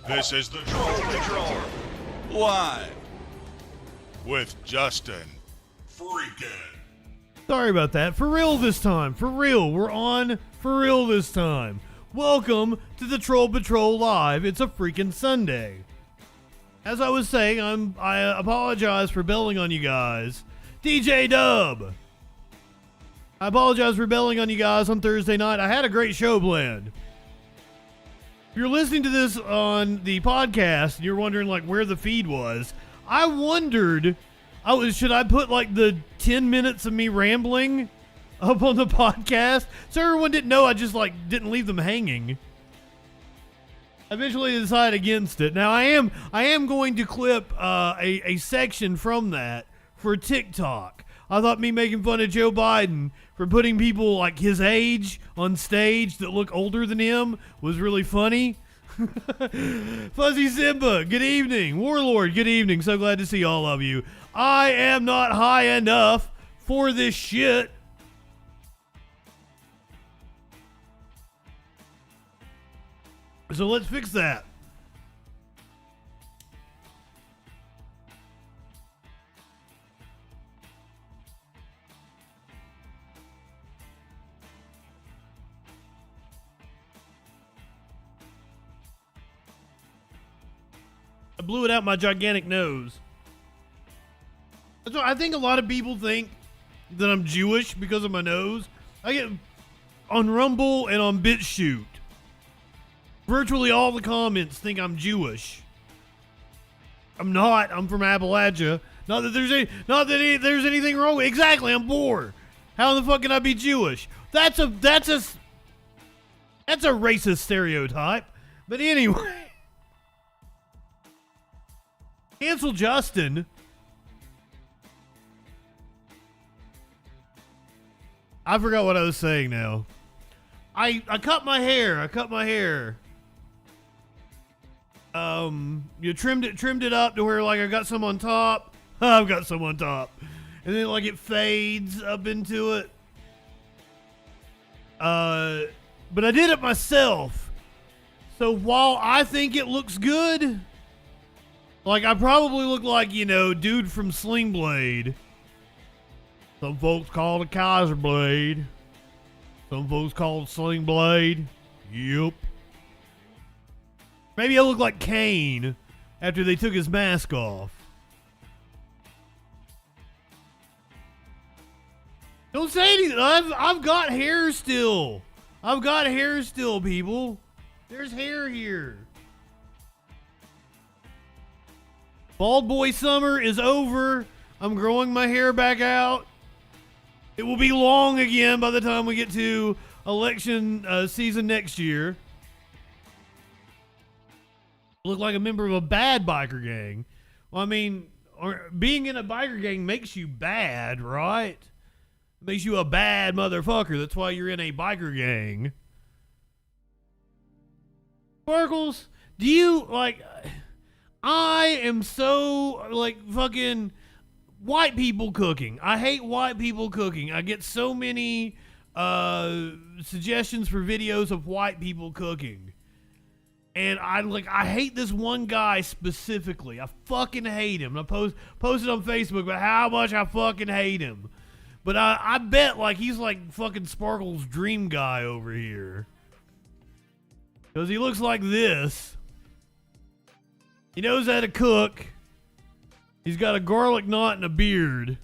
This is the Troll Patrol, live with Justin Freakin. Sorry about that. For real this time. For real. We're on for real this time. Welcome to the Troll Patrol Live. It's a freaking Sunday. As I was saying, I apologize for bailing on you guys. DJ Dub. I apologize for bailing on you guys on Thursday night. I had a great show planned. If you're listening to this on the podcast and you're wondering like where the feed was, I wondered, should I put like the 10 minutes of me rambling up on the podcast so everyone didn't know I just like didn't leave them hanging. I eventually decided against it. Now I am going to clip a section from that for TikTok. I thought me making fun of Joe Biden for putting people like his age on stage that look older than him was really funny. Fuzzy Simba, good evening. Warlord, good evening. So glad to see all of you. I am not high enough for this shit. So let's fix that. I blew it out my gigantic nose. That's why I think a lot of people think that I'm Jewish because of my nose. I get on Rumble and on BitChute. Virtually all the comments think I'm Jewish. I'm not. I'm from Appalachia. Not that there's anything wrong with it. Exactly. I'm poor. How the fuck can I be Jewish? That's a racist stereotype. But anyway. Cancel Justin. I forgot what I was saying now. I cut my hair. You trimmed it up to where like I got some on top. I've got some on top. And then like it fades up into it. But I did it myself. So while I think it looks good, like I probably look like, dude from Sling Blade. Some folks call it a Kaiser Blade. Some folks call it Sling Blade. Yep. Maybe I look like Kane after they took his mask off. Don't say anything. I've got hair still. I've got hair still, people. There's hair here. Bald boy summer is over. I'm growing my hair back out. It will be long again by the time we get to election season next year. Look like a member of a bad biker gang. Well, I mean, being in a biker gang makes you bad, right? Makes you a bad motherfucker. That's why you're in a biker gang. Sparkles, do you like... I am so, like, fucking white people cooking. I hate white people cooking. I get so many suggestions for videos of white people cooking. And I hate this one guy specifically. I fucking hate him. I posted on Facebook about how much I fucking hate him. But I bet, like, he's like fucking Sparkle's dream guy over here. Because he looks like this. He knows how to cook. He's got a garlic knot and a beard.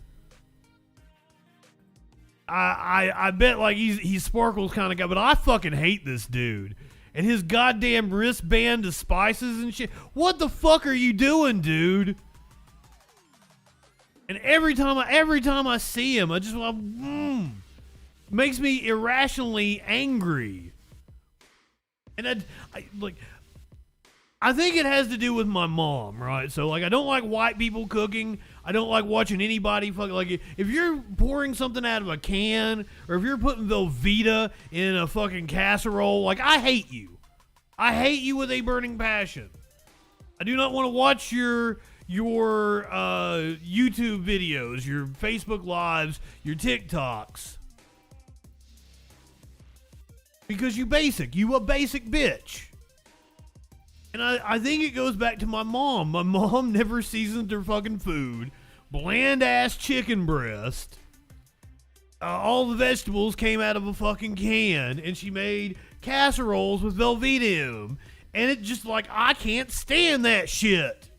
I bet like he's Sparkle's kind of guy, but I fucking hate this dude. And his goddamn wristband of spices and shit. What the fuck are you doing, dude? And every time I see him, I just makes me irrationally angry. And I think it has to do with my mom, right? So, like, I don't like white people cooking. I don't like watching anybody fucking, like, if you're pouring something out of a can, or if you're putting Velveeta in a fucking casserole, like, I hate you. I hate you with a burning passion. I do not want to watch your YouTube videos, your Facebook Lives, your TikToks. Because you a basic bitch. And I think it goes back to my mom. My mom never seasoned her fucking food. Bland ass chicken breast. All the vegetables came out of a fucking can, and she made casseroles with Velveeta in them. And it just like, I can't stand that shit.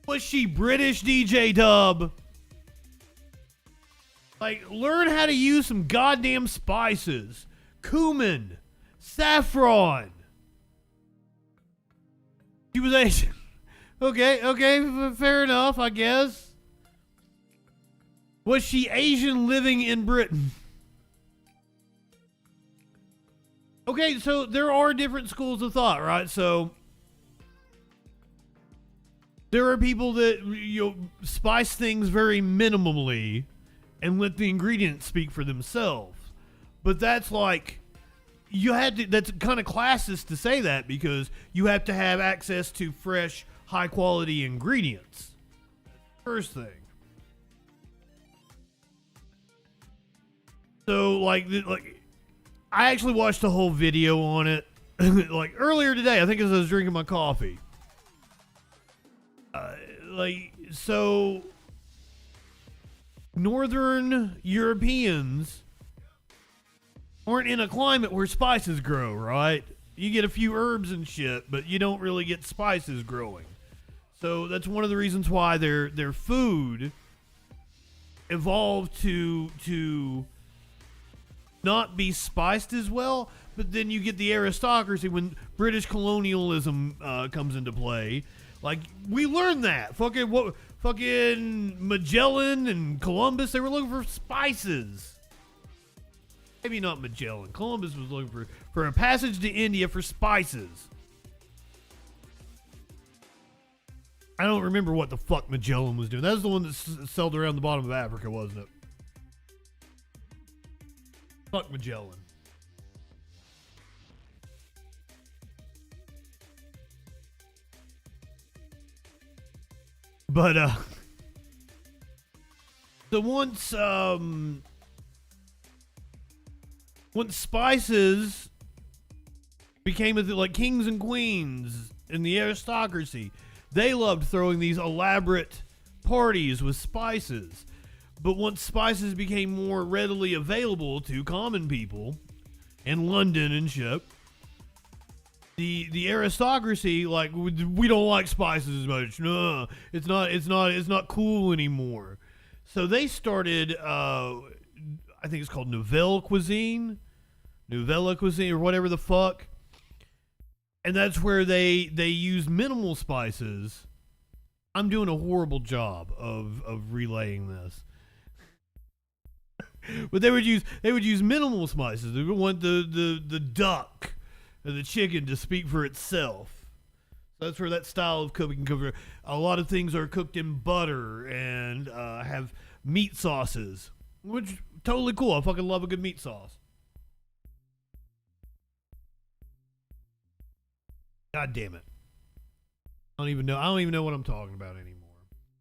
Was she British, DJ Dub? Like, learn how to use some goddamn spices. Cumin. Saffron. She was Asian. Okay, fair enough, I guess. Was she Asian living in Britain? Okay, so there are different schools of thought, right? So there are people that spice things very minimally and let the ingredients speak for themselves. But that's like, that's kind of classist to say that, because you have to have access to fresh, high quality ingredients. First thing. So like I actually watched a whole video on it like earlier today, I think, as I was drinking my coffee. So Northern Europeans aren't in a climate where spices grow, right? You get a few herbs and shit, but you don't really get spices growing. So that's one of the reasons why their food evolved to not be spiced as well. But then you get the aristocracy when British colonialism comes into play. Like, we learned that. Fucking Magellan and Columbus, they were looking for spices. Maybe not Magellan. Columbus was looking for a passage to India for spices. I don't remember what the fuck Magellan was doing. That was the one that sailed around the bottom of Africa, wasn't it? Fuck Magellan. But, so once spices became like kings and queens in the aristocracy, they loved throwing these elaborate parties with spices. But once spices became more readily available to common people in London and shit, the aristocracy, like, we don't like spices as much. No, it's not cool anymore. So they started, I think it's called Nouvelle cuisine, or whatever the fuck. And that's where they use minimal spices. I'm doing a horrible job of relaying this. But they would use minimal spices. They would want the duck or the chicken to speak for itself. So that's where that style of cooking comes from. A lot of things are cooked in butter and have meat sauces, which totally cool. I fucking love a good meat sauce. God damn it. I don't even know what I'm talking about anymore.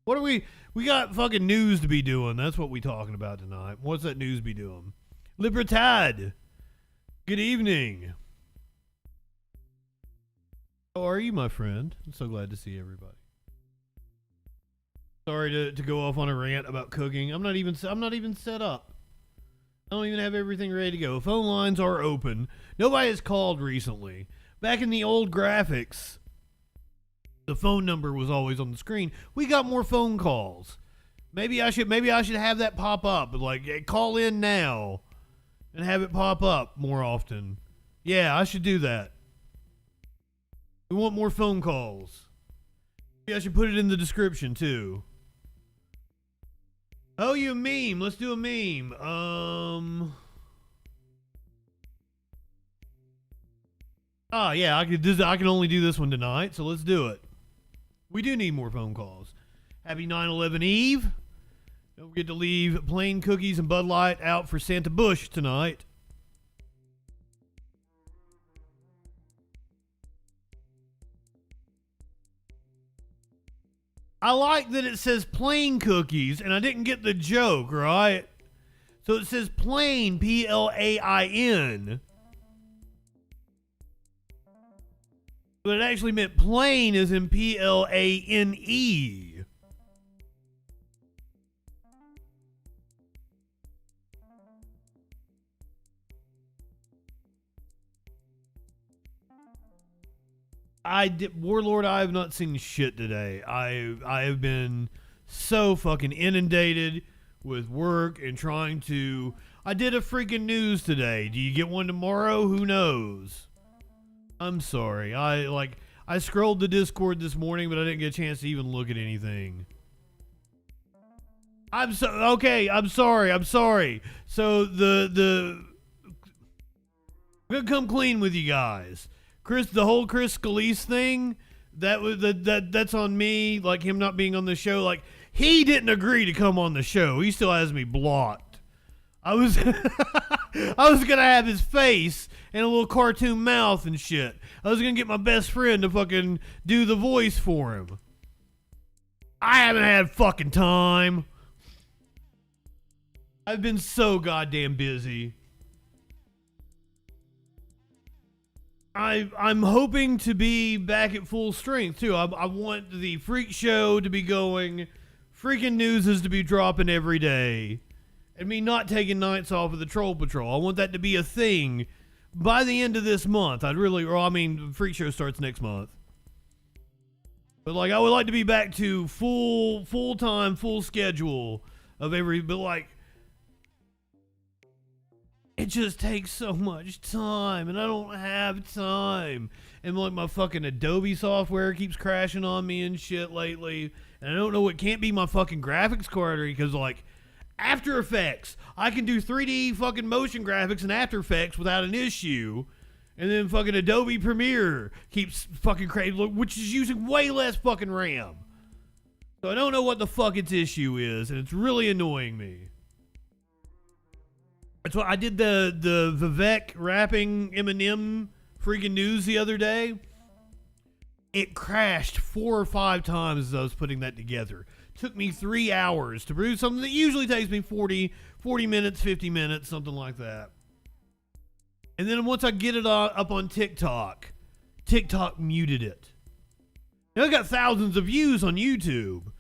What are we got fucking news to be doing. That's what we talking about tonight. What's that news be doing? Libertad. Good evening. How are you, my friend? I'm so glad to see everybody. Sorry to go off on a rant about cooking. I'm not even set up. I don't even have everything ready to go. Phone lines are open. Nobody has called recently. Back in the old graphics, the phone number was always on the screen. We got more phone calls. Maybe I should have that pop up, like, hey, call in now, and have it pop up more often. Yeah, I should do that. We want more phone calls. Maybe I should put it in the description too. Oh, you meme. Let's do a meme. Yeah, I can only do this one tonight, so let's do it. We do need more phone calls. Happy 9/11 Eve. Don't forget to leave plain cookies and Bud Light out for Santa Bush tonight. I like that it says plain cookies, and I didn't get the joke, right? So it says plain, Plain. But it actually meant plane as in Plane. Warlord, I have not seen shit today. I have been so fucking inundated with work and trying to. I did a freaking news today. Do you get one tomorrow? Who knows? I'm sorry. I scrolled the Discord this morning, but I didn't get a chance to even look at anything. I'm sorry. I'm sorry. So I'm gonna come clean with you guys. The whole Chris Scalise thing, that's on me. Like him not being on the show. Like he didn't agree to come on the show. He still has me blocked. I was gonna have his face and a little cartoon mouth and shit. I was gonna get my best friend to fucking do the voice for him. I haven't had fucking time. I've been so goddamn busy. I'm hoping to be back at full strength too. I want the freak show to be going. Freaking news is to be dropping every day. And me not taking nights off of the Troll Patrol. I want that to be a thing by the end of this month. Freak show starts next month. But I would like to be back to full-time, full schedule of but it just takes so much time, and I don't have time. And my fucking Adobe software keeps crashing on me and shit lately. And I don't know, it can't be my fucking graphics card, because After Effects, I can do 3D fucking motion graphics in After Effects without an issue. And then fucking Adobe Premiere keeps fucking crazy, which is using way less fucking RAM. So I don't know what the fuck its issue is, and it's really annoying me. That's why I did the Vivek rapping Eminem freaking news the other day. It crashed 4 or 5 times as I was putting that together. Took me 3 hours to produce something that usually takes me 40 minutes, 50 minutes, something like that. And then once I get it up on TikTok, TikTok muted it. Now it's got thousands of views on YouTube.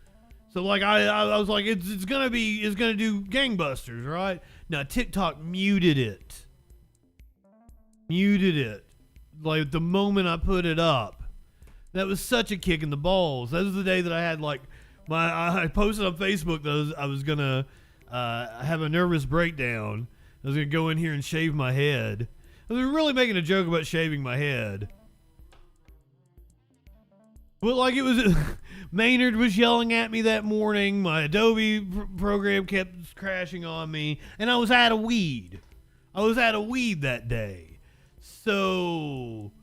So I was like, it's gonna do gangbusters, right? Now TikTok muted it. Like the moment I put it up. That was such a kick in the balls. That was the day that I had I posted on Facebook that I was gonna have a nervous breakdown. I was gonna go in here and shave my head. I was really making a joke about shaving my head. But it was, Maynard was yelling at me that morning. My Adobe program kept crashing on me, and I was out of weed. That day, so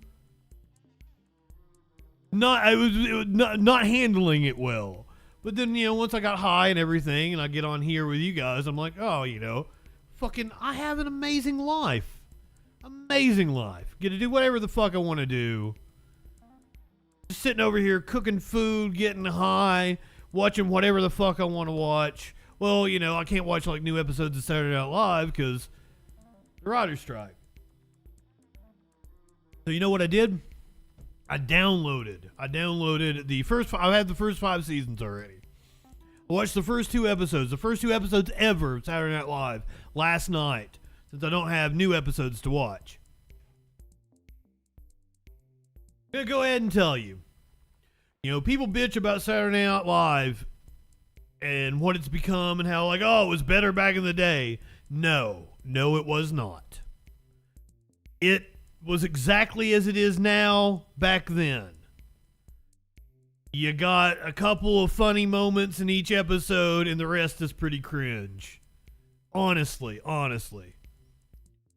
I was not handling it well. But then once I got high and everything, and I get on here with you guys, I'm like, oh, fucking, I have an amazing life. Get to do whatever the fuck I want to do. Just sitting over here cooking food, getting high, watching whatever the fuck I want to watch. Well, I can't watch new episodes of Saturday Night Live because the writer's strike. So you know what I did? I downloaded the first. I had the first 5 seasons already. I watched the first 2 episodes. The first 2 episodes ever of Saturday Night Live last night, since I don't have new episodes to watch. I'm gonna go ahead and tell you. People bitch about Saturday Night Live and what it's become and how it was better back in the day. No, it was not. It was exactly as it is now back then. You got a couple of funny moments in each episode, and the rest is pretty cringe. Honestly. I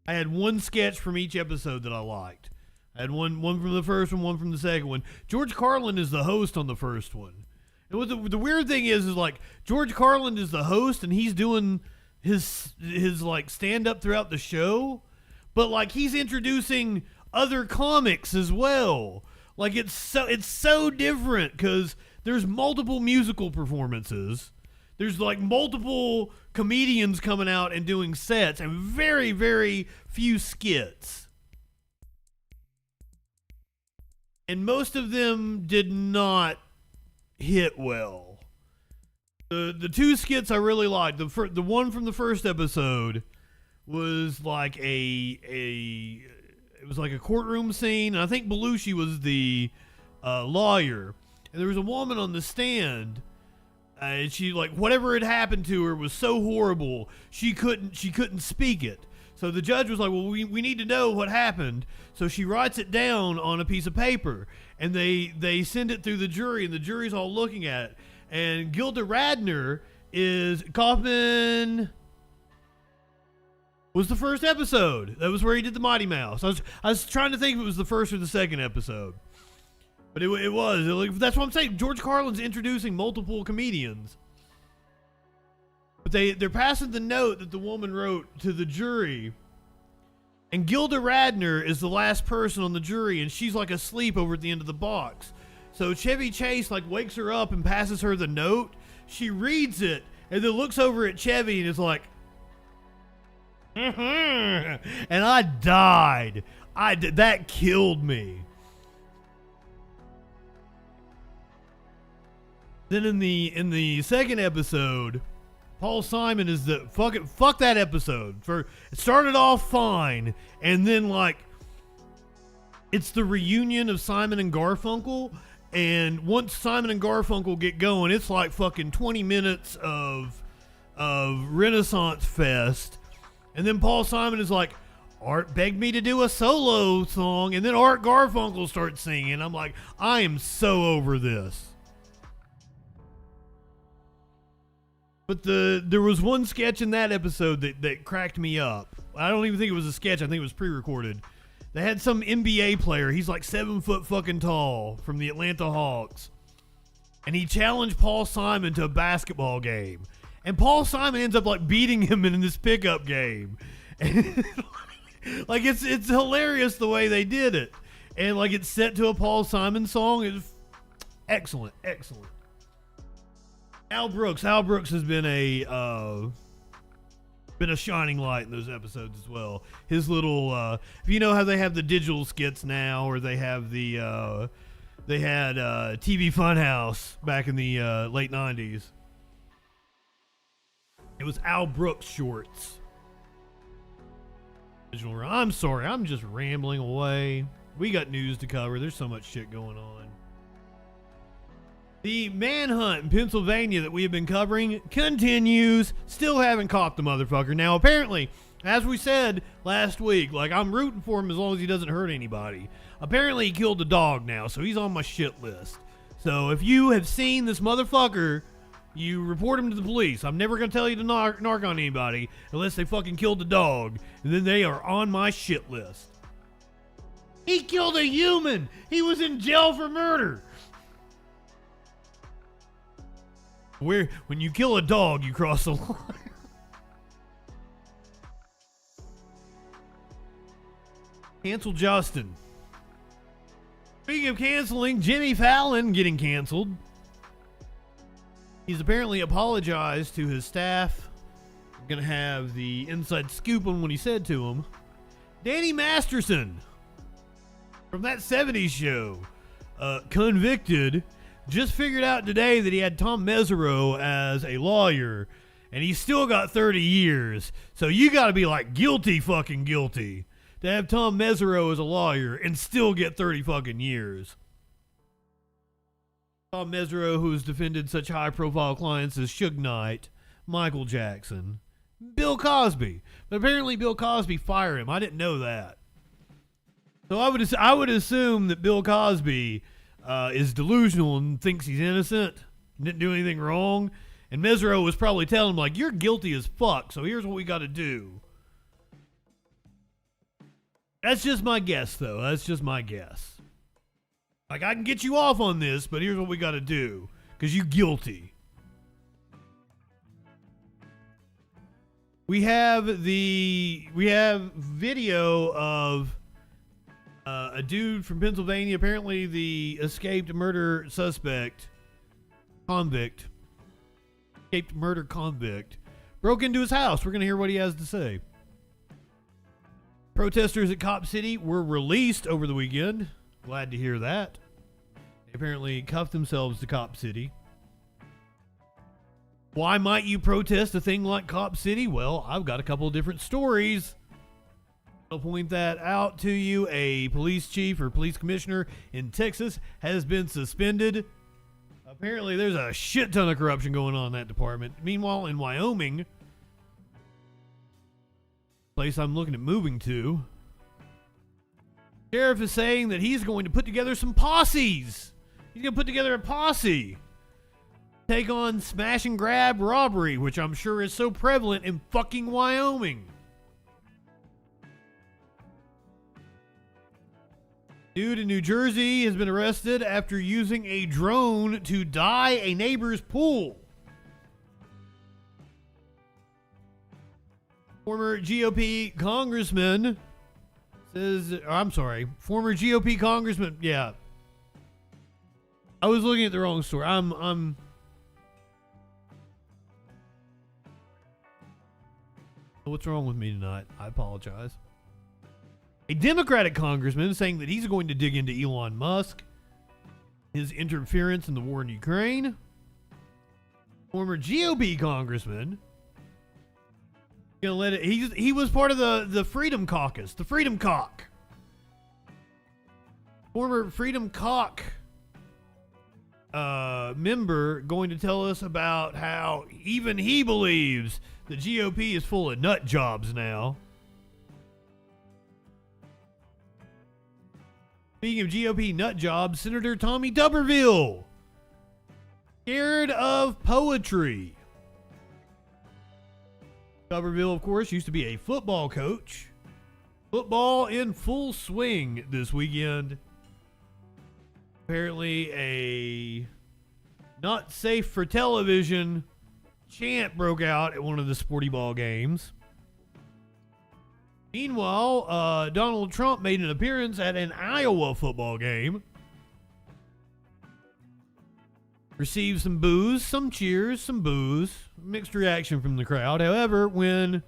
had one sketch from each episode that I liked. I had one from the first one from the second one. George Carlin is the host on the first one. And what the weird thing is George Carlin is the host, and he's doing his stand-up throughout the show. But he's introducing other comics as well. It's so different because there's multiple musical performances. There's multiple comedians coming out and doing sets, and very, very few skits. and most of them did not hit well. The two skits I really liked. The one from the first episode was like it was like a courtroom scene. And I think Belushi was the lawyer, and there was a woman on the stand. And she, like, whatever had happened to her was so horrible, she couldn't speak it. So the judge was like, well, we need to know what happened. So she writes it down on a piece of paper, and they send it through the jury, and the jury's all looking at it. And Gilda Radner is Kaufman. Was the first episode. That was where he did the Mighty Mouse. I was trying to think if it was the first or the second episode. But it was. That's what I'm saying. George Carlin's introducing multiple comedians. But they're passing the note that the woman wrote to the jury. And Gilda Radner is the last person on the jury, and she's like asleep over at the end of the box. So Chevy Chase like wakes her up and passes her the note. She reads it and then looks over at Chevy and is like, and I died. That killed me. Then in the second episode, Paul Simon is the fuck that episode. It started off fine, and then like it's the reunion of Simon and Garfunkel, and once Simon and Garfunkel get going, it's like fucking 20 minutes of Renaissance Fest, and then Paul Simon is like, Art begged me to do a solo song, and then Art Garfunkel starts singing. I'm like, I am so over this. But there was one sketch in that episode that cracked me up. I don't even think it was a sketch. I think it was pre-recorded. They had some NBA player. He's like 7 foot fucking tall from the Atlanta Hawks. And he challenged Paul Simon to a basketball game. And Paul Simon ends up like beating him in this pickup game. And like it's hilarious the way they did it. And like it's set to a Paul Simon song. It's excellent. Al Brooks has been a shining light in those episodes as well. His little, if you know how they have the digital skits now, or they have they had TV Funhouse back in the late 90s. It was Al Brooks shorts. I'm sorry, I'm just rambling away. We got news to cover. There's so much shit going on. The manhunt in Pennsylvania that we have been covering continues. Still haven't caught the motherfucker. Now, apparently, as we said last week, like, I'm rooting for him as long as he doesn't hurt anybody. Apparently, he killed a dog now, so he's on my shit list. So if you have seen this motherfucker, you report him to the police. I'm never going to tell you to narc on anybody unless they fucking killed the dog, and then they are on my shit list. He killed a human! He was in jail for murder! When you kill a dog, you cross the line. Cancel Justin. Speaking of canceling, Jimmy Fallon getting canceled. He's apparently apologized to his staff. I'm going to have the inside scoop on what he said to him. Danny Masterson from that 70s show, convicted, just figured out today that he had Tom Mesereau as a lawyer, and he's still got 30 years. So you got to be like guilty fucking guilty to have Tom Mesereau as a lawyer and still get 30 fucking years. Tom Mesereau, who's defended such high-profile clients as Suge Knight, Michael Jackson, Bill Cosby. But apparently Bill Cosby fired him. I didn't know that. So I would assume that Bill Cosby is delusional and thinks he's innocent, didn't do anything wrong. And Mesereau was probably telling him, like, you're guilty as fuck, so here's what we got to do. That's just my guess, though. That's just my guess. Like, I can get you off on this, but here's what we got to do, because you guilty. We have video of a dude from Pennsylvania, apparently the escaped murder convict, broke into his house. We're going to hear what he has to say. Protesters at Cop City were released over the weekend. Glad to hear that. They apparently cuffed themselves to Cop City. Why might you protest a thing like Cop City? Well, I've got a couple of different stories. I'll point that out to you. A police chief or police commissioner in Texas has been suspended. Apparently, there's a shit ton of corruption going on in that department. Meanwhile, in Wyoming, place I'm looking at moving to, sheriff is saying that he's going to put together some posses. He's going to put together a posse. Take on smash and grab robbery, which I'm sure is so prevalent in fucking Wyoming. Dude in New Jersey has been arrested after using a drone to dye a neighbor's pool. Former GOP congressman former GOP congressman, yeah. I was looking at the wrong story. What's wrong with me tonight? I apologize. A Democratic congressman saying that he's going to dig into Elon Musk, his interference in the war in Ukraine. Former GOP congressman, gonna let it. He was part of the Freedom Caucus, the Freedom Cock. Former Freedom Cock member going to tell us about how even he believes the GOP is full of nut jobs now. Speaking of GOP nut jobs, Senator Tommy Tuberville, scared of poetry. Tuberville, of course, used to be a football coach. Football in full swing this weekend. Apparently a not safe for television chant broke out at one of the sporty ball games. Meanwhile, Donald Trump made an appearance at an Iowa football game. Received some boos, some cheers, some boos. Mixed reaction from the crowd. However, when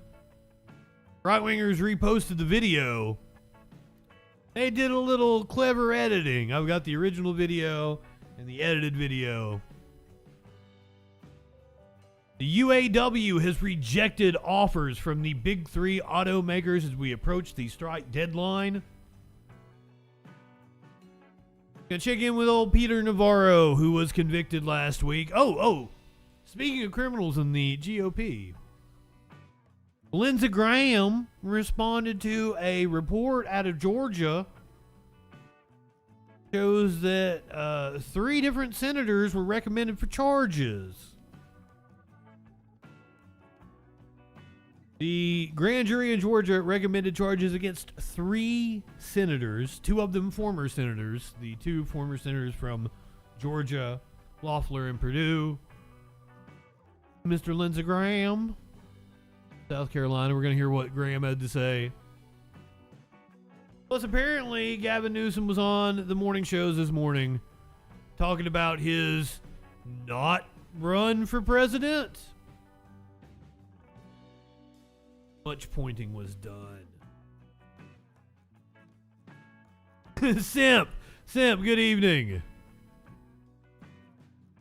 right-wingers reposted the video, they did a little clever editing. I've got the original video and the edited video. The UAW has rejected offers from the big three automakers as we approach the strike deadline. Gonna check in with old Peter Navarro, who was convicted last week. Speaking of criminals in the GOP, Lindsey Graham responded to a report out of Georgia. Shows that 3 different senators were recommended for charges. The grand jury in Georgia recommended charges against 3 senators, 2 of them former senators, the 2 former senators from Georgia, Loeffler and Purdue. Mr. Lindsey Graham, South Carolina. We're going to hear what Graham had to say. Plus, apparently, Gavin Newsom was on the morning shows this morning talking about his not run for president. Much pointing was done. Simp, good evening.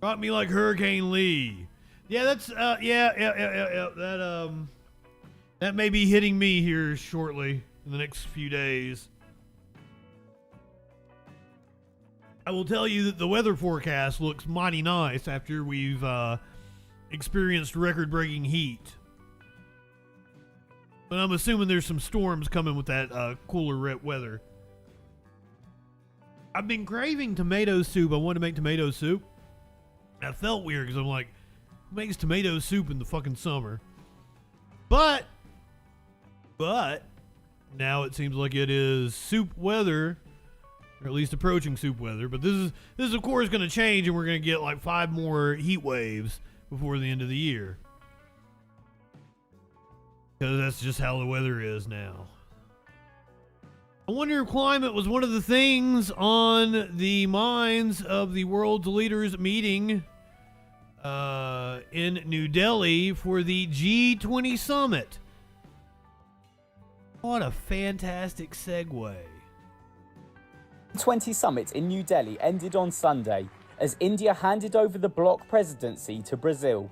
Brought me like Hurricane Lee. Yeah, that's that may be hitting me here shortly in the next few days. I will tell you that the weather forecast looks mighty nice after we've experienced record-breaking heat. But I'm assuming there's some storms coming with that cooler weather. I've been craving tomato soup. I wanted to make tomato soup. I felt weird because I'm like, who makes tomato soup in the fucking summer? But now it seems like it is soup weather, or at least approaching soup weather. But this is of course going to change, and we're going to get like 5 more heat waves before the end of the year. Because that's just how the weather is now. I wonder if climate was one of the things on the minds of the world's leaders meeting in New Delhi for the G20 summit. What a fantastic segue. G20 summit in New Delhi ended on Sunday as India handed over the bloc presidency to Brazil,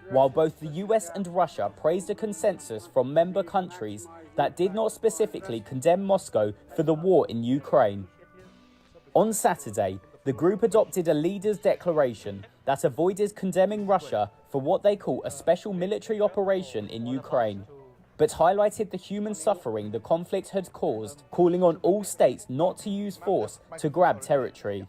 while both the US and Russia praised a consensus from member countries that did not specifically condemn Moscow for the war in Ukraine. On Saturday, the group adopted a leaders' declaration that avoided condemning Russia for what they call a special military operation in Ukraine, but highlighted the human suffering the conflict had caused, calling on all states not to use force to grab territory.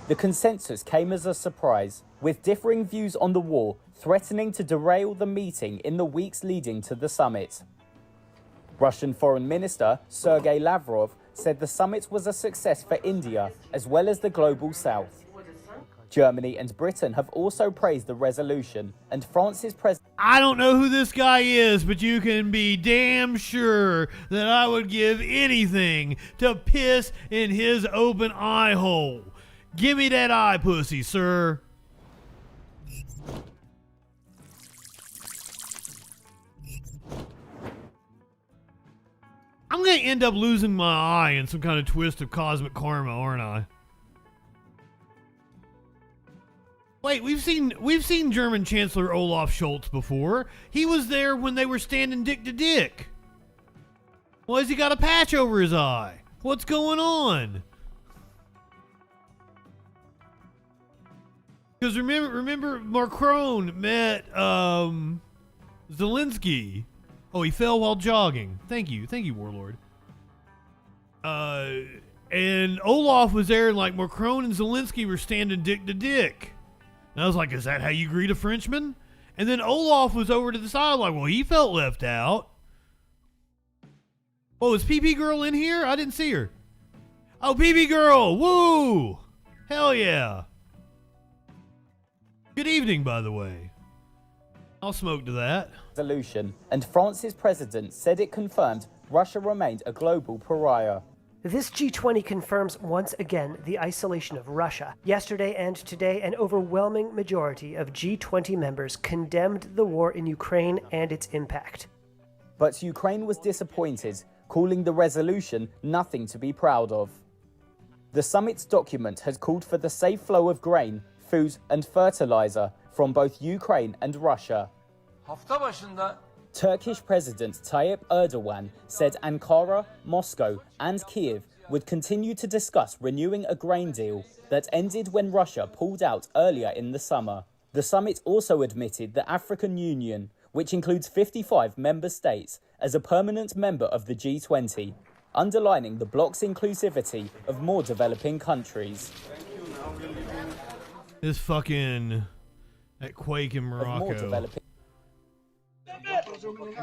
The consensus came as a surprise, with differing views on the war threatening to derail the meeting in the weeks leading to the summit. Russian Foreign Minister Sergei Lavrov said the summit was a success for India as well as the global south. Germany and Britain have also praised the resolution, and France's president... I don't know who this guy is, but you can be damn sure that I would give anything to piss in his open eye hole. Give me that eye pussy, sir. I'm gonna end up losing my eye in some kind of twist of cosmic karma, aren't I? Wait, we've seen German Chancellor Olaf Scholz before. He was there when they were standing dick to dick. Why has he got a patch over his eye? What's going on? Because remember Macron met Zelensky. Oh, he fell while jogging. Thank you, Warlord. And Olaf was there, and like Macron and Zelensky were standing dick to dick. And I was like, is that how you greet a Frenchman? And then Olaf was over to the side, like, well, he felt left out. Oh, is PP Girl in here? I didn't see her. Oh, PP Girl, woo! Hell yeah. Good evening, by the way. I'll smoke to that. Resolution, and France's president said it confirmed Russia remained a global pariah. This G20 confirms once again the isolation of Russia. Yesterday and today, an overwhelming majority of G20 members condemned the war in Ukraine and its impact. But Ukraine was disappointed, calling the resolution nothing to be proud of. The summit's document had called for the safe flow of grain, food and fertilizer from both Ukraine and Russia. Turkish President Tayyip Erdogan said Ankara, Moscow and Kiev would continue to discuss renewing a grain deal that ended when Russia pulled out earlier in the summer. The summit also admitted the African Union, which includes 55 member states, as a permanent member of the G20, underlining the bloc's inclusivity of more developing countries. This fucking... that quake in Morocco.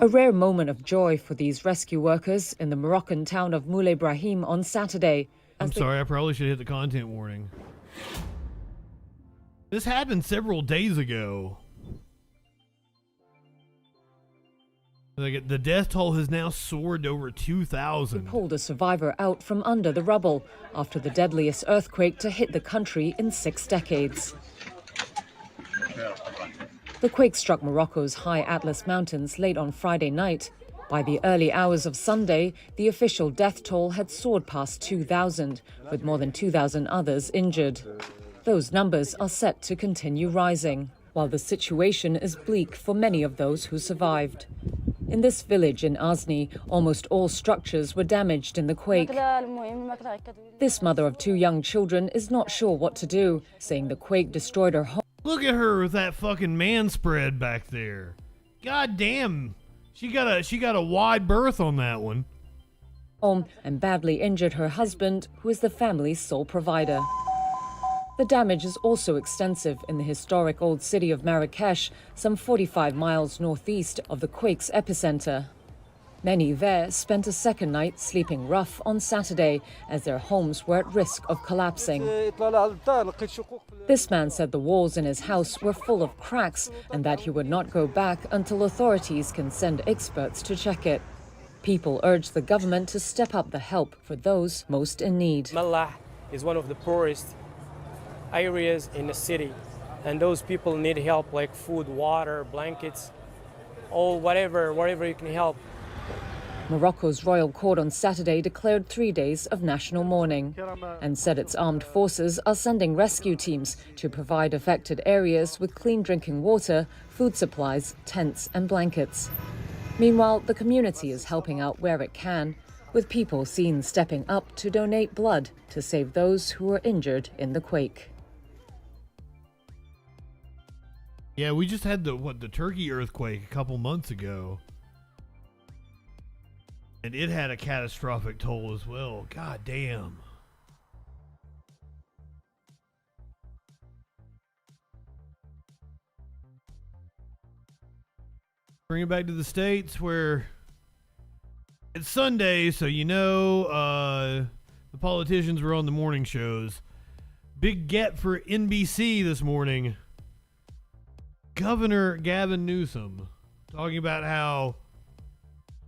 A rare moment of joy for these rescue workers in the Moroccan town of Moulay Ibrahim on Saturday. I'm sorry, I probably should hit the content warning. This happened several days ago. The death toll has now soared to over 2,000. Pulled a survivor out from under the rubble after the deadliest earthquake to hit the country in 6 decades. The quake struck Morocco's high Atlas Mountains late on Friday night. By the early hours of Sunday, the official death toll had soared past 2,000, with more than 2,000 others injured. Those numbers are set to continue rising, while the situation is bleak for many of those who survived. In this village in Azni, almost all structures were damaged in the quake. This mother of 2 young children is not sure what to do, saying the quake destroyed her home. Look at her with that fucking man spread back there. God damn. She got a wide berth on that one. And badly injured her husband, who is the family's sole provider. The damage is also extensive in the historic old city of Marrakesh, some 45 miles northeast of the quake's epicenter. Many there spent a second night sleeping rough on Saturday as their homes were at risk of collapsing. This man said the walls in his house were full of cracks and that he would not go back until authorities can send experts to check it. People urged the government to step up the help for those most in need. Mallah is one of the poorest areas in the city, and those people need help like food, water, blankets, whatever you can help. Morocco's royal court on Saturday declared 3 days of national mourning and said its armed forces are sending rescue teams to provide affected areas with clean drinking water, food supplies, tents and blankets. Meanwhile, the community is helping out where it can, with people seen stepping up to donate blood to save those who were injured in the quake. Yeah, we just had the Turkey earthquake a couple months ago. And it had a catastrophic toll as well. God damn. Bring it back to the States where it's Sunday, so the politicians were on the morning shows. Big get for NBC this morning. Governor Gavin Newsom talking about how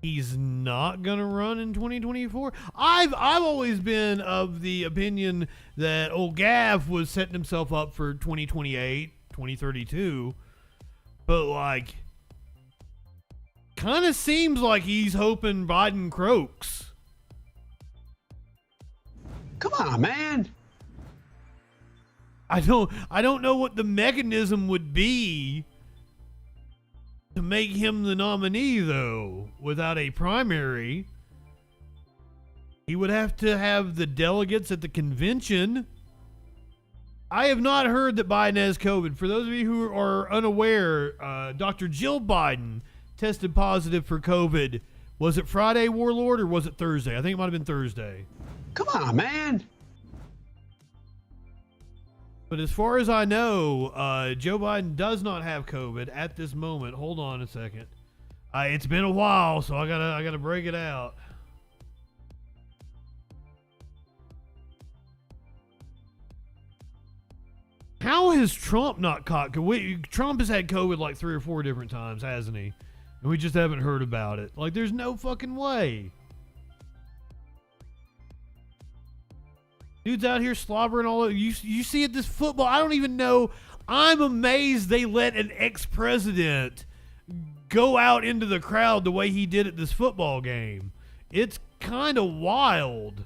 he's not gonna run in 2024. I've always been of the opinion that old Gav was setting himself up for 2028, 2032, but like, kind of seems like he's hoping Biden croaks. Come on, man. I don't know what the mechanism would be to make him the nominee, though. Without a primary, he would have to have the delegates at the convention. I have not heard that Biden has COVID. For those of you who are unaware, Dr. Jill Biden tested positive for COVID. Was it Friday, Warlord, or was it Thursday? I think it might have been Thursday. Come on, man. But as far as I know, Joe Biden does not have COVID at this moment. Hold on a second. It's been a while, so I gotta break it out. How has Trump not caught COVID? Trump has had COVID like 3 or 4 different times, hasn't he? And we just haven't heard about it. Like, there's no fucking way. Dude's out here slobbering all over. You see at this football, I don't even know. I'm amazed they let an ex-president go out into the crowd the way he did at this football game. It's kind of wild.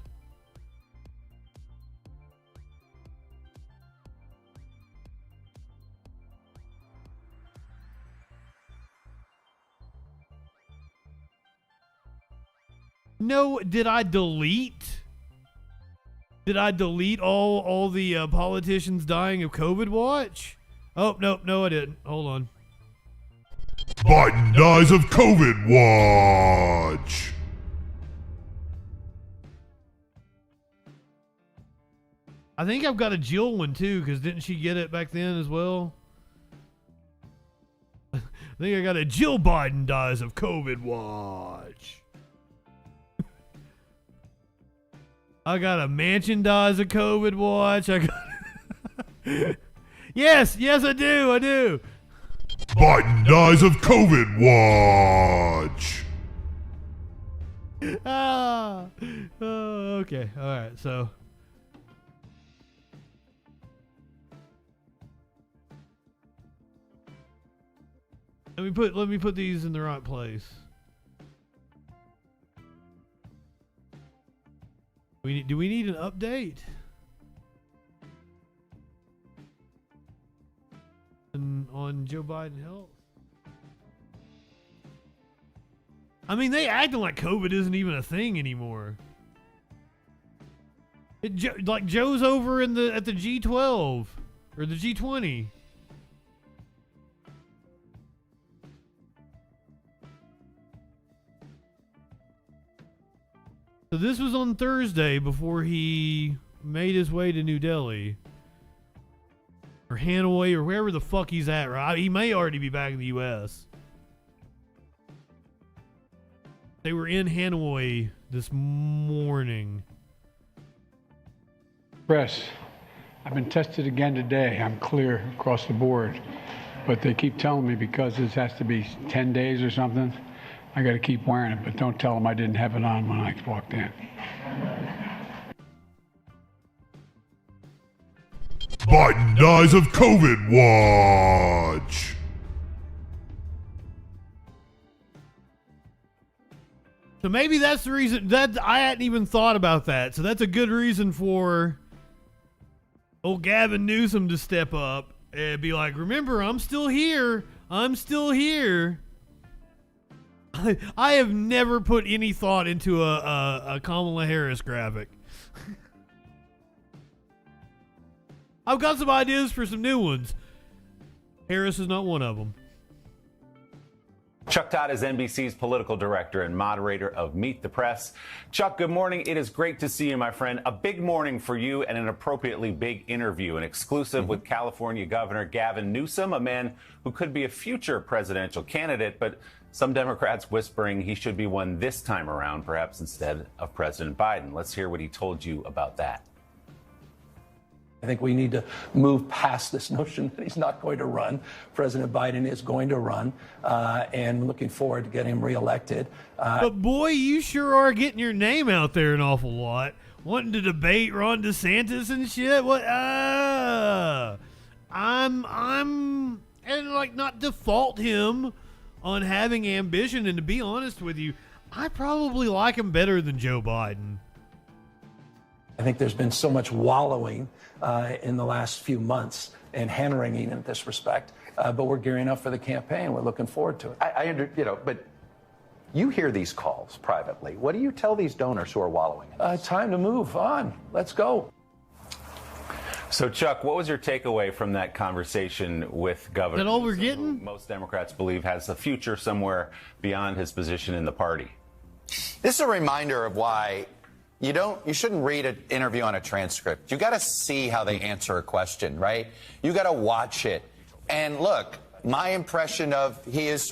No, did I delete all the politicians dying of COVID watch? Oh, no, I didn't. Hold on. Biden dies of COVID watch. I think I've got a Jill one too, because didn't she get it back then as well? I think I got a Jill Biden dies of COVID watch. I got a Mansion dies of COVID watch. I got yes, I do. Biden dies of COVID watch. Okay. All right. So let me put these in the right place. Do we need an update? On Joe Biden health? I mean, they acting like COVID isn't even a thing anymore. Like Joe's over at the G12 or the G20. So this was on Thursday before he made his way to New Delhi. Or Hanoi or wherever the fuck he's at, right? He may already be back in the U.S. They were in Hanoi this morning. Press, I've been tested again today. I'm clear across the board. But they keep telling me because this has to be 10 days or something, I got to keep wearing it, but don't tell them I didn't have it on when I walked in. Biden dies of COVID watch. So maybe that's the reason that I hadn't even thought about that. So that's a good reason for old Gavin Newsom to step up and be like, remember, I'm still here. I'm still here. I have never put any thought into a Kamala Harris graphic. I've got some ideas for some new ones. Harris is not one of them. Chuck Todd is NBC's political director and moderator of Meet the Press. Chuck, good morning. It is great to see you, my friend. A big morning for you and an appropriately big interview, an exclusive with California Governor Gavin Newsom, a man who could be a future presidential candidate, but some Democrats whispering he should be one this time around, perhaps instead of President Biden. Let's hear what he told you about that. I think we need to move past this notion that he's not going to run. President Biden is going to run, and we're looking forward to getting him reelected. But boy, you sure are getting your name out there an awful lot. Wanting to debate Ron DeSantis and shit. What? I'm and like not default him on having ambition. And to be honest with you, I probably like him better than Joe Biden. I think there's been so much wallowing in the last few months and hand-wringing in this respect, but we're gearing up for the campaign. We're looking forward to it. But you hear these calls privately. What do you tell these donors who are wallowing in this? Time to move on. Let's go. So, Chuck, what was your takeaway from that conversation with Governor Is that all we're Newsom, getting? who most Democrats believe has a future somewhere beyond his position in the party? This is a reminder of why you shouldn't read an interview on a transcript. You got to see how they answer a question, right? You got to watch it. And look, my impression of he's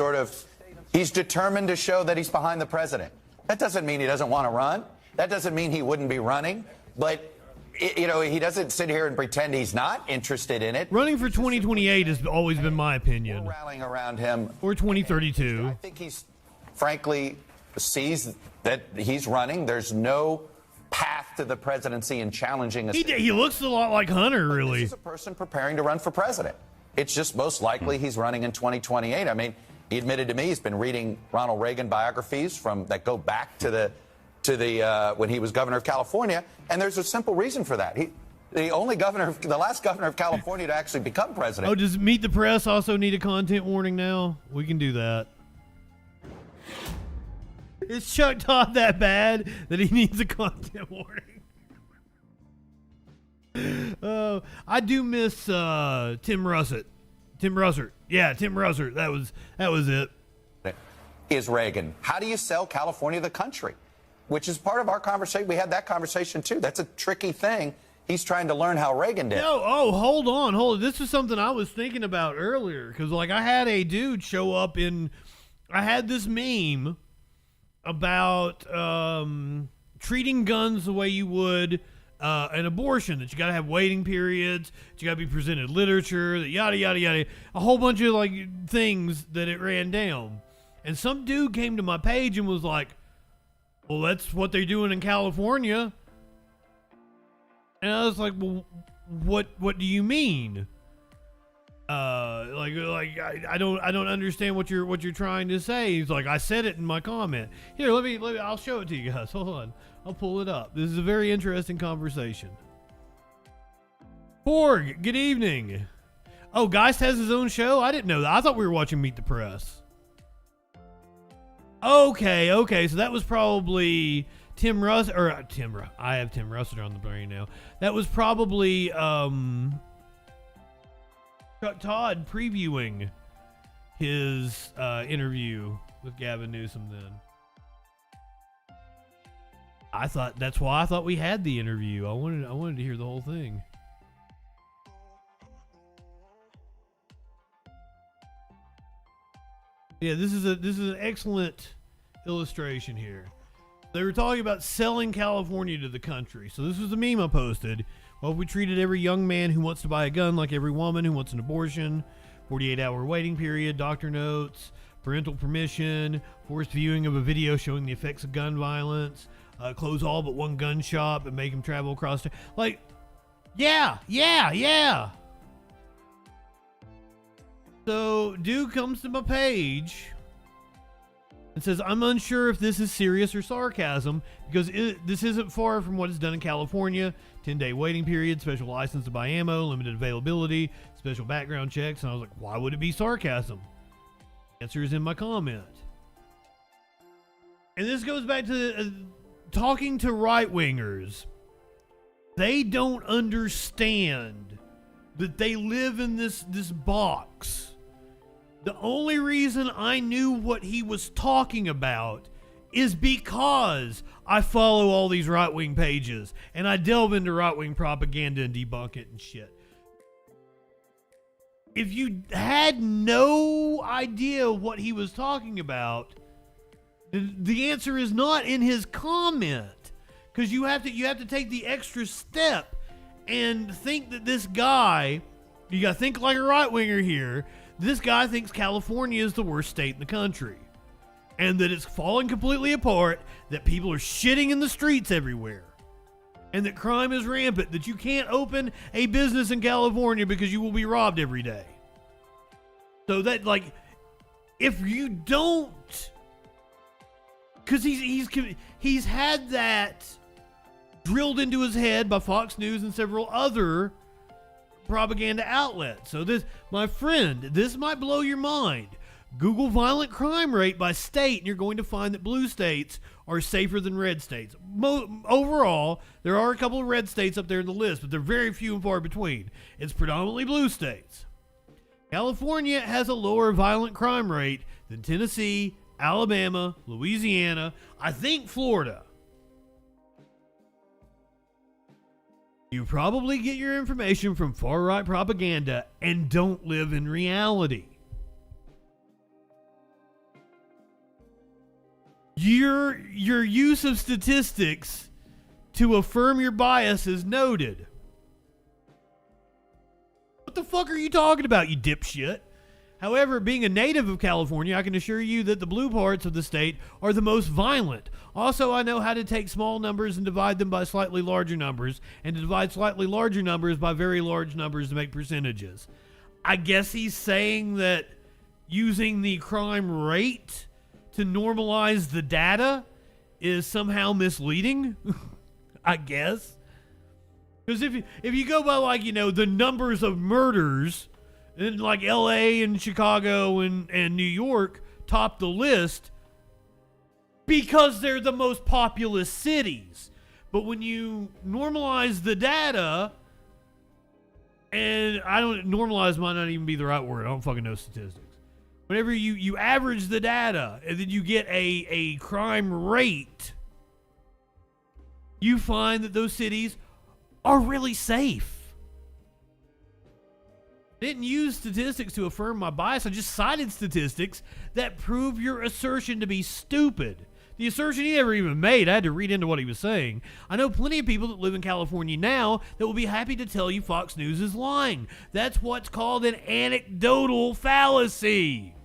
determined to show that he's behind the president. That doesn't mean he doesn't want to run. That doesn't mean he wouldn't be running. But, he doesn't sit here and pretend he's not interested in it. Running for 2028 has always been my opinion. We're rallying around him. Or 2032. I think he's, frankly, sees that he's running. There's no path to the presidency and challenging us. He looks a lot like Hunter, really. This is a person preparing to run for president. It's just most likely he's running in 2028. I mean, he admitted to me he's been reading Ronald Reagan biographies that go back to the when he was governor of California, and there's a simple reason for that. The last governor of California to actually become president. Oh, does Meet the Press also need a content warning now? We can do that. Is Chuck Todd that bad that he needs a content warning? I do miss Tim Russert. Yeah, Tim Russert. That was it. Is Reagan. How do you sell California to the country? Which is part of our conversation. We had that conversation too. That's a tricky thing. He's trying to learn how Reagan did. No, hold on. This is something I was thinking about earlier. Because I had a dude show up I had this meme about treating guns the way you would an abortion, that you got to have waiting periods, that you got to be presented literature, that yada, yada, yada. A whole bunch of things that it ran down. And some dude came to my page and was like, well, that's what they're doing in California. And I was like, well, what do you mean? I don't understand what you're trying to say. He's like, I said it in my comment. Here, let me I'll show it to you guys. Hold on. I'll pull it up. This is a very interesting conversation. Porg, good evening. Oh, Geist has his own show? I didn't know that. I thought we were watching Meet the Press. Okay. So that was probably Tim Russ, or Tim. I have Tim Russert on the brain now. That was probably Chuck Todd previewing his interview with Gavin Newsom. Then that's why I thought we had the interview. I wanted to hear the whole thing. Yeah, this is an excellent illustration here. They were talking about selling California to the country. So this was a meme I posted. Well, if we treated every young man who wants to buy a gun like every woman who wants an abortion, 48-hour waiting period, doctor notes, parental permission, forced viewing of a video showing the effects of gun violence, close all but one gun shop and make them travel across. Yeah. So, dude comes to my page It says, I'm unsure if this is serious or sarcasm because this isn't far from what is done in California. 10-day waiting period, special license to buy ammo, limited availability, special background checks. And I was like, why would it be sarcasm? The answer is in my comment. And this goes back to talking to right-wingers. They don't understand that they live in this box. The only reason I knew what he was talking about is because I follow all these right-wing pages and I delve into right-wing propaganda and debunk it and shit. If you had no idea what he was talking about, the answer is not in his comment, because you have to take the extra step and think that this guy, you got to think like a right-winger here. This guy thinks California is the worst state in the country and that it's falling completely apart, that people are shitting in the streets everywhere, and that crime is rampant, that you can't open a business in California because you will be robbed every day. So that, like, if you don't, because he's had that drilled into his head by Fox News and several other propaganda outlets. So this, my friend, this might blow your mind. Google violent crime rate by state, and you're going to find that blue states are safer than red states. Overall, there are a couple of red states up there in the list, but they're very few and far between. It's predominantly blue states. California has a lower violent crime rate than Tennessee, Alabama, Louisiana, I think Florida. You probably get your information from far-right propaganda and don't live in reality. Your use of statistics to affirm your bias is noted. What the fuck are you talking about, you dipshit? However, being a native of California, I can assure you that the blue parts of the state are the most violent. Also, I know how to take small numbers and divide them by slightly larger numbers, and to divide slightly larger numbers by very large numbers to make percentages. I guess he's saying that using the crime rate to normalize the data is somehow misleading. I guess. Because if you go by, like, you know, the numbers of murders, and like LA and Chicago and New York top the list because they're the most populous cities. But when you normalize the data, and normalize might not even be the right word. I don't fucking know statistics. Whenever you average the data and then you get a crime rate, you find that those cities are really safe. I didn't use statistics to affirm my bias. I just cited statistics that prove your assertion to be stupid. The assertion he never even made. I had to read into what he was saying. I know plenty of people that live in California now that will be happy to tell you Fox News is lying. That's what's called an anecdotal fallacy.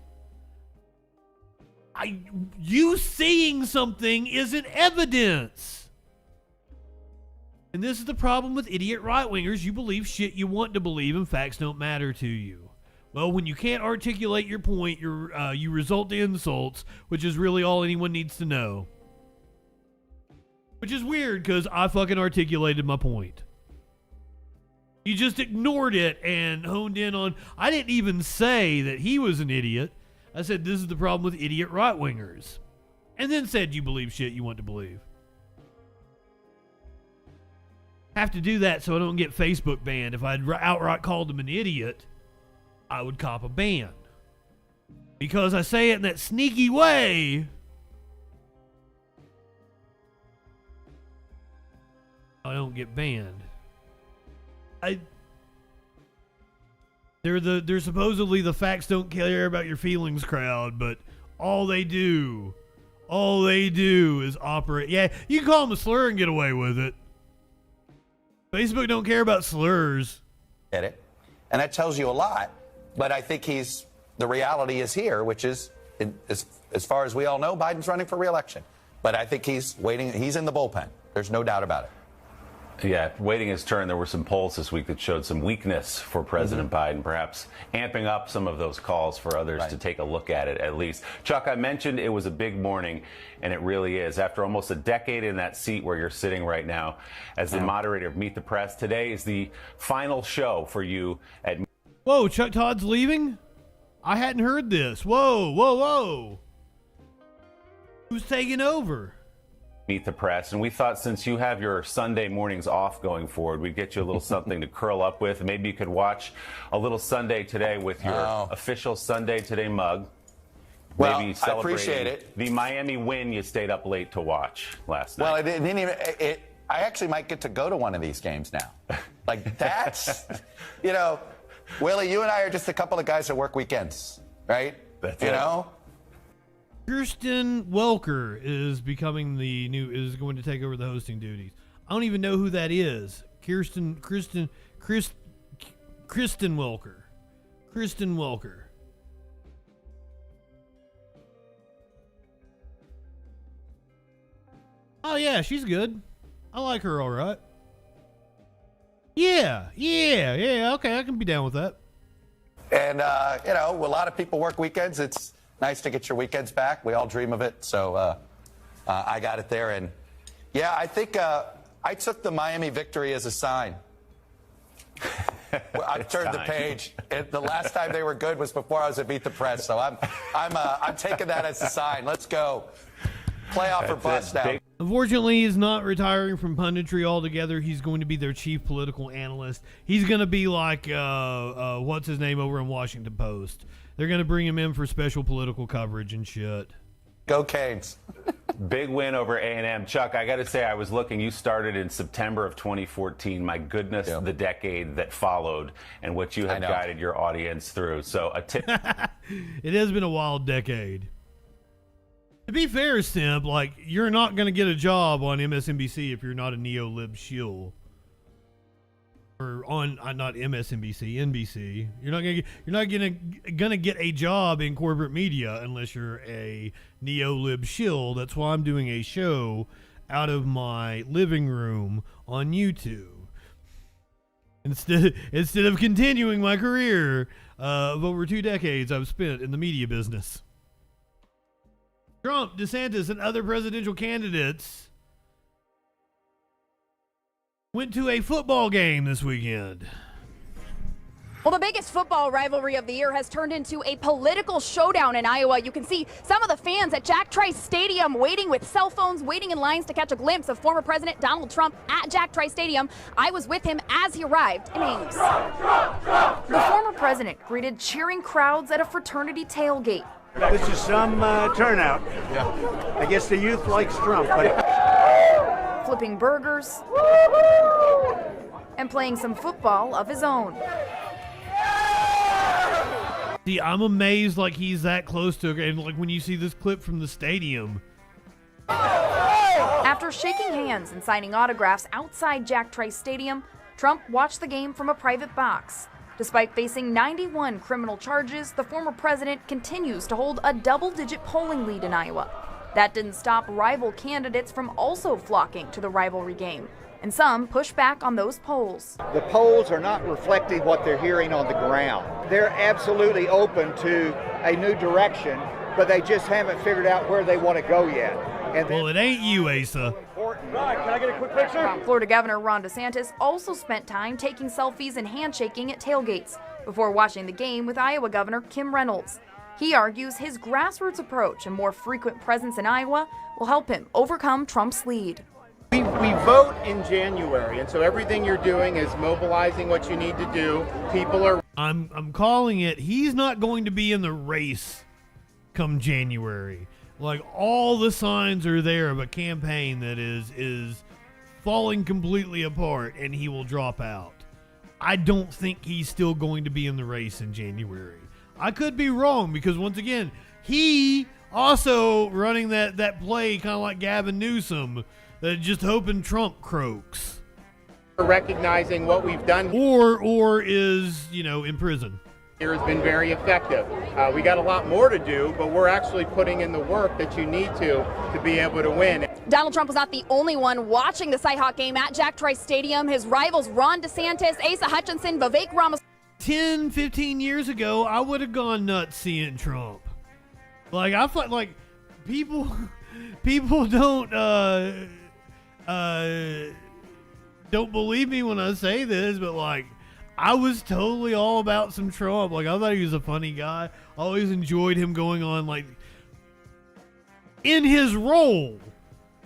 You seeing something isn't evidence. And this is the problem with idiot right-wingers. You believe shit you want to believe and facts don't matter to you. Well, when you can't articulate your point, you result to insults, which is really all anyone needs to know. Which is weird, because I fucking articulated my point. You just ignored it and honed in on... I didn't even say that he was an idiot. I said this is the problem with idiot right-wingers. And then said you believe shit you want to believe. Have to do that so I don't get Facebook banned. If I'd outright called him an idiot, I would cop a ban. Because I say it in that sneaky way, I don't get banned. They're supposedly the facts don't care about your feelings crowd, but all they do is operate. Yeah, you can call them a slur and get away with it. Facebook don't care about slurs. Get it? And that tells you a lot. But I think the reality is here, which is, as far as we all know, Biden's running for re-election. But I think he's waiting. He's in the bullpen. There's no doubt about it. Yeah, waiting his turn. There were some polls this week that showed some weakness for President Biden, perhaps amping up some of those calls for others to take a look at it at least. Chuck, I mentioned it was a big morning, and it really is. After almost a decade in that seat where you're sitting right now as the moderator of Meet the Press, today is the final show for you at... Whoa, Chuck Todd's leaving? I hadn't heard this. Whoa, whoa, whoa. Who's taking over? Meet the Press, and we thought since you have your Sunday mornings off going forward, we'd get you a little something to curl up with. Maybe you could watch a little Sunday Today with your official Sunday Today mug. Well, Maybe I appreciate it. The Miami win you stayed up late to watch last night. Well, I actually might get to go to one of these games now. Like, that's, you know, Willie, you and I are just a couple of guys that work weekends, right? That's you it. know? Kirsten Welker is going to take over the hosting duties. I don't even know who that is. Kristen Welker. Kristen Welker. Oh yeah, she's good. I like her all right. Yeah, okay, I can be down with that. And, you know, a lot of people work weekends. It's nice to get your weekends back. We all dream of it. So I got it there. And, yeah, I think I took the Miami victory as a sign. I turned the page. The last time they were good was before I was at Meet the Press. So I'm taking that as a sign. Let's go. Playoff or bust now. Unfortunately, he's not retiring from punditry altogether. He's going to be their chief political analyst. He's going to be like, what's his name over in Washington Post. They're going to bring him in for special political coverage and shit. Go Canes. Big win over A&M. Chuck, I got to say, I was looking. You started in September of 2014. My goodness, the decade that followed and what you have guided your audience through. So a tip. It has been a wild decade. To be fair, Simp, like, you're not going to get a job on MSNBC if you're not a neo-lib shill. Or on not MSNBC, NBC. You're not gonna get a job in corporate media unless you're a neo-lib shill. That's why I'm doing a show out of my living room on YouTube. Instead of continuing my career of over 2 decades I've spent in the media business. Trump, DeSantis, and other presidential candidates went to a football game this weekend. Well, the biggest football rivalry of the year has turned into a political showdown in Iowa. You can see some of the fans at Jack Trice Stadium waiting with cell phones, waiting in lines to catch a glimpse of former President Donald Trump at Jack Trice Stadium. I was with him as he arrived in Ames. The former president greeted cheering crowds at a fraternity tailgate. This is some turnout. Yeah. I guess the youth likes Trump. Flipping burgers and playing some football of his own. See, I'm amazed like he's that close to it, and like when you see this clip from the stadium. After shaking hands and signing autographs outside Jack Trice Stadium, Trump watched the game from a private box. Despite facing 91 criminal charges, the former president continues to hold a double-digit polling lead in Iowa. That didn't stop rival candidates from also flocking to the rivalry game, and some push back on those polls. The polls are not reflecting what they're hearing on the ground. They're absolutely open to a new direction, but they just haven't figured out where they want to go yet. And well, it ain't you, Asa. Right, can I get a quick picture? Florida Governor Ron DeSantis also spent time taking selfies and handshaking at tailgates before watching the game with Iowa Governor Kim Reynolds. He argues his grassroots approach and more frequent presence in Iowa will help him overcome Trump's lead. We vote in January, and so everything you're doing is mobilizing what you need to do. People are... I'm calling it. He's not going to be in the race come January. Like, all the signs are there of a campaign that is falling completely apart, and he will drop out. I don't think he's still going to be in the race in January. I could be wrong, because once again, he also running that play kind of like Gavin Newsom, that just hoping Trump croaks. Recognizing what we've done. Or is, in prison. Here has been very effective. We got a lot more to do, but we're actually putting in the work that you need to be able to win. Donald Trump was not the only one watching the Cyhawk game at Jack Trice Stadium. His rivals Ron DeSantis, Asa Hutchinson, Vivek Ramaswamy. 10, 15 years ago, I would have gone nuts seeing Trump. Like, I thought, like, people don't believe me when I say this, but, like, I was totally all about some Trump. Like, I thought he was a funny guy. I always enjoyed him going on, like, in his role.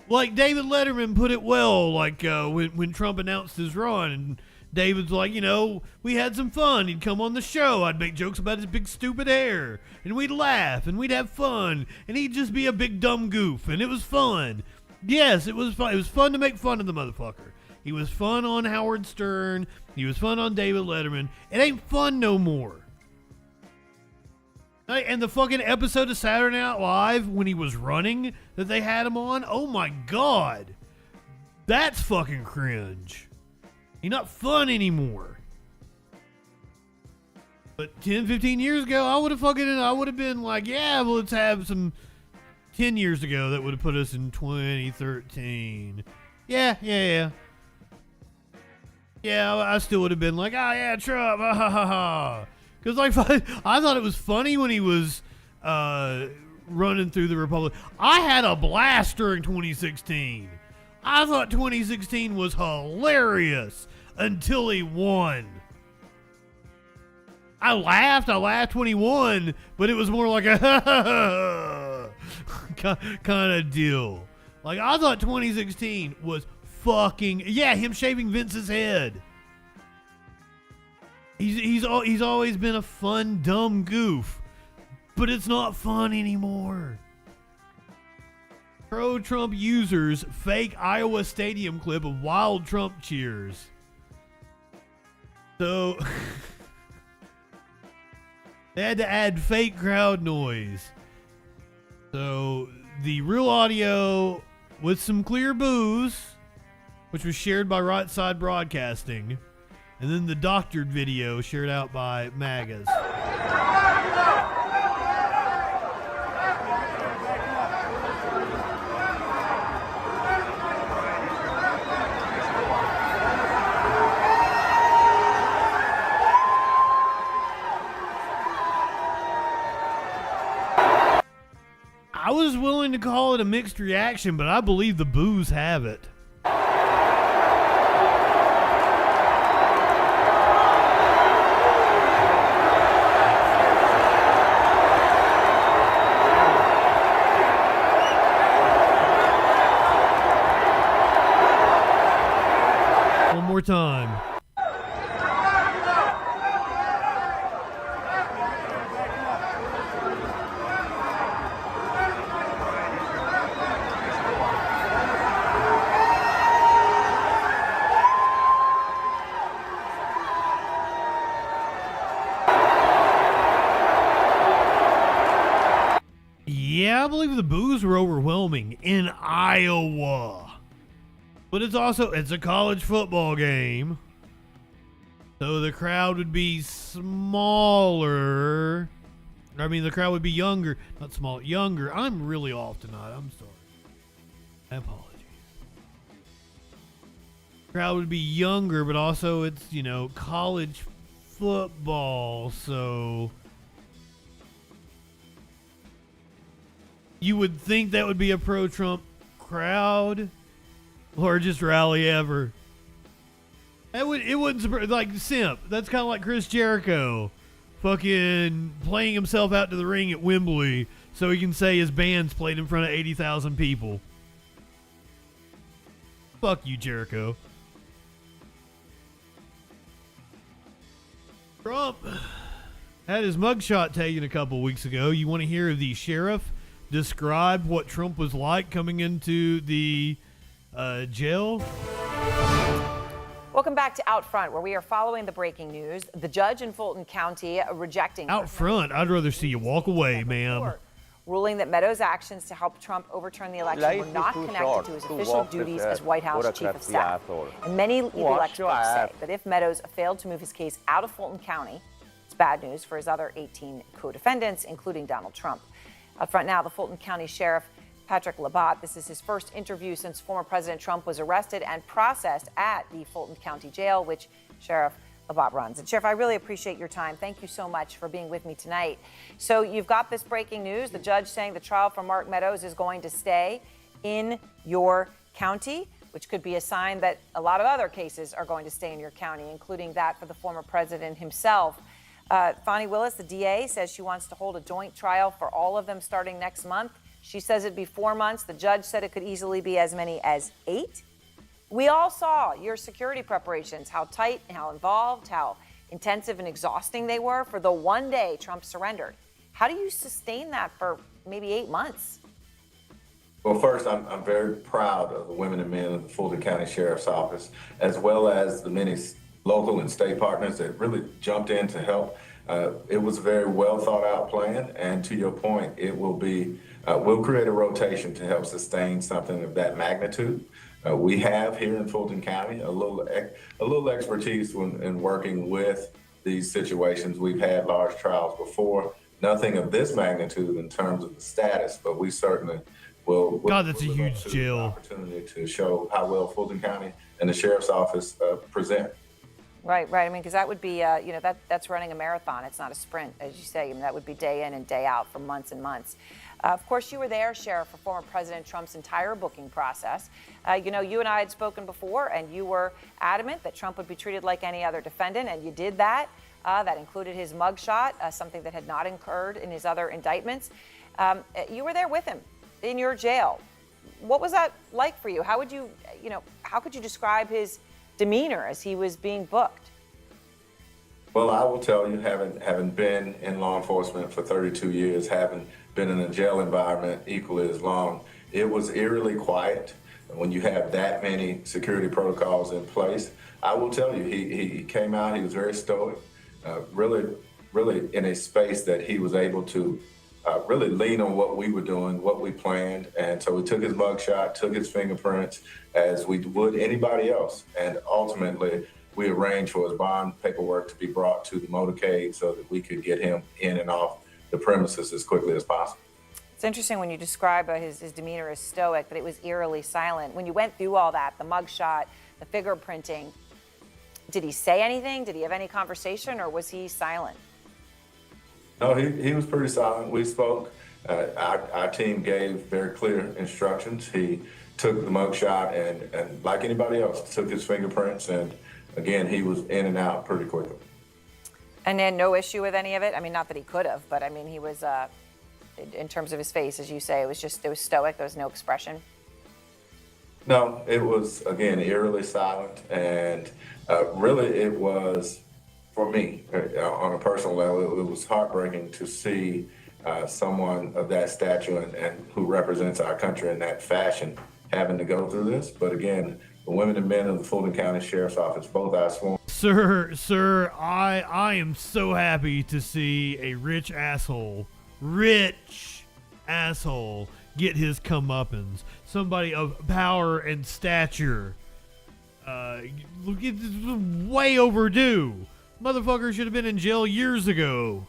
Like, David Letterman put it well, like, when Trump announced his run, and David's like, you know, we had some fun. He'd come on the show. I'd make jokes about his big stupid hair, and we'd laugh, and we'd have fun, and he'd just be a big dumb goof, and it was fun. Yes, it was fun. It was fun to make fun of the motherfucker. He was fun on Howard Stern. He was fun on David Letterman. It ain't fun no more. And the fucking episode of Saturday Night Live when he was running that they had him on, oh my God. That's fucking cringe. He's not fun anymore. But 10, 15 years ago, I would have been like, yeah, well, let's have some. 10 years ago, that would have put us in 2013. Yeah, I still would have been like, oh yeah, Trump, ha ha ha ha. Because like, I thought it was funny when he was running through the Republic. I had a blast during 2016. I thought 2016 was hilarious until he won. I laughed when he won, but it was more like a kind of deal. Like, I thought 2016 was fucking, yeah, him shaving Vince's head. He's always been a fun, dumb goof, but it's not fun anymore. Pro-Trump users fake Iowa Stadium clip of wild Trump cheers. So they had to add fake crowd noise. So the real audio with some clear boos, which was shared by Right Side Broadcasting, and then the doctored video shared out by MAGAs. I was willing to call it a mixed reaction, but I believe the boos have it. One more time. Yeah, I believe the boos were overwhelming in Iowa. But it's a college football game. So the crowd would be smaller. I mean, the crowd would be younger. Not small, younger. I'm really off tonight. I'm sorry. Apologies. Crowd would be younger, but also it's, college football. So you would think that would be a pro-Trump crowd. Largest rally ever. It wouldn't surprise, like Simp. That's kind of like Chris Jericho, fucking playing himself out to the ring at Wembley so he can say his band's played in front of 80,000 people. Fuck you, Jericho. Trump had his mugshot taken a couple weeks ago. You want to hear the sheriff describe what Trump was like coming into the jail? Welcome back to Out Front, where we are following the breaking news. The judge in Fulton County rejecting... Out front? I'd rather see you walk away, ma'am. Ruling that Meadows' actions to help Trump overturn the election were not connected to his official duties as White House Chief of Staff. And many election folks say that if Meadows failed to move his case out of Fulton County, it's bad news for his other 18 co-defendants, including Donald Trump. Up front now, the Fulton County Sheriff Patrick Labatt. This is his first interview since former President Trump was arrested and processed at the Fulton County Jail, which Sheriff Labatt runs. And Sheriff, I really appreciate your time. Thank you so much for being with me tonight. So you've got this breaking news, the judge saying the trial for Mark Meadows is going to stay in your county, which could be a sign that a lot of other cases are going to stay in your county, including that for the former president himself. Fani Willis, the DA, says she wants to hold a joint trial for all of them starting next month. She says it'd be 4 months. The judge said it could easily be as many as 8. We all saw your security preparations, how tight, how involved, how intensive and exhausting they were for the one day Trump surrendered. How do you sustain that for maybe 8 months? Well, first, I'm very proud of the women and men of the Fulton County Sheriff's Office, as well as the many local and state partners that really jumped in to help. It was a very well thought out plan, and to your point, it will be we'll create a rotation to help sustain something of that magnitude. We have here in Fulton County a little expertise in working with these situations. We've had large trials before, nothing of this magnitude in terms of the status, but we certainly will. God, that's a huge jail. Opportunity to show how well Fulton County and the Sheriff's Office present. Right. I mean, because that would be, that's running a marathon. It's not a sprint, as you say. I mean, that would be day in and day out for months and months. Of course, you were there, Sheriff, for former President Trump's entire booking process. You and I had spoken before, and you were adamant that Trump would be treated like any other defendant, and you did that. That included his mugshot, something that had not occurred in his other indictments. You were there with him in your jail. What was that like for you? How would you, how could you describe his demeanor as he was being booked? Well, I will tell you, having been in law enforcement for 32 years, having been in a jail environment equally as long, it was eerily quiet when you have that many security protocols in place. I will tell you, he came out, he was very stoic, really in a space that he was able to really lean on what we were doing, what we planned. And so we took his mugshot, took his fingerprints as we would anybody else. And ultimately, we arranged for his bond paperwork to be brought to the motorcade so that we could get him in and off the premises as quickly as possible. It's interesting when you describe his demeanor as stoic, but it was eerily silent. When you went through all that, the mugshot, the fingerprinting, did he say anything? Did he have any conversation, or was he silent? No, he was pretty silent. We spoke. Our team gave very clear instructions. He took the mugshot and like anybody else, took his fingerprints. And again, he was in and out pretty quickly. And then no issue with any of it? I mean, not that he could have, but I mean, he was, in terms of his face, as you say, it was stoic. There was no expression. No, it was, again, eerily silent. And really it was, for me, on a personal level, it was heartbreaking to see someone of that stature and who represents our country in that fashion having to go through this. But again, the women and men of the Fulton County Sheriff's Office, both our sworn. Sir, I am so happy to see a rich asshole get his comeuppance. Somebody of power and stature. It's way overdue. Motherfucker should have been in jail years ago.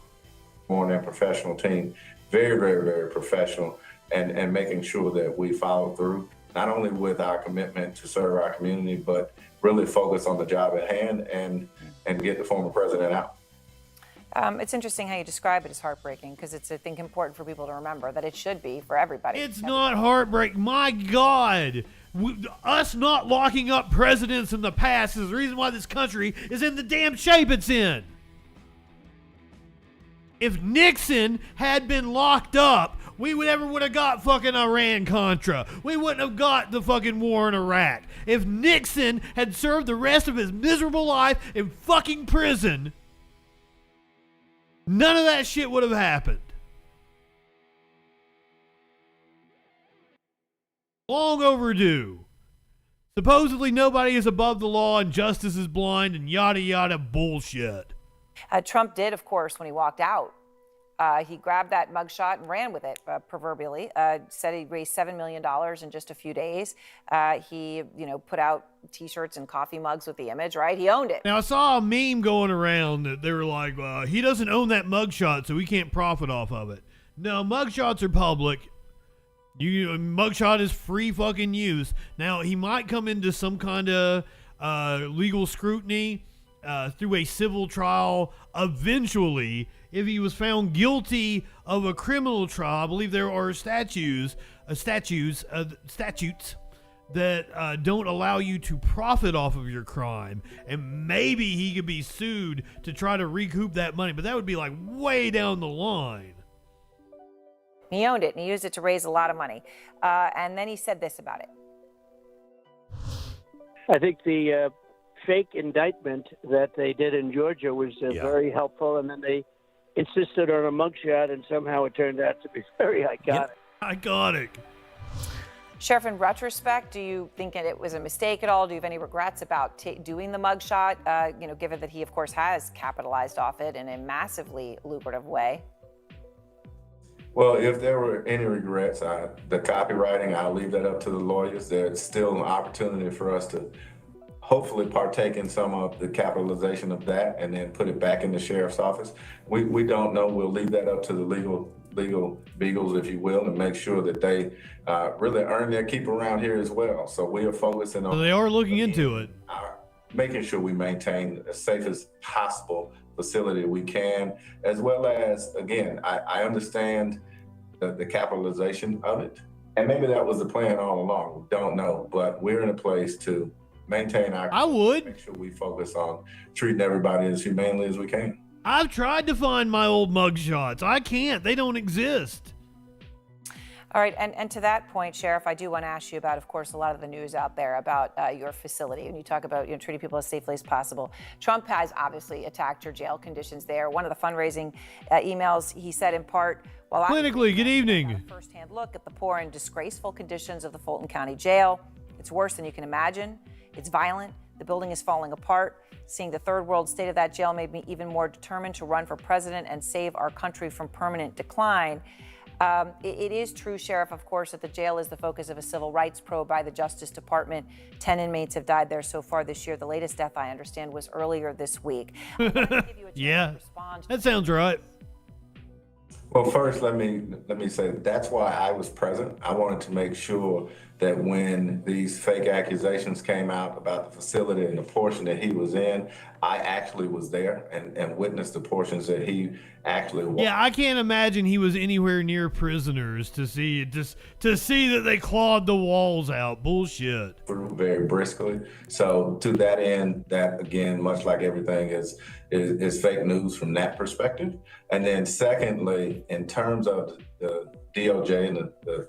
On that professional team, very, very, very professional, and making sure that we follow through, not only with our commitment to serve our community, but really focus on the job at hand and get the former president out. It's interesting how you describe it as heartbreaking, because it's, I think, important for people to remember that it should be for everybody. It's not heartbreak. My God. Us not locking up presidents in the past is the reason why this country is in the damn shape it's in. If Nixon had been locked up, we would have got fucking Iran-Contra. We wouldn't have got the fucking war in Iraq. If Nixon had served the rest of his miserable life in fucking prison, none of that shit would have happened. Long overdue. Supposedly nobody is above the law and justice is blind and yada yada bullshit. Trump did, of course, when he walked out, He grabbed that mugshot and ran with it, proverbially. Said he raised $7 million in just a few days. He, put out T-shirts and coffee mugs with the image, right? He owned it. Now, I saw a meme going around that they were like, he doesn't own that mugshot, so he can't profit off of it. No, mugshots are public. Mugshot is free fucking use. Now, he might come into some kind of legal scrutiny through a civil trial eventually if he was found guilty of a criminal trial. I believe there are statutes that don't allow you to profit off of your crime, and maybe he could be sued to try to recoup that money, but that would be like way down the line. He owned it, and he used it to raise a lot of money. And then he said this about it. I think the fake indictment that they did in Georgia was very helpful, and then they insisted on a mugshot, and somehow it turned out to be very iconic. Iconic. Sheriff, in retrospect, do you think it was a mistake at all? Do you have any regrets about doing the mugshot, given that he, of course, has capitalized off it in a massively lucrative way? Well, if there were any regrets, the copywriting, I'll leave that up to the lawyers. There's still an opportunity for us to hopefully partake in some of the capitalization of that and then put it back in the sheriff's office. We don't know. We'll leave that up to the legal beagles, if you will, and make sure that they really earn their keep around here as well. So we are focusing on... So they are looking into it. Making sure we maintain the safest possible facility we can, as well as, again, I understand the capitalization of it. And maybe that was the plan all along. We don't know, but we're in a place to maintain our... Make sure we focus on treating everybody as humanely as we can. I've tried to find my old mugshots. I can't. They don't exist. All right, and to that point, Sheriff, I do want to ask you about, of course, a lot of the news out there about your facility, and you talk about treating people as safely as possible. Trump has obviously attacked your jail conditions there. One of the fundraising emails, he said in part, while clinically, good evening. A firsthand look at the poor and disgraceful conditions of the Fulton County Jail. It's worse than you can imagine. It's violent. The building is falling apart. Seeing the third world state of that jail made me even more determined to run for president and save our country from permanent decline. It is true, Sheriff, of course, that the jail is the focus of a civil rights probe by the Justice Department. 10 inmates have died there so far this year. The latest death, I understand, was earlier this week. Yeah, that sounds right. Well, first, let me say that's why I was present. I wanted to make sure that when these fake accusations came out about the facility and the portion that he was in, I actually was there and witnessed the portions that he actually was. Yeah, I can't imagine he was anywhere near prisoners to see that they clawed the walls out. Bullshit. Very briskly. So to that end, that again, much like everything is fake news from that perspective. And then secondly, in terms of the DOJ and the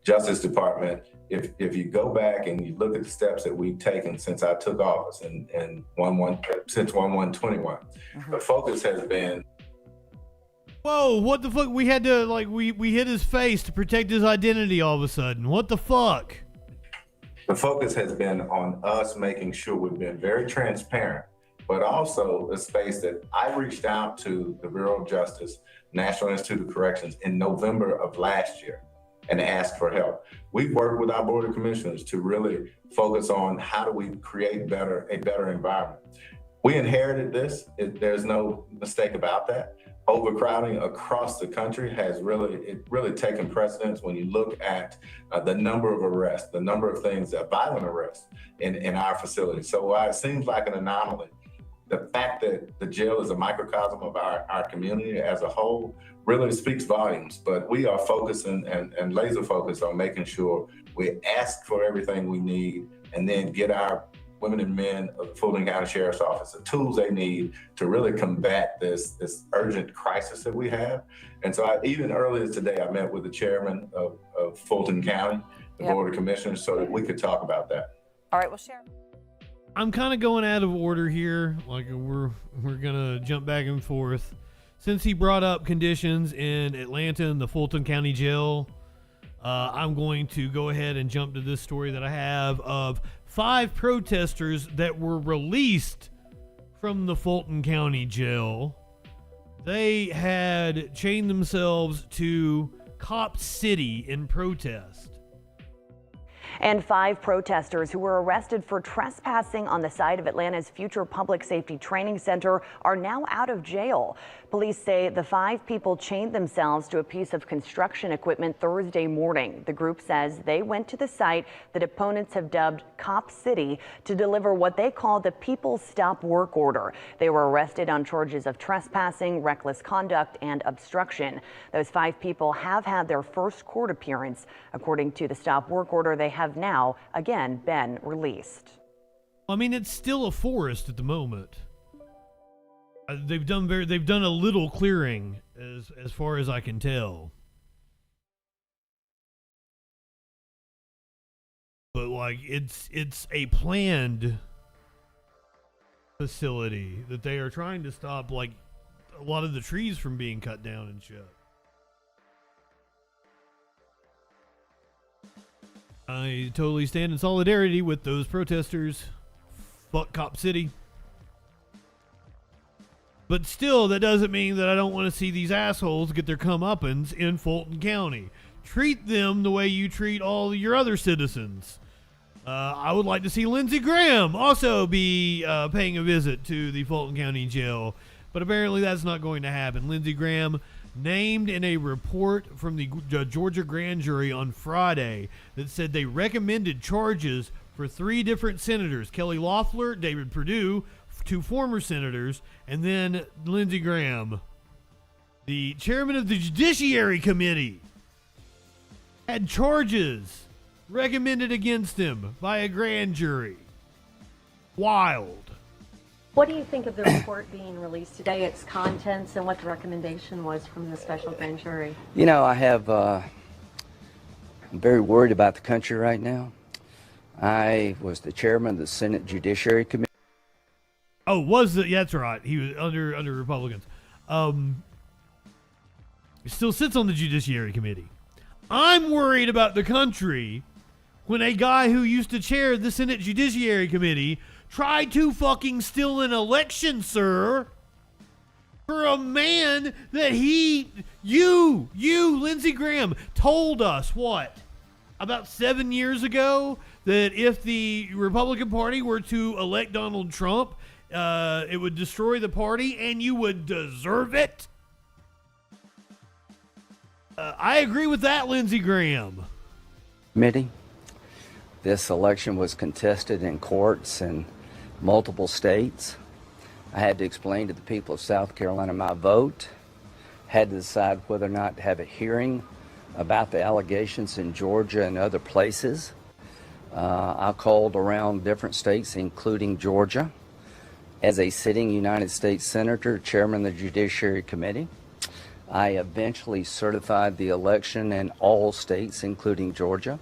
Justice Department, if you go back and you look at the steps that we've taken since I took office since 1/1/21, the focus has been. Whoa, what the fuck? We had to, we hit his face to protect his identity all of a sudden. What the fuck? The focus has been on us making sure we've been very transparent, but also a space that I reached out to the Bureau of Justice, National Institute of Corrections in November of last year and asked for help. We've worked with our Board of Commissioners to really focus on how do we create a better environment. We inherited this. There's no mistake about that. Overcrowding across the country has really taken precedence when you look at the number of arrests, the number of things, violent arrests in our facility. So while it seems like an anomaly, the fact that the jail is a microcosm of our community as a whole really speaks volumes. But we are focusing and laser focused on making sure we ask for everything we need and then get our women and men of the Fulton County Sheriff's Office the tools they need to really combat this urgent crisis that we have. And so even earlier today, I met with the chairman of Fulton County, the Board of Commissioners, so that we could talk about that. All right, well, Sheriff. I'm kind of going out of order here. Like we're gonna jump back and forth. Since he brought up conditions in Atlanta and the Fulton County Jail, I'm going to go ahead and jump to this story that I have of 5 protesters that were released from the Fulton County Jail They had chained themselves to Cop City in protest. And 5 protesters who were arrested for trespassing on the site of Atlanta's future public safety training center are now out of jail. Police say the 5 people chained themselves to a piece of construction equipment Thursday morning. The group says they went to the site that opponents have dubbed Cop City to deliver what they call the People Stop Work Order. They were arrested on charges of trespassing, reckless conduct, and obstruction. Those 5 people have had their first court appearance. According to the Stop Work Order, they have now again been released. I mean, it's still a forest at the moment. They've done a little clearing as far as I can tell. But like it's a planned facility that they are trying to stop like a lot of the trees from being cut down and shit. I totally stand in solidarity with those protesters. Fuck Cop City. But still, that doesn't mean that I don't want to see these assholes get their comeuppance in Fulton County. Treat them the way you treat all your other citizens. I would like to see Lindsey Graham also be paying a visit to the Fulton County Jail. But apparently that's not going to happen. Lindsey Graham named in a report from the Georgia grand jury on Friday that said they recommended charges for 3 different senators, Kelly Loeffler, David Perdue, 2 former senators, and then Lindsey Graham, the chairman of the Judiciary Committee, had charges recommended against him by a grand jury. Wild. What do you think of the report being released today, its contents, and what the recommendation was from the special grand jury? You know, I'm very worried about the country right now. I was the chairman of the Senate Judiciary Committee. Oh, that's right. He was under Republicans. He still sits on the Judiciary Committee. I'm worried about the country when a guy who used to chair the Senate Judiciary Committee tried to fucking steal an election, sir, for a man that you, Lindsey Graham, told us, what, about 7 years ago, that if the Republican Party were to elect Donald Trump, it would destroy the party and you would deserve it? I agree with that, Lindsey Graham. Committee. This election was contested in courts in multiple states. I had to explain to the people of South Carolina my vote, had to decide whether or not to have a hearing about the allegations in Georgia and other places. I called around different states, including Georgia. As a sitting United States Senator, chairman of the Judiciary Committee, I eventually certified the election in all states, including Georgia.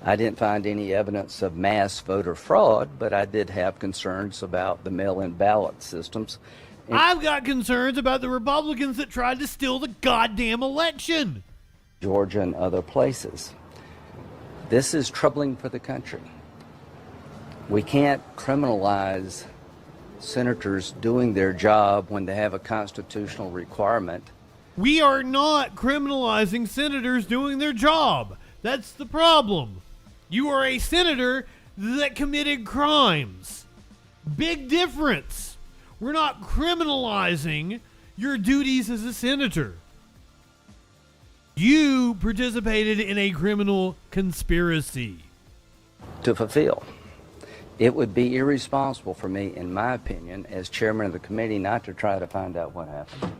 I didn't find any evidence of mass voter fraud, but I did have concerns about the mail-in ballot systems. I've got concerns about the Republicans that tried to steal the goddamn election. Georgia and other places. This is troubling for the country. We can't criminalize senators doing their job when they have a constitutional requirement. We are not criminalizing senators doing their job. That's the problem. You are a senator that committed crimes. Big difference. We're not criminalizing your duties as a senator. You participated in a criminal conspiracy. To fulfill. It would be irresponsible for me, in my opinion, as chairman of the committee, not to try to find out what happened.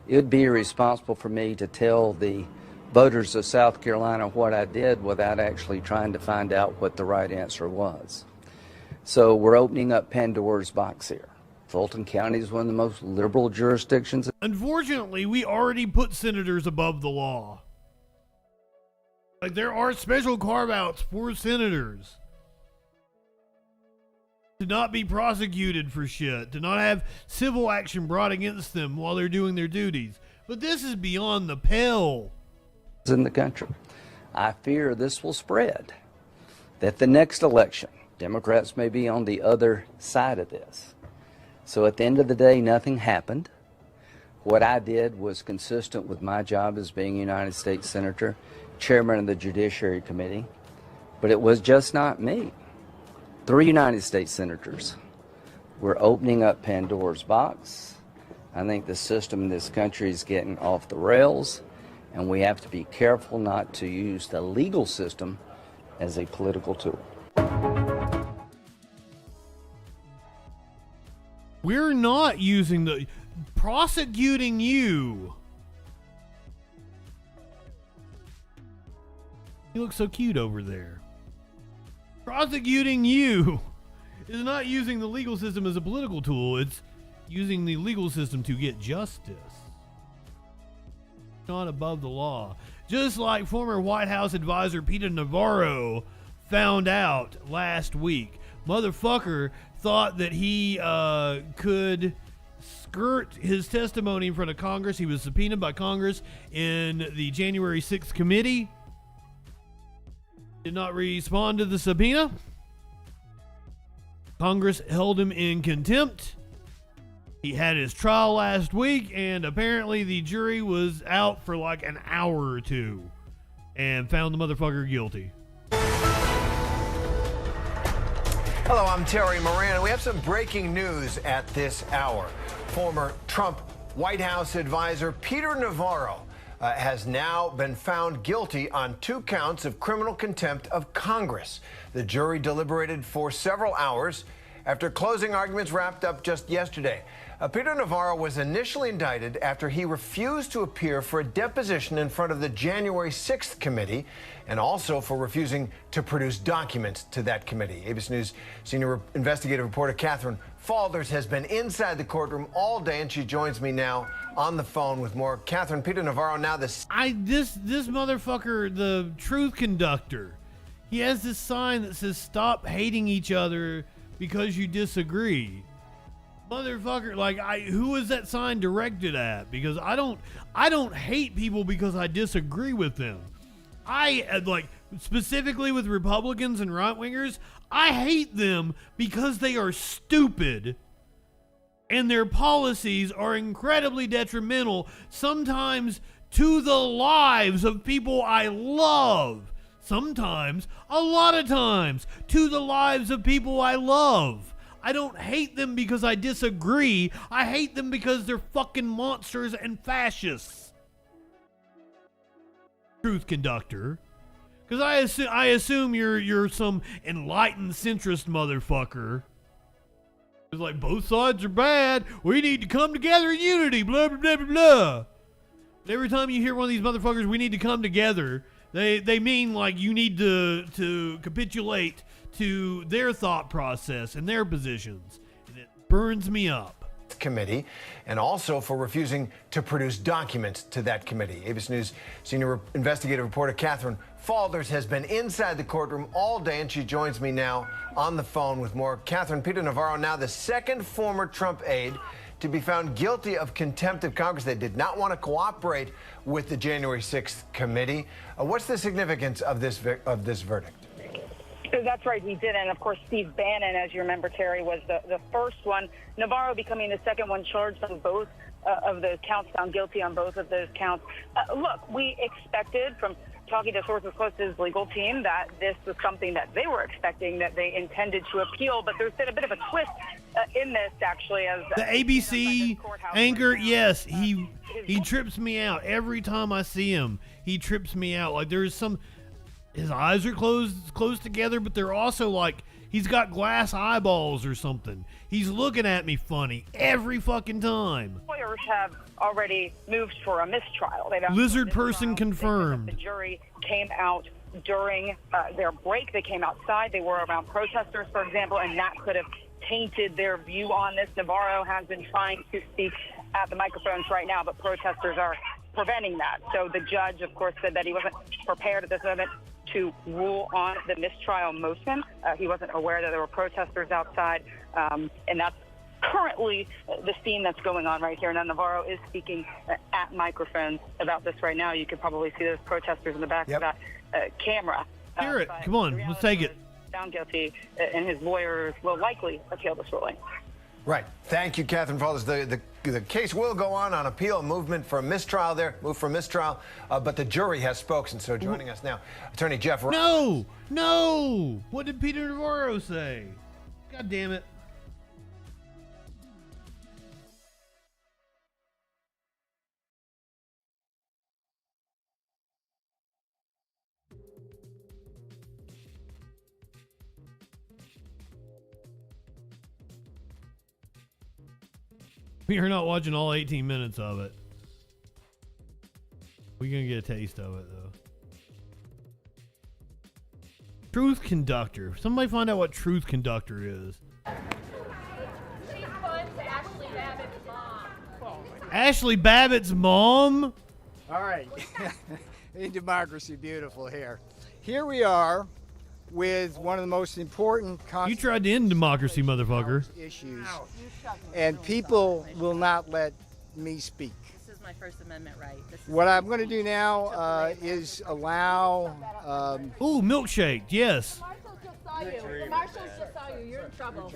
It would be irresponsible for me to tell the voters of South Carolina what I did without actually trying to find out what the right answer was. So we're opening up Pandora's box here. Fulton County is one of the most liberal jurisdictions. Unfortunately, we already put senators above the law. Like, there are special carve-outs for senators. To not be prosecuted for shit. To not have civil action brought against them while they're doing their duties. But this is beyond the pale. In the country. I fear this will spread. That the next election, Democrats may be on the other side of this. So at the end of the day, nothing happened. What I did was consistent with my job as being a United States Senator, chairman of the Judiciary Committee, but it was just not me. 3 United States Senators. We're opening up Pandora's box. I think the system in this country is getting off the rails, and we have to be careful not to use the legal system as a political tool. We're not using the prosecuting you. You look so cute over there. Prosecuting you is not using the legal system as a political tool. It's using the legal system to get justice. Not above the law. Just like former White House advisor Peter Navarro found out last week. Motherfucker thought that he could skirt his testimony in front of Congress. He was subpoenaed by Congress in the January 6th committee. Did not respond to the subpoena. Congress held him in contempt. He had his trial last week, and apparently the jury was out for like an hour or two and found the motherfucker guilty. Hello, I'm Terry Moran, and we have some breaking news at this hour. Former Trump White House advisor Peter Navarro has now been found guilty on 2 counts of criminal contempt of Congress. The jury deliberated for several hours after closing arguments wrapped up just yesterday. Peter Navarro was initially indicted after he refused to appear for a deposition in front of the January 6th committee and also for refusing to produce documents to that committee. ABC News senior investigative reporter Catherine Falders has been inside the courtroom all day, and she joins me now on the phone with more. Catherine, Peter Navarro now this motherfucker, the truth conductor, he has this sign that says stop hating each other because you disagree. Motherfucker, like, who is that sign directed at? Because I don't hate people because I disagree with them. Like, specifically with Republicans and right-wingers, I hate them because they are stupid and their policies are incredibly detrimental, sometimes to the lives of people I love. Sometimes, a lot of times, to the lives of people I love. I don't hate them because I disagree. I hate them because they're fucking monsters and fascists. Truth conductor. Because I assume you're some enlightened centrist motherfucker. It's like, both sides are bad. We need to come together in unity. Blah, blah, blah, blah, blah. But every time you hear one of these motherfuckers, we need to come together, they mean like you need to capitulate to their thought process and their positions. And it burns me up. Committee and also for refusing to produce documents to that committee. ABC News senior investigative reporter Catherine Falders has been inside the courtroom all day, and she joins me now on the phone with more. Catherine, Peter Navarro, now the second former Trump aide to be found guilty of contempt of Congress. They did not want to cooperate with the January 6th committee. What's the significance of this verdict? That's right, he did. And of course, Steve Bannon, as you remember, Terry, was the first one. Navarro becoming the second one charged on both of those counts, found guilty on both of those counts. Look, we expected from talking to sources close to his legal team that this was something that they were expecting, that they intended to appeal. But there's been a bit of a twist in this, actually. As the ABC anchor, yes, he trips me out. Every time I see him, he trips me out. Like there's some... His eyes are closed together, but they're also like he's got glass eyeballs or something. He's looking at me funny every fucking time. Lawyers have already moved for a mistrial. Lizard person confirmed. The jury came out during their break. They came outside. They were around protesters, for example, and that could have tainted their view on this. Navarro has been trying to speak at the microphones right now, but protesters are preventing that. So the judge, of course, said that he wasn't prepared at this moment to rule on the mistrial motion. He wasn't aware that there were protesters outside, and that's currently the scene that's going on right here. Now, Navarro is speaking at microphones about this right now. You can probably see those protesters in the back of that camera. Hear it. Come on, let's take it. Found guilty, and his lawyers will likely appeal this ruling. Right. Thank you, Catherine Fathers. The case will go on appeal, movement for a mistrial there, but the jury has spoken. So joining us now, Attorney Jeff. No. What did Peter Navarro say? God damn it. You're not watching all 18 minutes of it. We're going to get a taste of it, though. Truth Conductor. Somebody find out what Truth Conductor is. Ashley Babbitt's mom? All right. In democracy, beautiful here. Here we are with one of the most important You tried to end democracy, motherfucker. issues, and people will not let me speak. This is my First Amendment right. What I'm going to do now is allow. Ooh, milkshake, yes. The marshals just saw you. You're in trouble.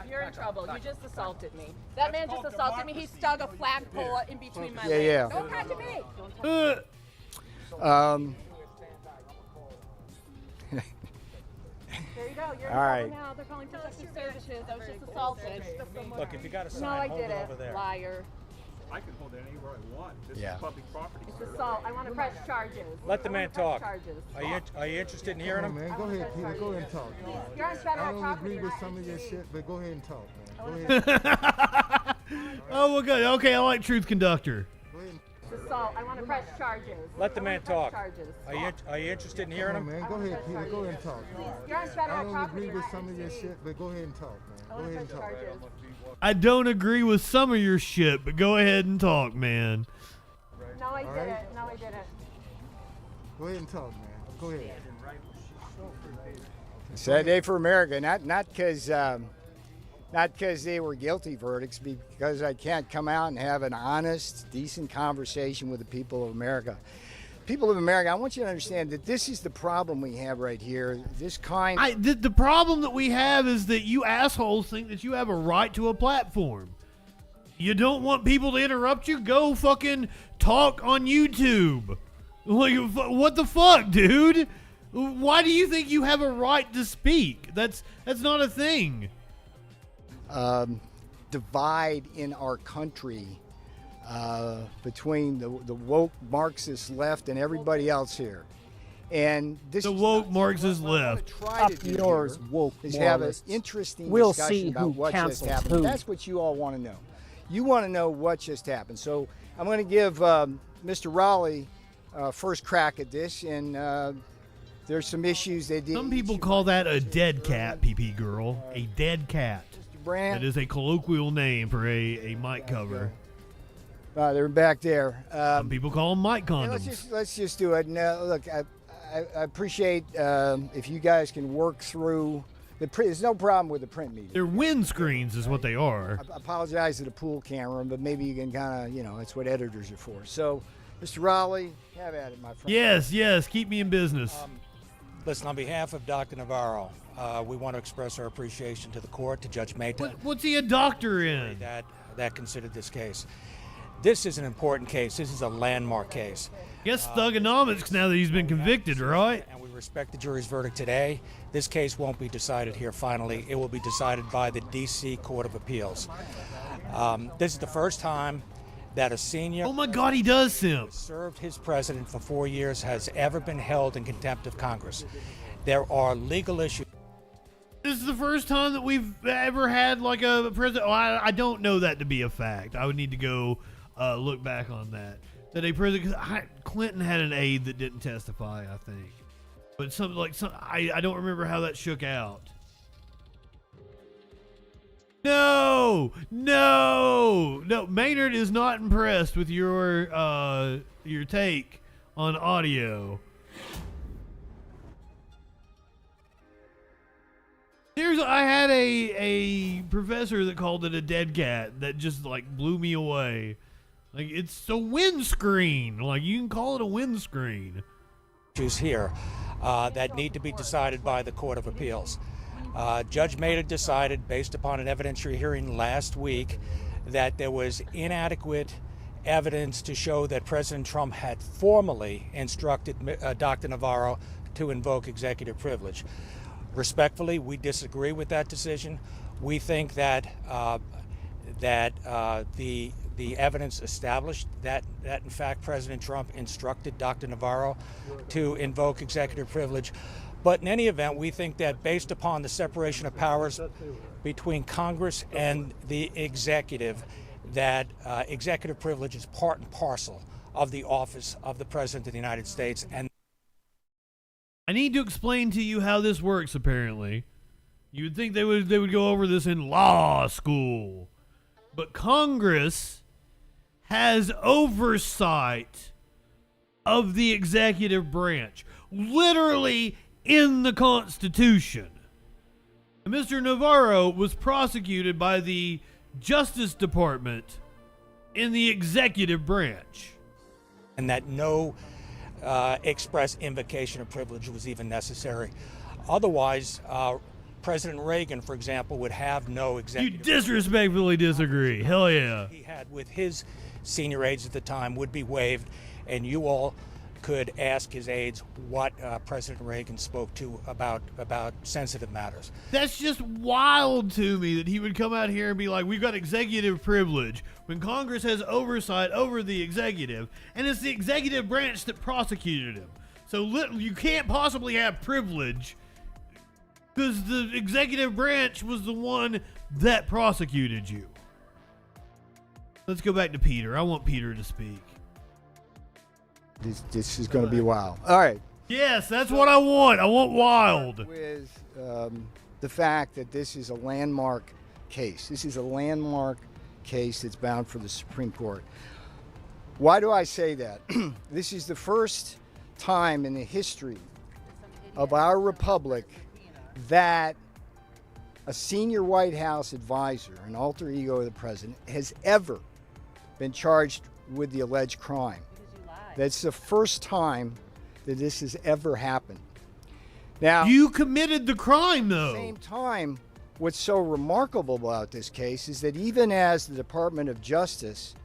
You're in trouble. You just assaulted me. That man just assaulted me. He stuck a flagpole in between my legs. Yeah. Don't touch me. There you go. You're in All right. trouble now. They're calling protective services. I was just assaulted. Look, if you got a sign, no, I hold did it it. over there. Liar. I can hold it anywhere I want. This Yeah. is public property. It's assault. I want to press charges. Let the man talk. Charges. Are you interested in hearing him? Man, go ahead, Peter. Go ahead and talk. Man. You're on federal I don't property. agree with some of your shit, but go ahead and talk, man. Go ahead. Oh, well, good. Okay, I like Truth Conductor. It's assault. I want to press charges. Let the man talk. Charges. Are you interested in hearing him? Man, go ahead, Peter. Go ahead and talk. You're on federal I don't property. agree with some of your shit, but go ahead and talk, man. Go ahead and talk. I don't agree with some of your shit, but go ahead and talk, man. No, I didn't. No, I didn't. Go ahead and talk, man. Go ahead. Sad day for America. Not because they were guilty verdicts, because I can't come out and have an honest, decent conversation with the people of America. People of America, I want you to understand that this is the problem we have right here. The problem that we have is that you assholes think that you have a right to a platform. You don't want people to interrupt you? Go fucking talk on YouTube. Like, what the fuck, dude? Why do you think you have a right to speak? That's not a thing. Divide in our country between the woke Marxist left and everybody else here. And this the woke Marxist left. Try to do yours, woke is have an interesting discussion about what just happened. That's what you all want to know. You want to know what just happened. So I'm going to give Mr. Raleigh first crack at this, and there's some issues they did. Some people call that a dead cat, PP girl. A dead cat. Brand. That is a colloquial name for a mic cover. They're back there. Some people call them mic condoms. Let's just do it. Now, look, I appreciate if you guys can work through the print. There's no problem with the print media. They're windscreens is what they are. I apologize to the pool camera, but maybe you can kind of, that's what editors are for. So, Mr. Raleigh, have at it, my friend. Yes, keep me in business. Listen, on behalf of Dr. Navarro, we want to express our appreciation to the court, to Judge Mehta. What's he a doctor in? That considered this case. This is an important case. This is a landmark case. Yes, thugonomics now that he's been convicted, right? And we respect the jury's verdict today. This case won't be decided here finally. It will be decided by the D.C. Court of Appeals. This is the first time that a senior... Oh my God, he does simp. ...served his president for 4 years has ever been held in contempt of Congress. There are legal issues. This is the first time that we've ever had like a president. Oh, I don't know that to be a fact. I would need to go look back on that. That a president, Clinton had an aide that didn't testify, I think. But I don't remember how that shook out. No. Maynard is not impressed with your take on audio. I had a professor that called it a dead cat that just like blew me away. Like, it's a windscreen. Like, you can call it a windscreen. Issues here that need to be decided by the Court of Appeals. Judge Maida decided, based upon an evidentiary hearing last week, that there was inadequate evidence to show that President Trump had formally instructed Dr. Navarro to invoke executive privilege. Respectfully, we disagree with that decision. We think that the evidence established that in fact President Trump instructed Dr. Navarro to invoke executive privilege. But in any event, we think that based upon the separation of powers between Congress and the executive, that executive privilege is part and parcel of the office of the President of the United States. And I need to explain to you how this works, apparently. You would think they would go over this in law school. But Congress has oversight of the executive branch, literally in the Constitution. And Mr. Navarro was prosecuted by the Justice Department in the executive branch. And that no express invocation of privilege was even necessary. Otherwise, President Reagan, for example, would have no executive. You disrespectfully disagree. Hell yeah. He had with his senior aides at the time would be waived, and you all could ask his aides what President Reagan spoke to about sensitive matters. That's just wild to me that he would come out here and be like, we've got executive privilege when Congress has oversight over the executive, and it's the executive branch that prosecuted him. So you can't possibly have privilege because the executive branch was the one that prosecuted you. Let's go back to Peter. I want Peter to speak. This is going to be wild. All right. Yes, that's what I want. I want wild. With the fact that this is a landmark case. This is a landmark case that's bound for the Supreme Court. Why do I say that? This is the first time in the history of our republic that a senior White House advisor, an alter ego of the president, has ever been charged with the alleged crime. That's the first time that this has ever happened. Now, you committed the crime, though. At the same time, what's so remarkable about this case is that even as the Department of Justice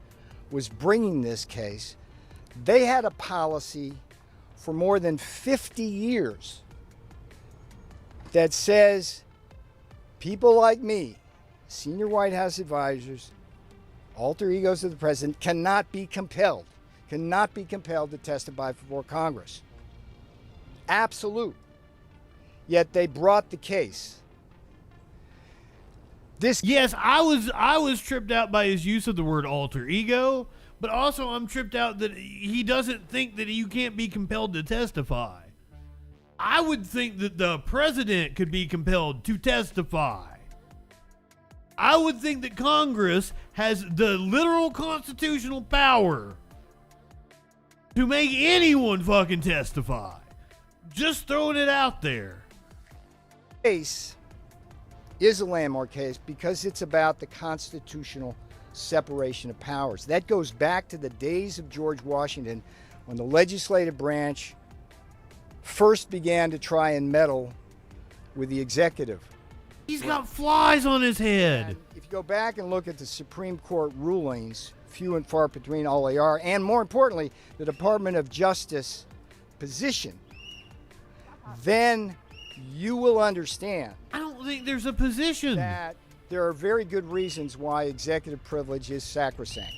was bringing this case, they had a policy for more than 50 years that says people like me, senior White House advisors, alter egos of the president, cannot be compelled to testify before Congress. Absolute. Yet they brought the case. Yes, I was tripped out by his use of the word alter ego, but also I'm tripped out that he doesn't think that you can't be compelled to testify. I would think that the president could be compelled to testify. I would think that Congress has the literal constitutional power to make anyone fucking testify. Just throwing it out there. Case is a landmark case because it's about the constitutional separation of powers. That goes back to the days of George Washington when the legislative branch first began to try and meddle with the executive. He's got flies on his head. And if you go back and look at the Supreme Court rulings, few and far between all they are, and more importantly, the Department of Justice position, then you will understand. I don't think there's a position. That there are very good reasons why executive privilege is sacrosanct.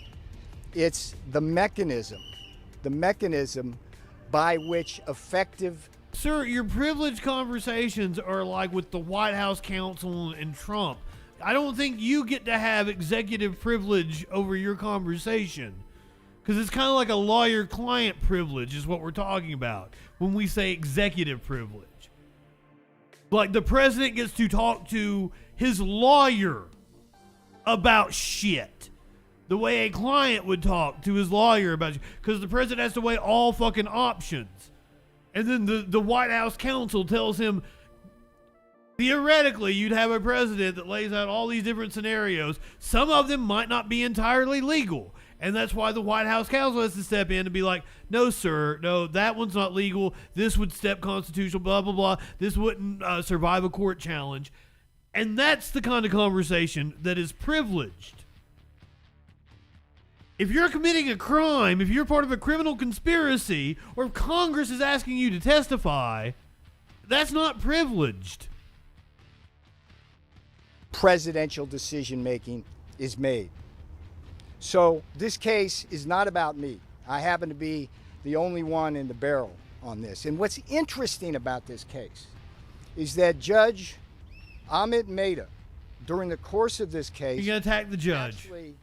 It's the mechanism by which effective... Sir, your privilege conversations are like with the White House counsel and Trump. I don't think you get to have executive privilege over your conversation. Because it's kind of like a lawyer-client privilege is what we're talking about when we say executive privilege. Like the president gets to talk to his lawyer about shit. The way a client would talk to his lawyer about shit. Because the president has to weigh all fucking options. And then the White House counsel tells him, theoretically, you'd have a president that lays out all these different scenarios. Some of them might not be entirely legal. And that's why the White House counsel has to step in and be like, no, sir, no, that one's not legal. This would step constitutional, blah, blah, blah. This wouldn't survive a court challenge. And that's the kind of conversation that is privileged. If you're committing a crime, if you're part of a criminal conspiracy, or if Congress is asking you to testify, that's not privileged. Presidential decision-making is made. So this case is not about me. I happen to be the only one in the barrel on this. And what's interesting about this case is that Judge Amit Mehta, during the course of this case, you're going to attack the judge, actually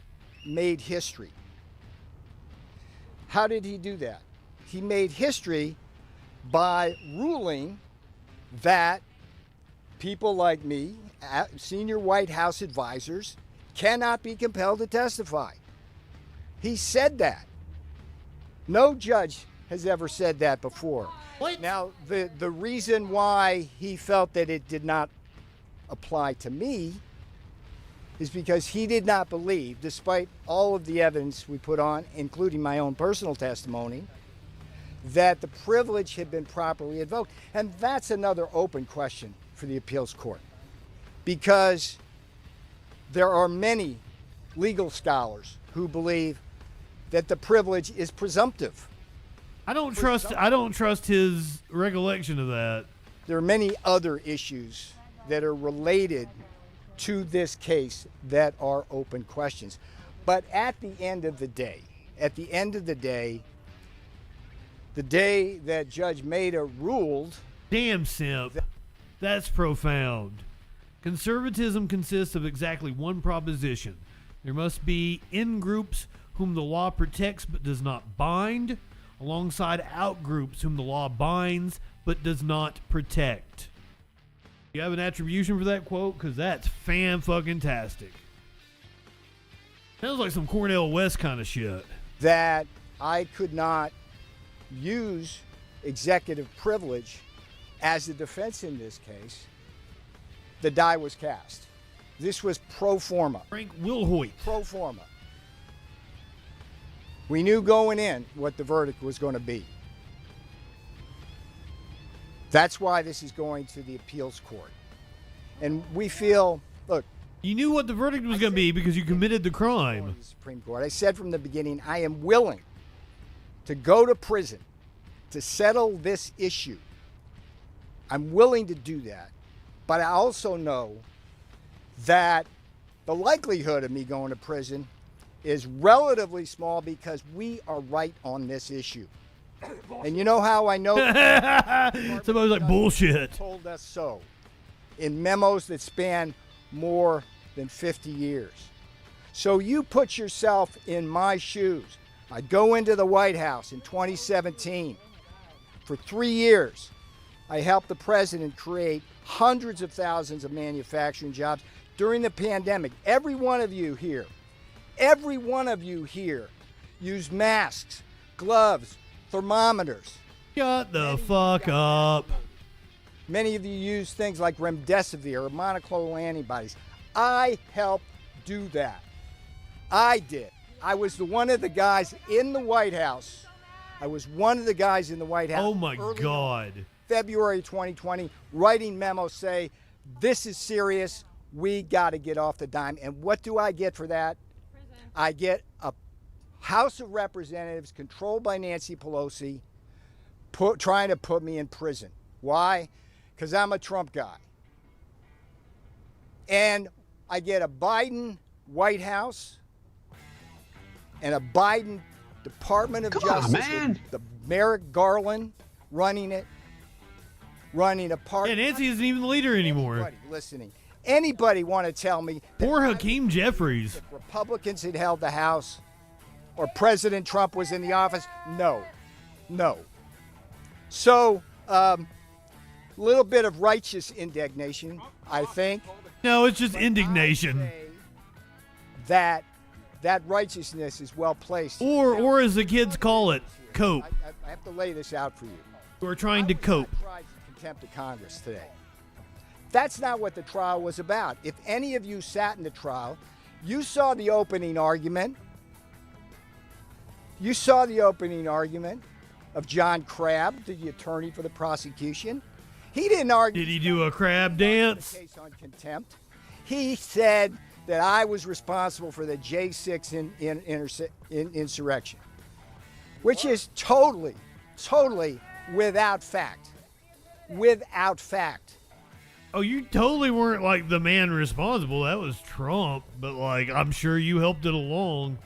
made history. How did he do that? He made history by ruling that people like me, senior White House advisors, cannot be compelled to testify. He said that. No judge has ever said that before. What? Now, the reason why he felt that it did not apply to me is because he did not believe, despite all of the evidence we put on, including my own personal testimony, that the privilege had been properly invoked. And that's another open question for the appeals court, because there are many legal scholars who believe that the privilege is presumptive. I don't trust his recollection of that. There are many other issues that are related to this case that are open questions. But at the end of the day, the day that Judge Mehta ruled... Damn, Simp. That's profound. Conservatism consists of exactly one proposition. There must be in-groups whom the law protects but does not bind, alongside out-groups whom the law binds but does not protect. You have an attribution for that quote? Because that's fan-fucking-tastic. Sounds like some Cornel West kind of shit. That I could not use executive privilege as the defense in this case. The die was cast. This was pro forma. Frank Wilhoit. Pro forma. We knew going in what the verdict was going to be. That's why this is going to the appeals court. And we feel, look. You knew what the verdict was going to be because you committed the crime. The Supreme Court. I said from the beginning, I am willing to go to prison to settle this issue. I'm willing to do that. But I also know that the likelihood of me going to prison is relatively small because we are right on this issue. And you know how I know? Somebody's like, bullshit. Told us so in memos that span more than 50 years. So you put yourself in my shoes. I go into the White House in 2017. For 3 years, I helped the president create hundreds of thousands of manufacturing jobs during the pandemic. Every one of you here used masks, gloves, thermometers. Shut the fuck up. Many of you use things like remdesivir or monoclonal antibodies. I helped do that. I did. I was one of the guys in the White House. Oh my God. February 2020, writing memos say, this is serious. We got to get off the dime. And what do I get for that? Prison. I get a House of Representatives controlled by Nancy Pelosi trying to put me in prison. Why? Because I'm a Trump guy. And I get a Biden White House and a Biden Department of Justice with the Merrick Garland running it, running a part. Yeah, Nancy isn't even the leader anymore. Anybody want to tell me poor Hakeem Jeffries, if Republicans had held the House or President Trump was in the office? No. So, little bit of righteous indignation, I think. No, it's just indignation. That righteousness is well placed. Or as the kids call it, cope. I have to lay this out for you. We're trying to cope. I tried for contempt of Congress today. That's not what the trial was about. If any of you sat in the trial, you saw the opening argument. You saw the opening argument of John Crabb, the attorney for the prosecution. He didn't argue. Did he do a crab dance? Case on contempt. He said that I was responsible for the J6 insurrection, which is totally without fact. Without fact. Oh, you totally weren't like the man responsible. That was Trump, but like I'm sure you helped it along.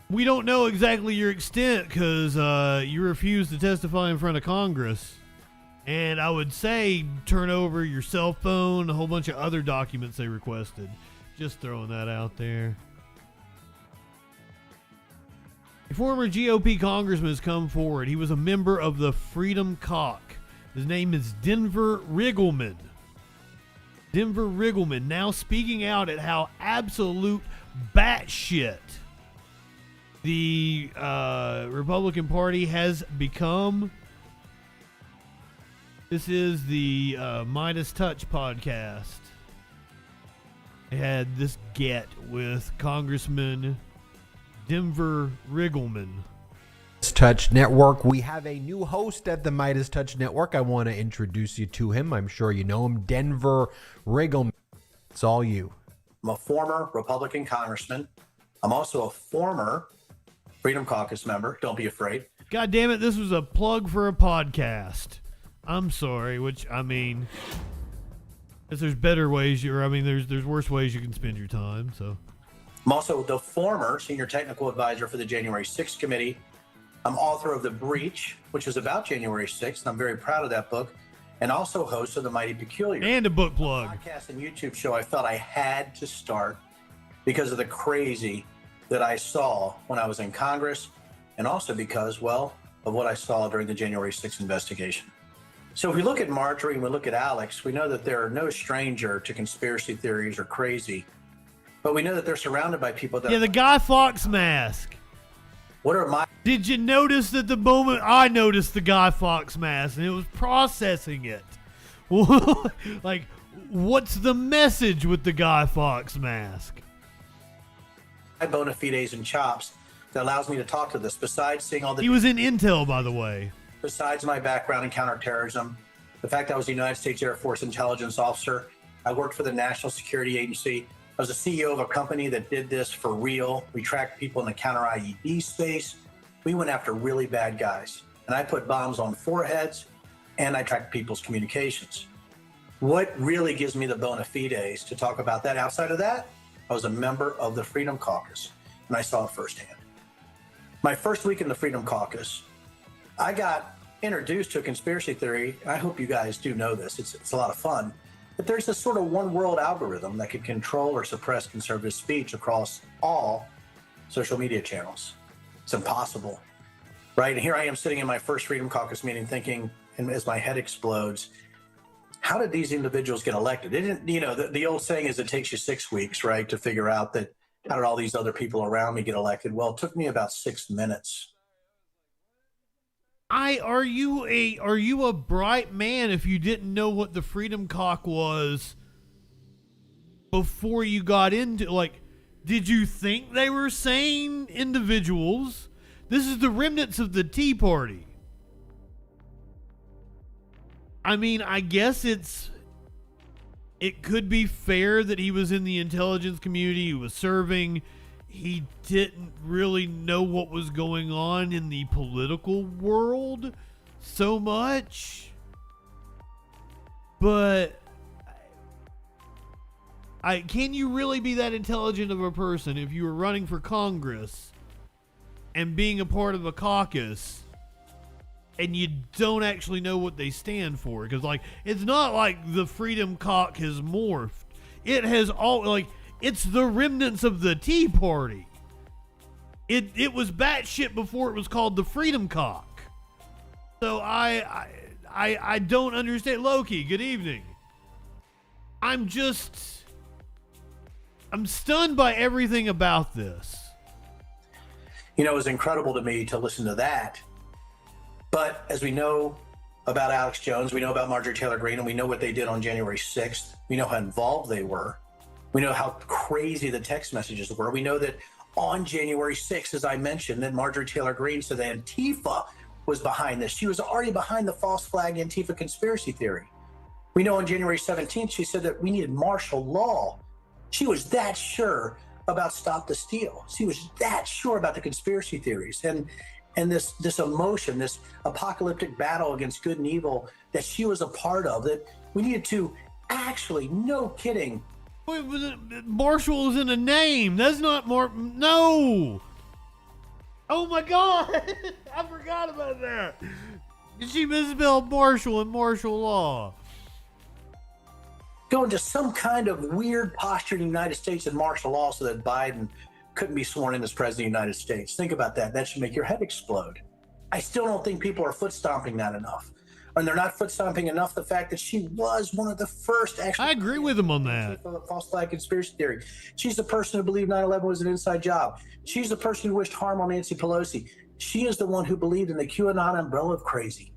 We don't know exactly your extent because you refused to testify in front of Congress. And I would say turn over your cell phone, a whole bunch of other documents they requested. Just throwing that out there. A former GOP congressman has come forward. He was a member of the Freedom Cock. His name is Denver Riggleman. Denver Riggleman now speaking out at how absolute batshit the Republican Party has become. This is the Midas Touch podcast. They had this get with Congressman Denver Riggleman. Touch Network. We have a new host at the Midas Touch Network. I want to introduce you to him. I'm sure you know him, Denver Riggleman. It's all you. I'm a former Republican congressman. I'm also a former Freedom Caucus member. Don't be afraid. God damn it, this was a plug for a podcast. I'm sorry, which, I mean, if there's better ways, there's worse ways you can spend your time, so. I'm also the former senior technical advisor for the January 6th committee. I'm author of The Breach, which is about January 6th, and I'm very proud of that book, and also host of The Mighty Peculiar. And a book plug. A podcast and YouTube show I felt I had to start because of the crazy that I saw when I was in Congress, and also because, well, of what I saw during the January 6th investigation. So if we look at Marjorie and we look at Alex, we know that they're no stranger to conspiracy theories or crazy, but we know that they're surrounded by people that... Yeah, the Guy Fawkes mask. What are my... Did you notice that the moment I noticed the Guy Fawkes mask and it was processing it? Like, what's the message with the Guy Fawkes mask? My bona fides and chops that allows me to talk to this, besides seeing all the... He was in Intel, by the way. Besides my background in counterterrorism, the fact I was a United States Air Force intelligence officer, I worked for the National Security Agency. I was the CEO of a company that did this for real. We tracked people in the counter-IED space. We went after really bad guys. And I put bombs on foreheads, and I tracked people's communications. What really gives me the bona fides to talk about that? Outside of that, I was a member of the Freedom Caucus, and I saw it firsthand. My first week in the Freedom Caucus, I got introduced to a conspiracy theory. I hope you guys do know this. It's a lot of fun. But there's this sort of one world algorithm that could control or suppress conservative speech across all social media channels. It's impossible, right? And here I am sitting in my first Freedom Caucus meeting thinking, and as my head explodes, how did these individuals get elected? It didn't, the old saying is it takes you 6 weeks, right, to figure out that how did all these other people around me get elected? Well, it took me about 6 minutes. Are you a bright man if you didn't know what the Freedom Cock was before you got into, like, did you think they were sane individuals? This is the remnants of the Tea Party. I mean, I guess it could be fair that he was in the intelligence community, he was serving. He didn't really know what was going on in the political world so much. But can you really be that intelligent of a person if you were running for Congress and being a part of a caucus and you don't actually know what they stand for? Because, like, it's not like the Freedom Cock has morphed. It has all, like, it's the remnants of the Tea Party. It was batshit before it was called the Freedom Cock. So I don't understand. Loki, good evening. I'm stunned by everything about this. It was incredible to me to listen to that. But as we know about Alex Jones, we know about Marjorie Taylor Greene, and we know what they did on January 6th. We know how involved they were. We know how crazy the text messages were. We know that on January 6th, as I mentioned, that Marjorie Taylor Greene said that Antifa was behind this. She was already behind the false flag Antifa conspiracy theory. We know on January 17th, she said that we needed martial law. She was that sure about Stop the Steal. She was that sure about the conspiracy theories and this emotion, this apocalyptic battle against good and evil that she was a part of, that we needed to actually, no kidding. Wait, Marshall is in a name. That's not no. Oh my God. I forgot about that. She misspelled Marshall in martial law. Go into some kind of weird posture in the United States in martial law so that Biden couldn't be sworn in as president of the United States. Think about that. That should make your head explode. I still don't think people are foot stomping that enough. And they're not foot stomping enough the fact that she was one of the first actually. I agree with him on that. False flag conspiracy theory. She's the person who believed 9/11 was an inside job. She's the person who wished harm on Nancy Pelosi. She is the one who believed in the QAnon umbrella of crazy.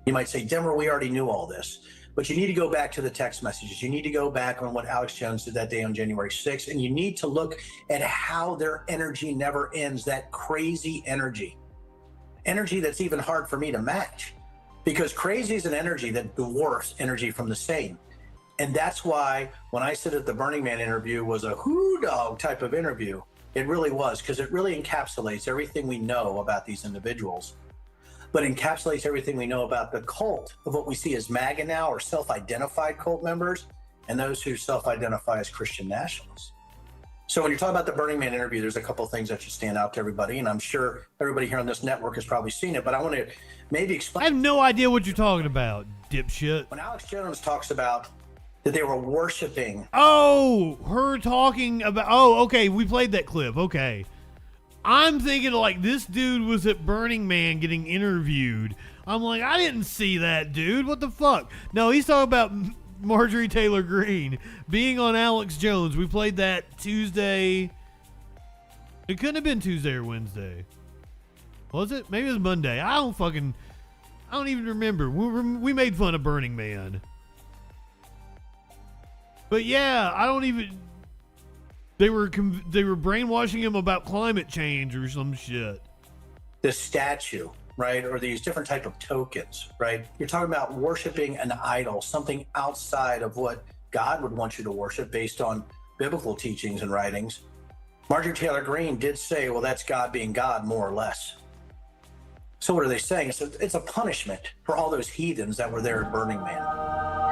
You might say, Denver, we already knew all this. But you need to go back to the text messages. You need to go back on what Alex Jones did that day on January 6th. And you need to look at how their energy never ends, that crazy energy. Energy that's even hard for me to match. Because crazy is an energy that dwarfs energy from the same. And that's why when I said that the Burning Man interview was a hoot dog type of interview, it really was, because it really encapsulates everything we know about these individuals, but encapsulates everything we know about the cult of what we see as MAGA now, or self-identified cult members, and those who self-identify as Christian nationalists. So when you're talking about the Burning Man interview, there's a couple of things that should stand out to everybody, and I'm sure everybody here on this network has probably seen it, but I want to maybe explain. I have no idea what you're talking about, dipshit. When Alex Jones talks about that they were worshiping. Oh, her talking about, oh, okay, we played that clip, okay. I'm thinking like this dude was at Burning Man getting interviewed. I'm like, I didn't see that dude. What the fuck? No, he's talking about Marjorie Taylor Greene being on Alex Jones. We played that Tuesday. It couldn't have been Tuesday or Wednesday. Was it? Maybe it was Monday. I don't even remember. We made fun of Burning Man. But yeah, I don't even. They were brainwashing him about climate change or some shit. This statue, right, or these different type of tokens, right? You're talking about worshiping an idol, something outside of what God would want you to worship based on biblical teachings and writings. Marjorie Taylor Greene did say, well, that's God being God, more or less. So what are they saying? It's a punishment for all those heathens that were there at Burning Man.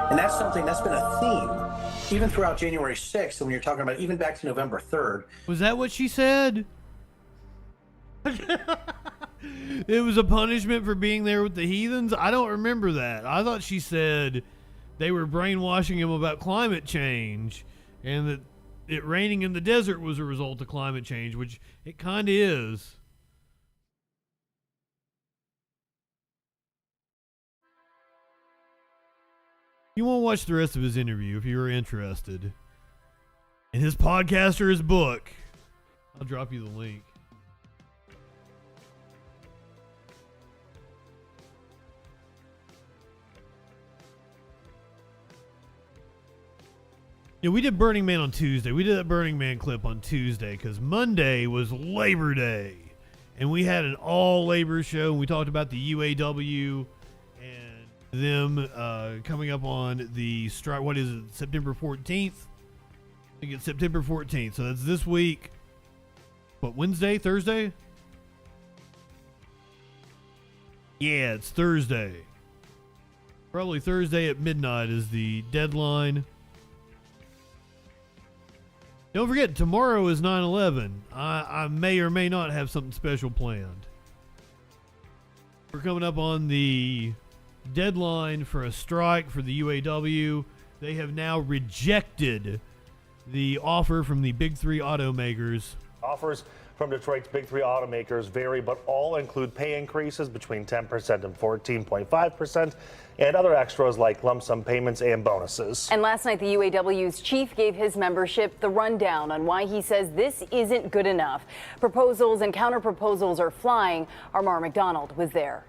And that's something that's been a theme, even throughout January 6th, when you're talking about even back to November 3rd. Was that what she said? It was a punishment for being there with the heathens? I don't remember that. I thought she said they were brainwashing him about climate change and that it raining in the desert was a result of climate change, which it kind of is. You want to watch the rest of his interview if you are interested in his podcast or his book. I'll drop you the link. Yeah, we did Burning Man on Tuesday. We did that Burning Man clip on Tuesday because Monday was Labor Day. And we had an all-labor show. And we talked about the UAW and them coming up on the strike. What is it, September 14th? I think it's September 14th. So that's this week. What, Wednesday? Thursday? Yeah, it's Thursday. Probably Thursday at midnight is the deadline. Don't forget, tomorrow is 9/11. I may or may not have something special planned. We're coming up on the deadline for a strike for the UAW. They have now rejected the offer from the big three automakers. Offers from Detroit's big three automakers vary, but all include pay increases between 10% and 14.5%, and other extras like lump sum payments and bonuses. And last night, the UAW's chief gave his membership the rundown on why he says this isn't good enough. Proposals and counter proposals are flying. Our Mara McDonald was there.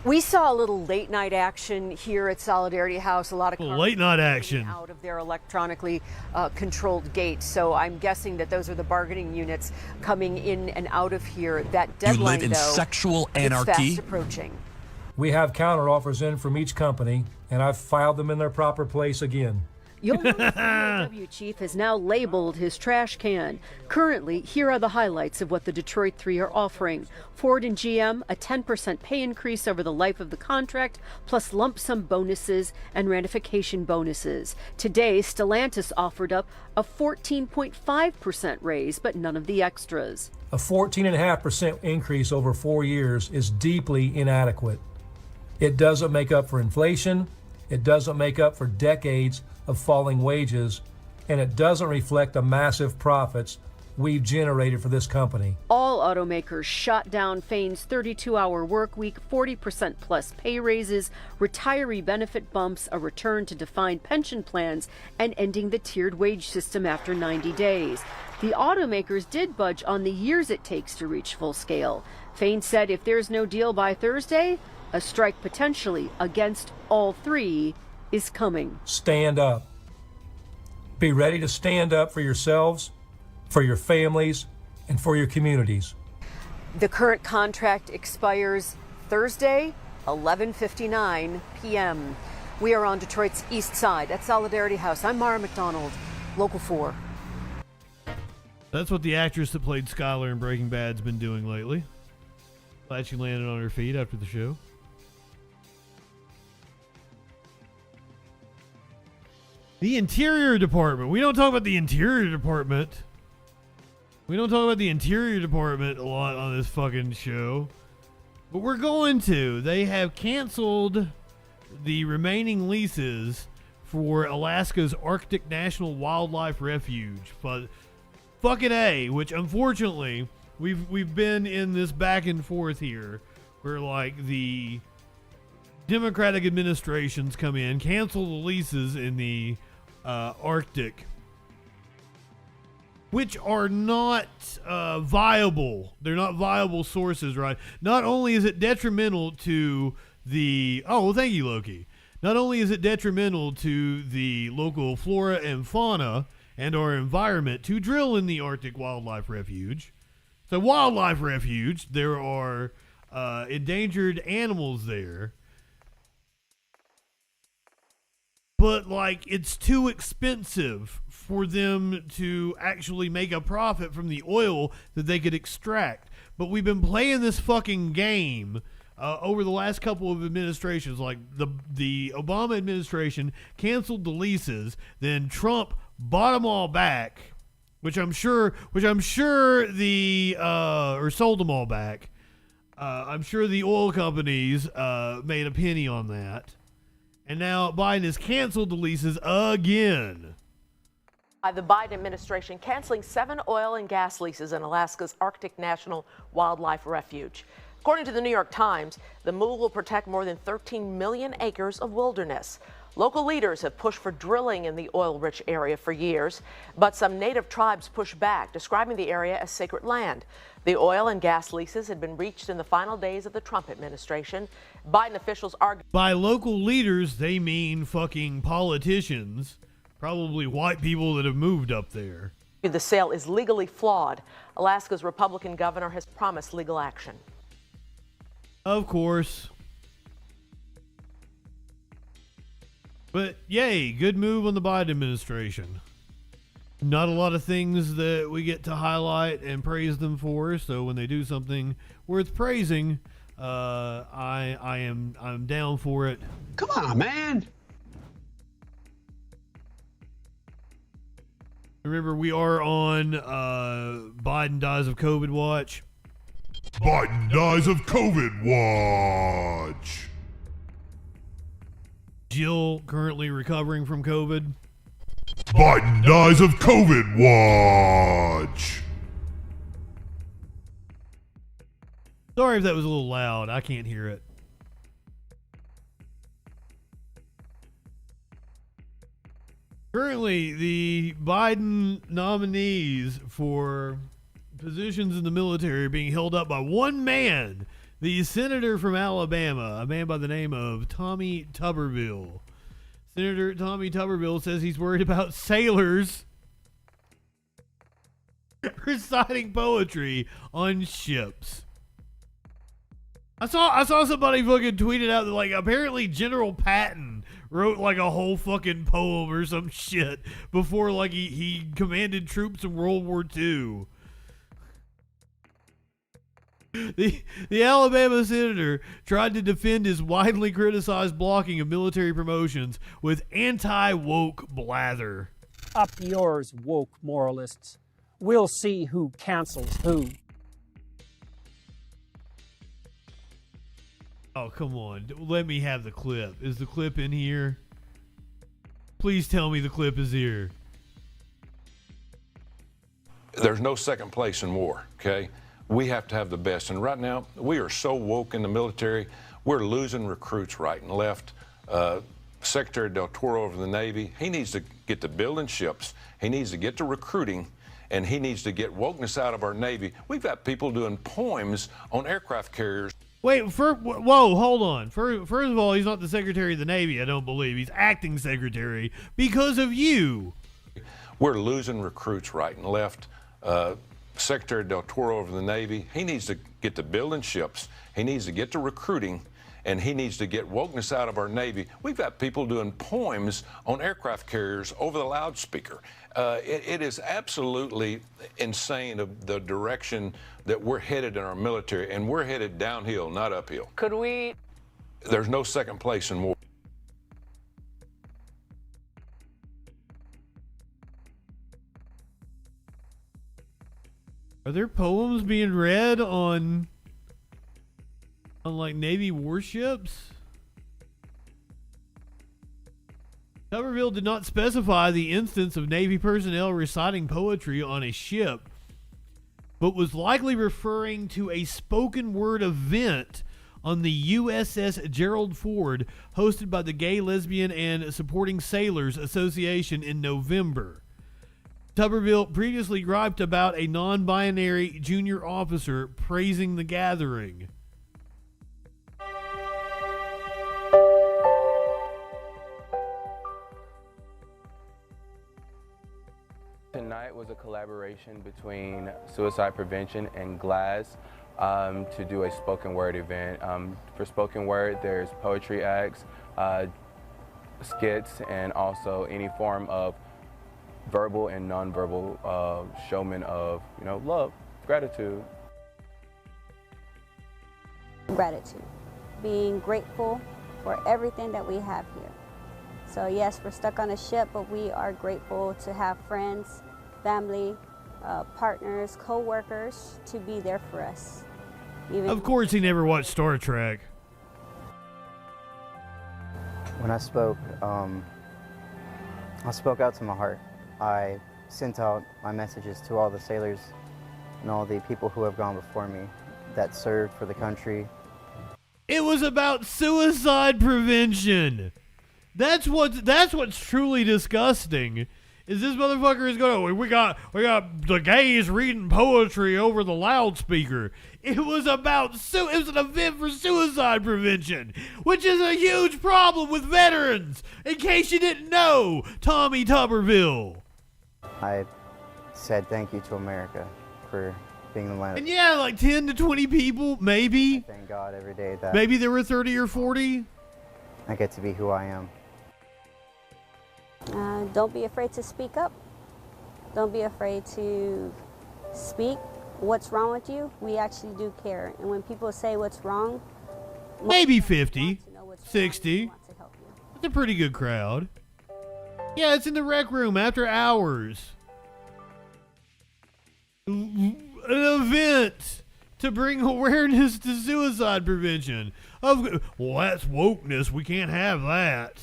We saw a little late night action here at Solidarity House. A lot of cars late night action out of their electronically controlled gates. So I'm guessing that those are the bargaining units coming in and out of here. That deadline, you live in though, sexual it's anarchy. fast approaching. We have counteroffers in from each company, and I've filed them in their proper place again. You'll notice the UAW chief has now labeled his trash can. Currently, here are the highlights of what the Detroit Three are offering. Ford and GM, a 10% pay increase over the life of the contract, plus lump sum bonuses and ratification bonuses. Today, Stellantis offered up a 14.5% raise, but none of the extras. A 14.5% increase over 4 years is deeply inadequate. It doesn't make up for inflation, it doesn't make up for decades of falling wages, and it doesn't reflect the massive profits we've generated for this company. All automakers shot down Fain's 32-hour work week, 40% plus pay raises, retiree benefit bumps, a return to defined pension plans, and ending the tiered wage system after 90 days. The automakers did budge on the years it takes to reach full scale. Fain said if there's no deal by Thursday, a strike potentially against all three is coming. Stand up. Be ready to stand up for yourselves, for your families, and for your communities. The current contract expires Thursday, 11:59 p.m. We are on Detroit's east side at Solidarity House. I'm Mara McDonald, Local 4. That's what the actress that played Skylar in Breaking Bad's been doing lately. Glad she landed on her feet after the show. The Interior Department. We don't talk about the Interior Department. We don't talk about the Interior Department a lot on this fucking show. But we're going to. They have canceled the remaining leases for Alaska's Arctic National Wildlife Refuge. But fucking A, which unfortunately we've been in this back and forth here where like the Democratic administrations come in, cancel the leases in the Arctic, which are not viable. They're not viable sources, right? Not only is it detrimental to the... Oh, well, thank you, Loki. Not only is it detrimental to the local flora and fauna and our environment to drill in the Arctic Wildlife Refuge. So, wildlife refuge, there are endangered animals there. But, like, it's too expensive for them to actually make a profit from the oil that they could extract. But we've been playing this fucking game over the last couple of administrations. Like, the Obama administration canceled the leases. Then Trump bought them all back, which I'm sure the, or sold them all back. I'm sure the oil companies made a penny on that. And now Biden has canceled the leases again. By the Biden administration canceling 7 oil and gas leases in Alaska's Arctic National Wildlife Refuge. According to the New York Times, the move will protect more than 13 million acres of wilderness. Local leaders have pushed for drilling in the oil-rich area for years, but some native tribes push back, describing the area as sacred land. The oil and gas leases had been reached in the final days of the Trump administration. Biden officials argue... By local leaders, they mean fucking politicians, probably white people that have moved up there. The sale is legally flawed. Alaska's Republican governor has promised legal action. Of course. But yay, good move on the Biden administration. Not a lot of things that we get to highlight and praise them for, so when they do something worth praising, I'm down for it. Come on, man. Remember, we are on Biden dies of COVID watch. Biden dies of COVID watch. Jill currently recovering from COVID. Biden dies of COVID watch. Sorry if that was a little loud. I can't hear it. Currently, the Biden nominees for positions in the military are being held up by one man The senator from Alabama, a man by the name of Tommy Tuberville. Senator Tommy Tuberville says he's worried about sailors reciting poetry on ships. I saw somebody fucking tweeted out that, like, apparently General Patton wrote like a whole fucking poem or some shit before, like, he commanded troops in World War II. The Alabama senator tried to defend his widely criticized blocking of military promotions with anti-woke blather. Up yours, woke moralists. We'll see who cancels who. Oh, come on. Let me have the clip. Is the clip in here? Please tell me the clip is here. There's no second place in war, okay? We have to have the best. And right now, we are so woke in the military, we're losing recruits right and left. Secretary Del Toro over the Navy, he needs to get to building ships. He needs to get to recruiting, and he needs to get wokeness out of our Navy. We've got people doing poems on aircraft carriers. Wait, whoa, hold on. First of all, he's not the Secretary of the Navy, I don't believe. He's acting Secretary because of you. We're losing recruits right and left. Secretary Del Toro over the Navy, he needs to get to building ships. He needs to get to recruiting, and he needs to get wokeness out of our Navy. We've got people doing poems on aircraft carriers over the loudspeaker. It is absolutely insane of the direction that we're headed in our military, and we're headed downhill, not uphill. Could we? There's no second place in war. Are there poems being read on like Navy warships? Tuberville did not specify the instance of Navy personnel reciting poetry on a ship, but was likely referring to a spoken word event on the USS Gerald Ford hosted by the Gay, Lesbian, and Supporting Sailors Association in November. Tuberville previously griped about a non-binary junior officer praising the gathering. Tonight was a collaboration between Suicide Prevention and GLAS to do a spoken word event. For spoken word, there's poetry acts, skits, and also any form of verbal and nonverbal showman of, love, gratitude. Gratitude. Being grateful for everything that we have here. So yes, we're stuck on a ship, but we are grateful to have friends, family, partners, co-workers to be there for us. Of course he never watched Star Trek. When I spoke out to my heart. I sent out my messages to all the sailors and all the people who have gone before me that served for the country. It was about suicide prevention. That's what's truly disgusting. Is this motherfucker is going, we got the gays reading poetry over the loudspeaker. It was about it was an event for suicide prevention, which is a huge problem with veterans. In case you didn't know, Tommy Tuberville. I said thank you to America for being the land. And yeah, like 10 to 20 people, maybe. I thank God every day that maybe there were 30 or 40. I get to be who I am. Don't be afraid to speak up. Don't be afraid to speak what's wrong with you. We actually do care. And when people say what's wrong, maybe 50, 60. It's a pretty good crowd. Yeah, it's in the rec room after hours. An event to bring awareness to suicide prevention. Well, that's wokeness. We can't have that.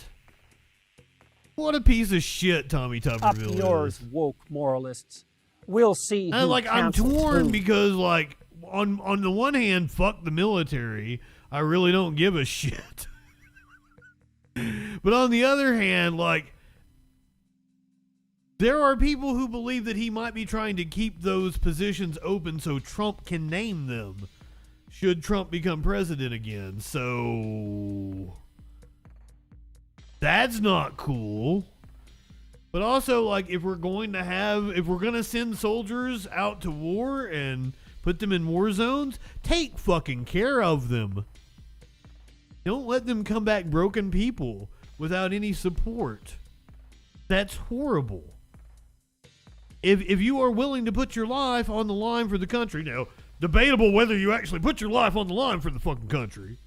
What a piece of shit Tommy Tuberville is. Up yours, woke moralists. We'll see who I'm torn who. because, like, on the one hand, fuck the military. I really don't give a shit. But on the other hand, like, there are people who believe that he might be trying to keep those positions open so Trump can name them. should Trump become president again. So that's not cool. But also, like, if we're going to send soldiers out to war and put them in war zones, take fucking care of them. Don't let them come back broken people without any support. That's horrible. If you are willing to put your life on the line for the country, now, debatable whether you actually put your life on the line for the fucking country.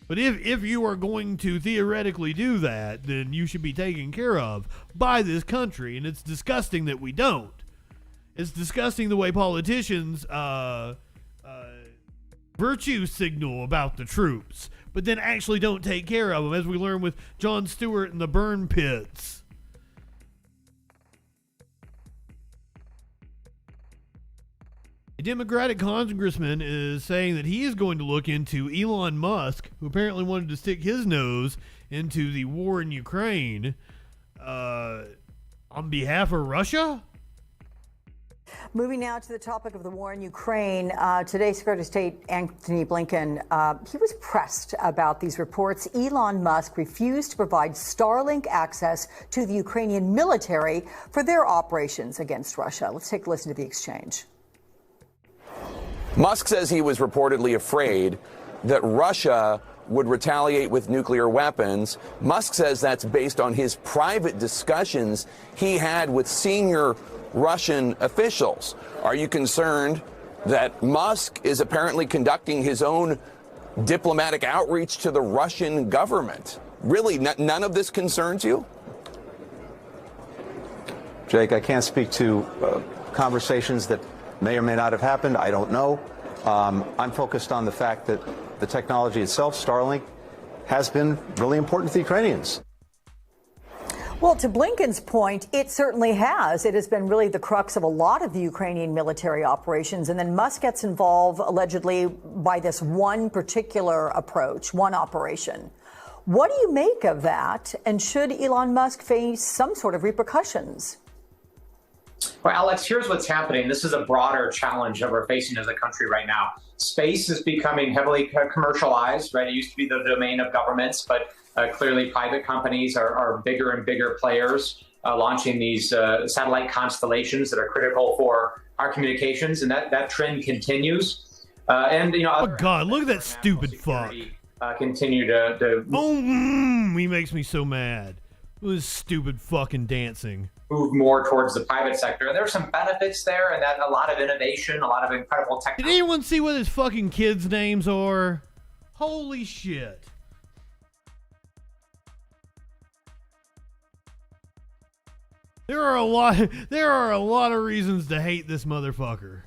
But if you are going to theoretically do that, then you should be taken care of by this country. And it's disgusting that we don't. It's disgusting the way politicians virtue signal about the troops, but then actually don't take care of them, as we learned with Jon Stewart and the burn pits. A Democratic congressman is saying that he is going to look into Elon Musk, who apparently wanted to stick his nose into the war in Ukraine, on behalf of Russia. Moving now to the topic of the war in Ukraine. Today, Secretary of State Antony Blinken, he was pressed about these reports. Elon Musk refused to provide Starlink access to the Ukrainian military for their operations against Russia. Let's take a listen to the exchange. Musk says he was reportedly afraid that Russia would retaliate with nuclear weapons. Musk says that's based on his private discussions he had with senior Russian officials. Are you concerned that Musk is apparently conducting his own diplomatic outreach to the Russian government? Really, none of this concerns you? Jake, I can't speak to conversations that may or may not have happened. I don't know. I'm focused on the fact that the technology itself, Starlink, has been really important to the Ukrainians. Well, to Blinken's point, it certainly has. It has been really the crux of a lot of the Ukrainian military operations. And then Musk gets involved, allegedly, by this one particular approach, one operation. What do you make of that? And should Elon Musk face some sort of repercussions? Well, Alex, here's what's happening. This is a broader challenge that we're facing as a country right now. Space is becoming heavily commercialized, right? It used to be the domain of governments, but clearly private companies are bigger and bigger players launching these satellite constellations that are critical for our communications, and that trend continues. And, you know, oh, God, look at that stupid fuck. Continue to he makes me so mad. This stupid fucking dancing. Move more towards the private sector. And there are some benefits there, and that a lot of innovation, a lot of incredible technology. Did anyone see what his fucking kids' names are? Holy shit. There are a lot of reasons to hate this motherfucker.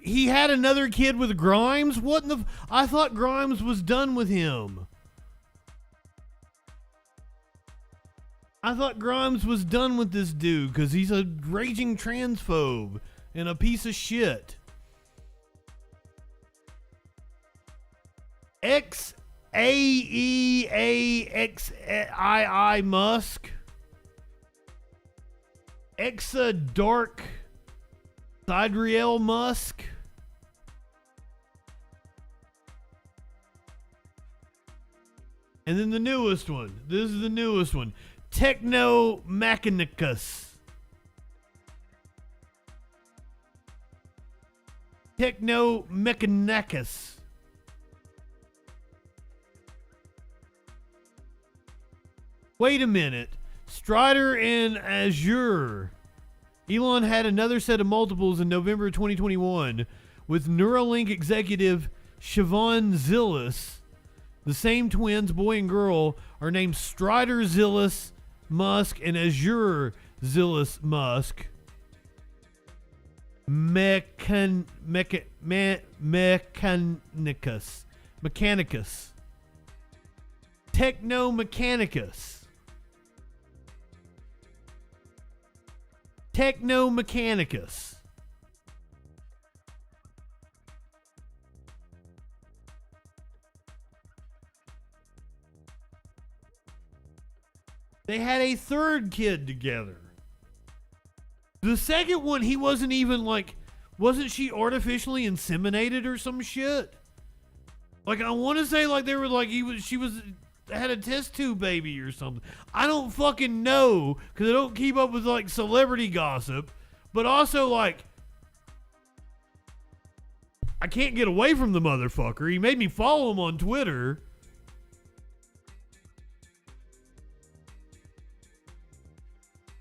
He had another kid with Grimes? What in the... I thought Grimes was done with him. I thought Grimes was done with this dude because he's a raging transphobe and a piece of shit. XAEAXII Musk. Exa Dark Sidriel Musk. And then the newest one. This is the newest one. Techno Mechanicus. Techno Mechanicus. Wait a minute. Strider and Azure. Elon had another set of multiples in November 2021 with Neuralink executive Siobhan Zillis. The same twins, boy and girl, are named Strider Zillis Musk and Azure Zillis Musk. Mechanicus. Techno Mechanicus. Techno Mechanicus. They had a third kid together. The second one, he wasn't even like, wasn't she artificially inseminated or some shit? Like, I want to say like they were like, she had a test tube baby or something. I don't fucking know, because I don't keep up with like celebrity gossip. But also like, I can't get away from the motherfucker. He made me follow him on Twitter.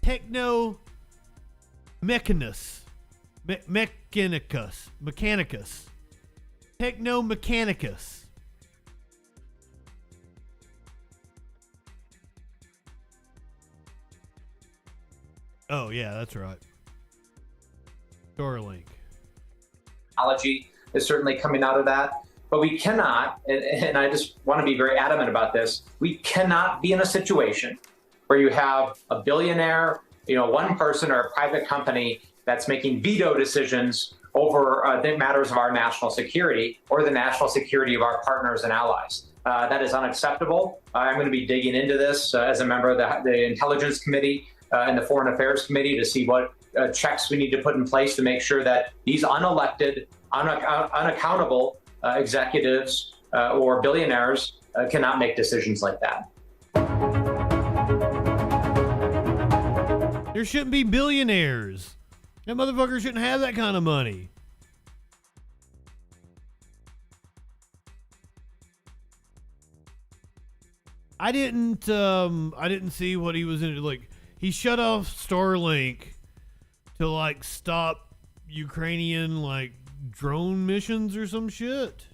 Techno-Mechanicus. Techno-Mechanicus. Oh, yeah, that's right. Starlink. Technology is certainly coming out of that. But we cannot, and I just want to be very adamant about this, we cannot be in a situation where you have a billionaire, one person or a private company that's making veto decisions over the matters of our national security or the national security of our partners and allies. That is unacceptable. I'm going to be digging into this as a member of the Intelligence Committee and the Foreign Affairs Committee to see what checks we need to put in place to make sure that these unelected, unaccountable executives or billionaires cannot make decisions like that. There shouldn't be billionaires. That motherfucker shouldn't have that kind of money. I didn't see what he was in. Like, he shut off Starlink to like stop Ukrainian like drone missions or some shit.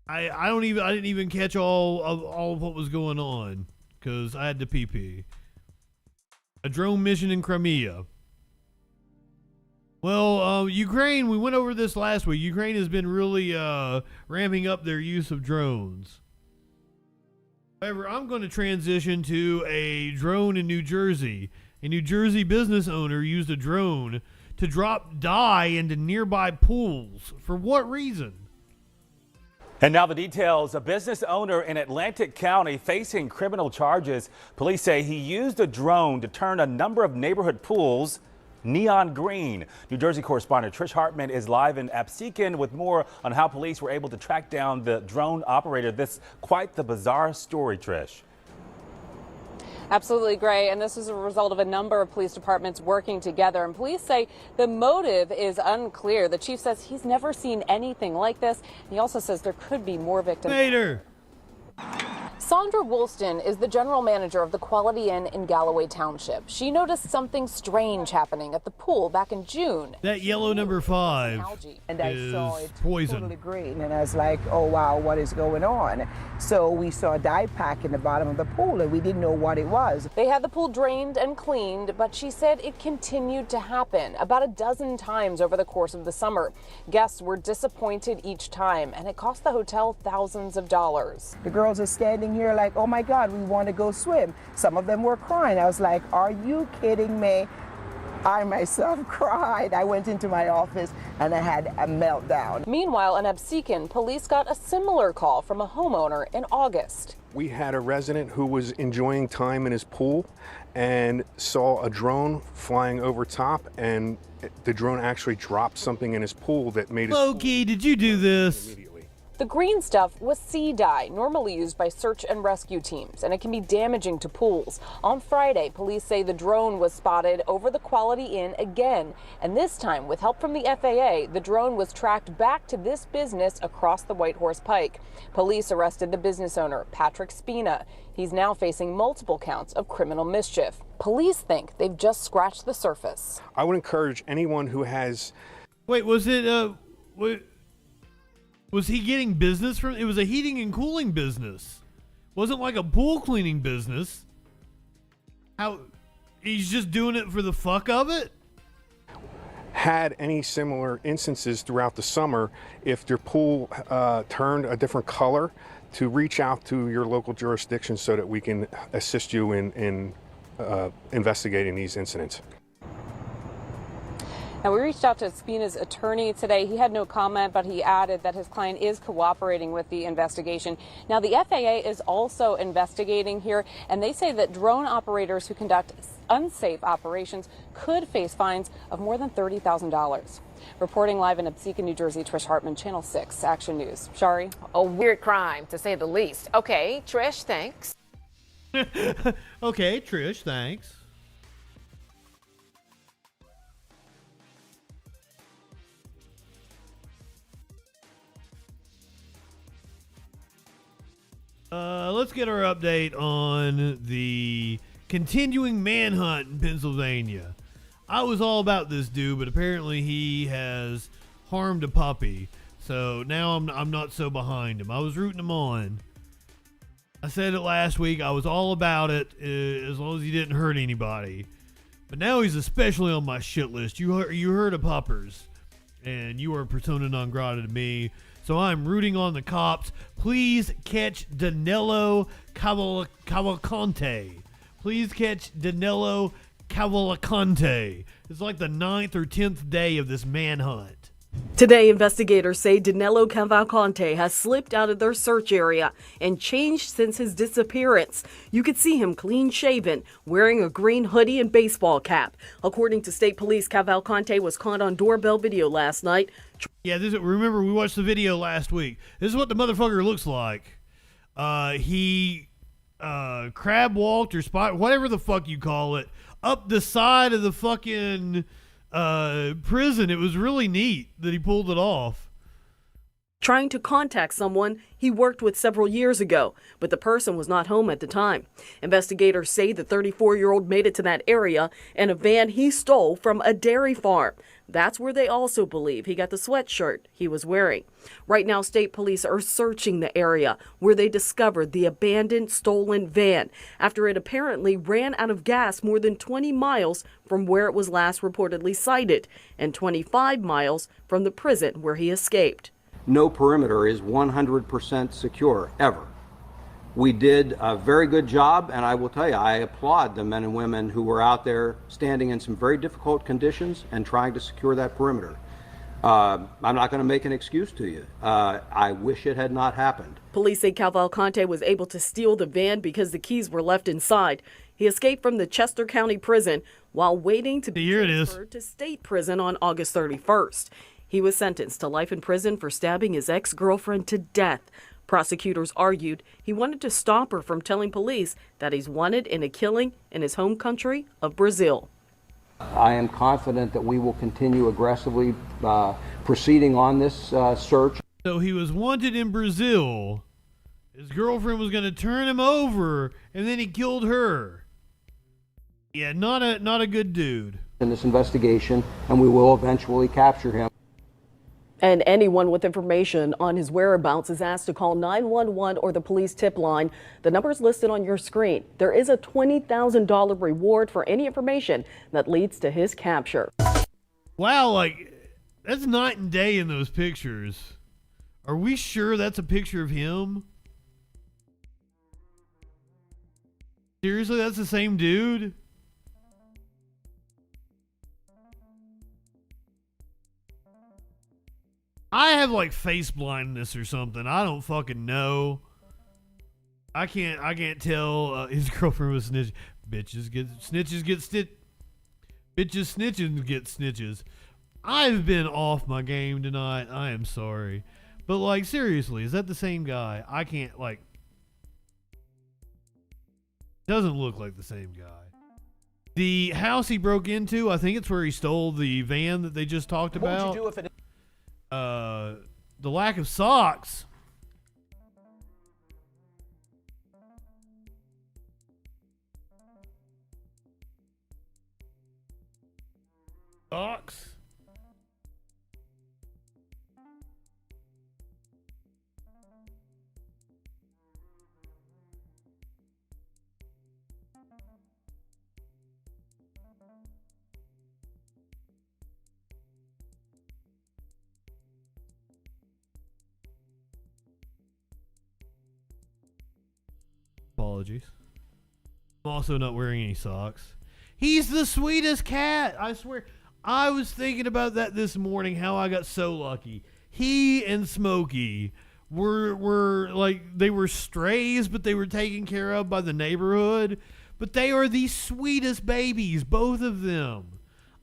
I didn't even catch all of what was going on because I had to pee. A drone mission in Crimea. Well, Ukraine, we went over this last week. Ukraine has been really ramping up their use of drones. However, I'm going to transition to a drone in New Jersey. A New Jersey business owner used a drone to drop dye into nearby pools. For what reason? And now the details. A business owner in Atlantic County facing criminal charges. Police say he used a drone to turn a number of neighborhood pools neon green. New Jersey correspondent Trish Hartman is live in FREAKIN with more on how police were able to track down the drone operator. This quite the bizarre story, Trish. Absolutely, Gray. And this is a result of a number of police departments working together. And police say the motive is unclear. The chief says he's never seen anything like this. He also says there could be more victims. Later. Sandra Woolston is the general manager of the Quality Inn in Galloway Township. She noticed something strange happening at the pool back in June. That yellow number 5 and I is saw it poison. totally green, and I was like, oh wow, what is going on? So we saw a dye pack in the bottom of the pool, and we didn't know what it was. They had the pool drained and cleaned, but she said it continued to happen about a dozen times over the course of the summer. Guests were disappointed each time, and it cost the hotel thousands of dollars. The girls are standing here like, oh my God, we want to go swim. Some of them were crying. I was like, are you kidding me? I myself cried. I went into my office and I had a meltdown. Meanwhile, in FREAKIN, police got a similar call from a homeowner in August. We had a resident who was enjoying time in his pool and saw a drone flying over top, and the drone actually dropped something in his pool that made it. Loki, did you do this? The green stuff was sea dye, normally used by search and rescue teams, and it can be damaging to pools. On Friday, police say the drone was spotted over the Quality Inn again, and this time, with help from the FAA, the drone was tracked back to this business across the White Horse Pike. Police arrested the business owner, Patrick Spina. He's now facing multiple counts of criminal mischief. Police think they've just scratched the surface. I would encourage anyone who has... Wait, was it... Was he getting business from? It was a heating and cooling business. Wasn't like a pool cleaning business. How? He's just doing it for the fuck of it? Had any similar instances throughout the summer, if their pool turned a different color, to reach out to your local jurisdiction so that we can assist you in investigating these incidents. Now, we reached out to Spina's attorney today. He had no comment, but he added that his client is cooperating with the investigation. Now, the FAA is also investigating here, and they say that drone operators who conduct unsafe operations could face fines of more than $30,000. Reporting live in Absecon, New Jersey, Trish Hartman, Channel 6 Action News. Shari? A weird crime, to say the least. Okay, Trish, thanks. Okay, Trish, thanks. Let's get our update on the continuing manhunt in Pennsylvania. I was all about this dude, but apparently he has harmed a puppy. So now I'm not so behind him. I was rooting him on. I said it last week. I was all about it as long as he didn't hurt anybody. But now he's especially on my shit list. You heard of puppers, and you are persona non grata to me. So I'm rooting on the cops. Please catch Danilo Cavalcante. Please catch Danilo Cavalcante. It's like the 9th or 10th day of this manhunt. Today, investigators say Danilo Cavalcante has slipped out of their search area and changed since his disappearance. You could see him clean-shaven, wearing a green hoodie and baseball cap. According to state police, Cavalcante was caught on doorbell video last night. Yeah, remember we watched the video last week. This is what the motherfucker looks like. He crab walked or whatever the fuck you call it, up the side of the fucking prison. It was really neat that he pulled it off. Trying to contact someone he worked with several years ago, but the person was not home at the time. Investigators say the 34-year-old made it to that area in a van he stole from a dairy farm. That's where they also believe he got the sweatshirt he was wearing. Right now, state police are searching the area where they discovered the abandoned stolen van after it apparently ran out of gas more than 20 miles from where it was last reportedly sighted and 25 miles from the prison where he escaped. No perimeter is 100% secure, ever. We did a very good job, and I will tell you, I applaud the men and women who were out there standing in some very difficult conditions and trying to secure that perimeter. I'm not going to make an excuse to you. I wish it had not happened. Police say Cavalcante was able to steal the van because the keys were left inside. He escaped from the Chester County prison while waiting to be transferred to state prison on August 31st. He was sentenced to life in prison for stabbing his ex-girlfriend to death. Prosecutors argued he wanted to stop her from telling police that he's wanted in a killing in his home country of Brazil. I am confident that we will continue aggressively proceeding on this search. So he was wanted in Brazil. His girlfriend was going to turn him over, and then he killed her. Yeah, not a good dude. In this investigation, and we will eventually capture him. And anyone with information on his whereabouts is asked to call 911 or the police tip line. The number is listed on your screen. There is a $20,000 reward for any information that leads to his capture. Wow, like, that's night and day in those pictures. Are we sure that's a picture of him? Seriously, that's the same dude? I have like face blindness or something. I don't fucking know. I can't tell. His girlfriend was snitch. Bitches get stitch. Bitches snitching get snitches. I've been off my game tonight. I am sorry. But like seriously, is that the same guy? I can't like. Doesn't look like the same guy. The house he broke into, I think it's where he stole the van that they just talked about. What would you do if it? The lack of socks. Socks. Apologies. I'm also not wearing any socks. He's the sweetest cat. I swear. I was thinking about that this morning, how I got so lucky. He and Smokey were like, they were strays, but they were taken care of by the neighborhood. But they are the sweetest babies, both of them.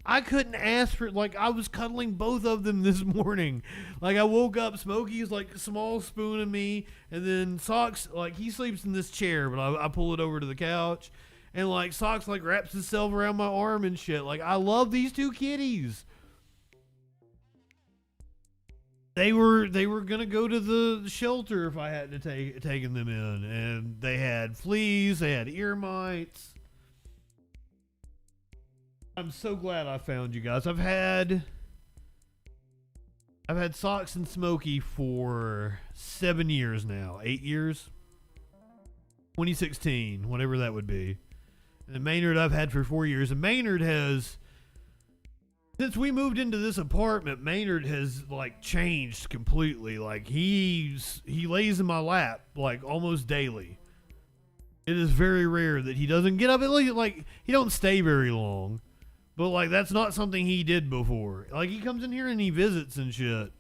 I couldn't ask for, like, I was cuddling both of them this morning. Like, I woke up, Smokey's like a small spoon of me, and then Socks, like, he sleeps in this chair, but I pull it over to the couch, and, like, Socks, like, wraps himself around my arm and shit. Like, I love these two kitties. They were gonna go to the shelter if I hadn't taken them in, and they had fleas, they had ear mites. I'm so glad I found you guys. I've had Socks and Smokey for 7 years now. 8 years? 2016, whatever that would be. And Maynard I've had for 4 years. And Maynard has, since we moved into this apartment, Maynard has, like, changed completely. Like, he lays in my lap, like, almost daily. It is very rare that he doesn't get up. Like, he don't stay very long. But, like, that's not something he did before. Like, he comes in here and he visits and shit.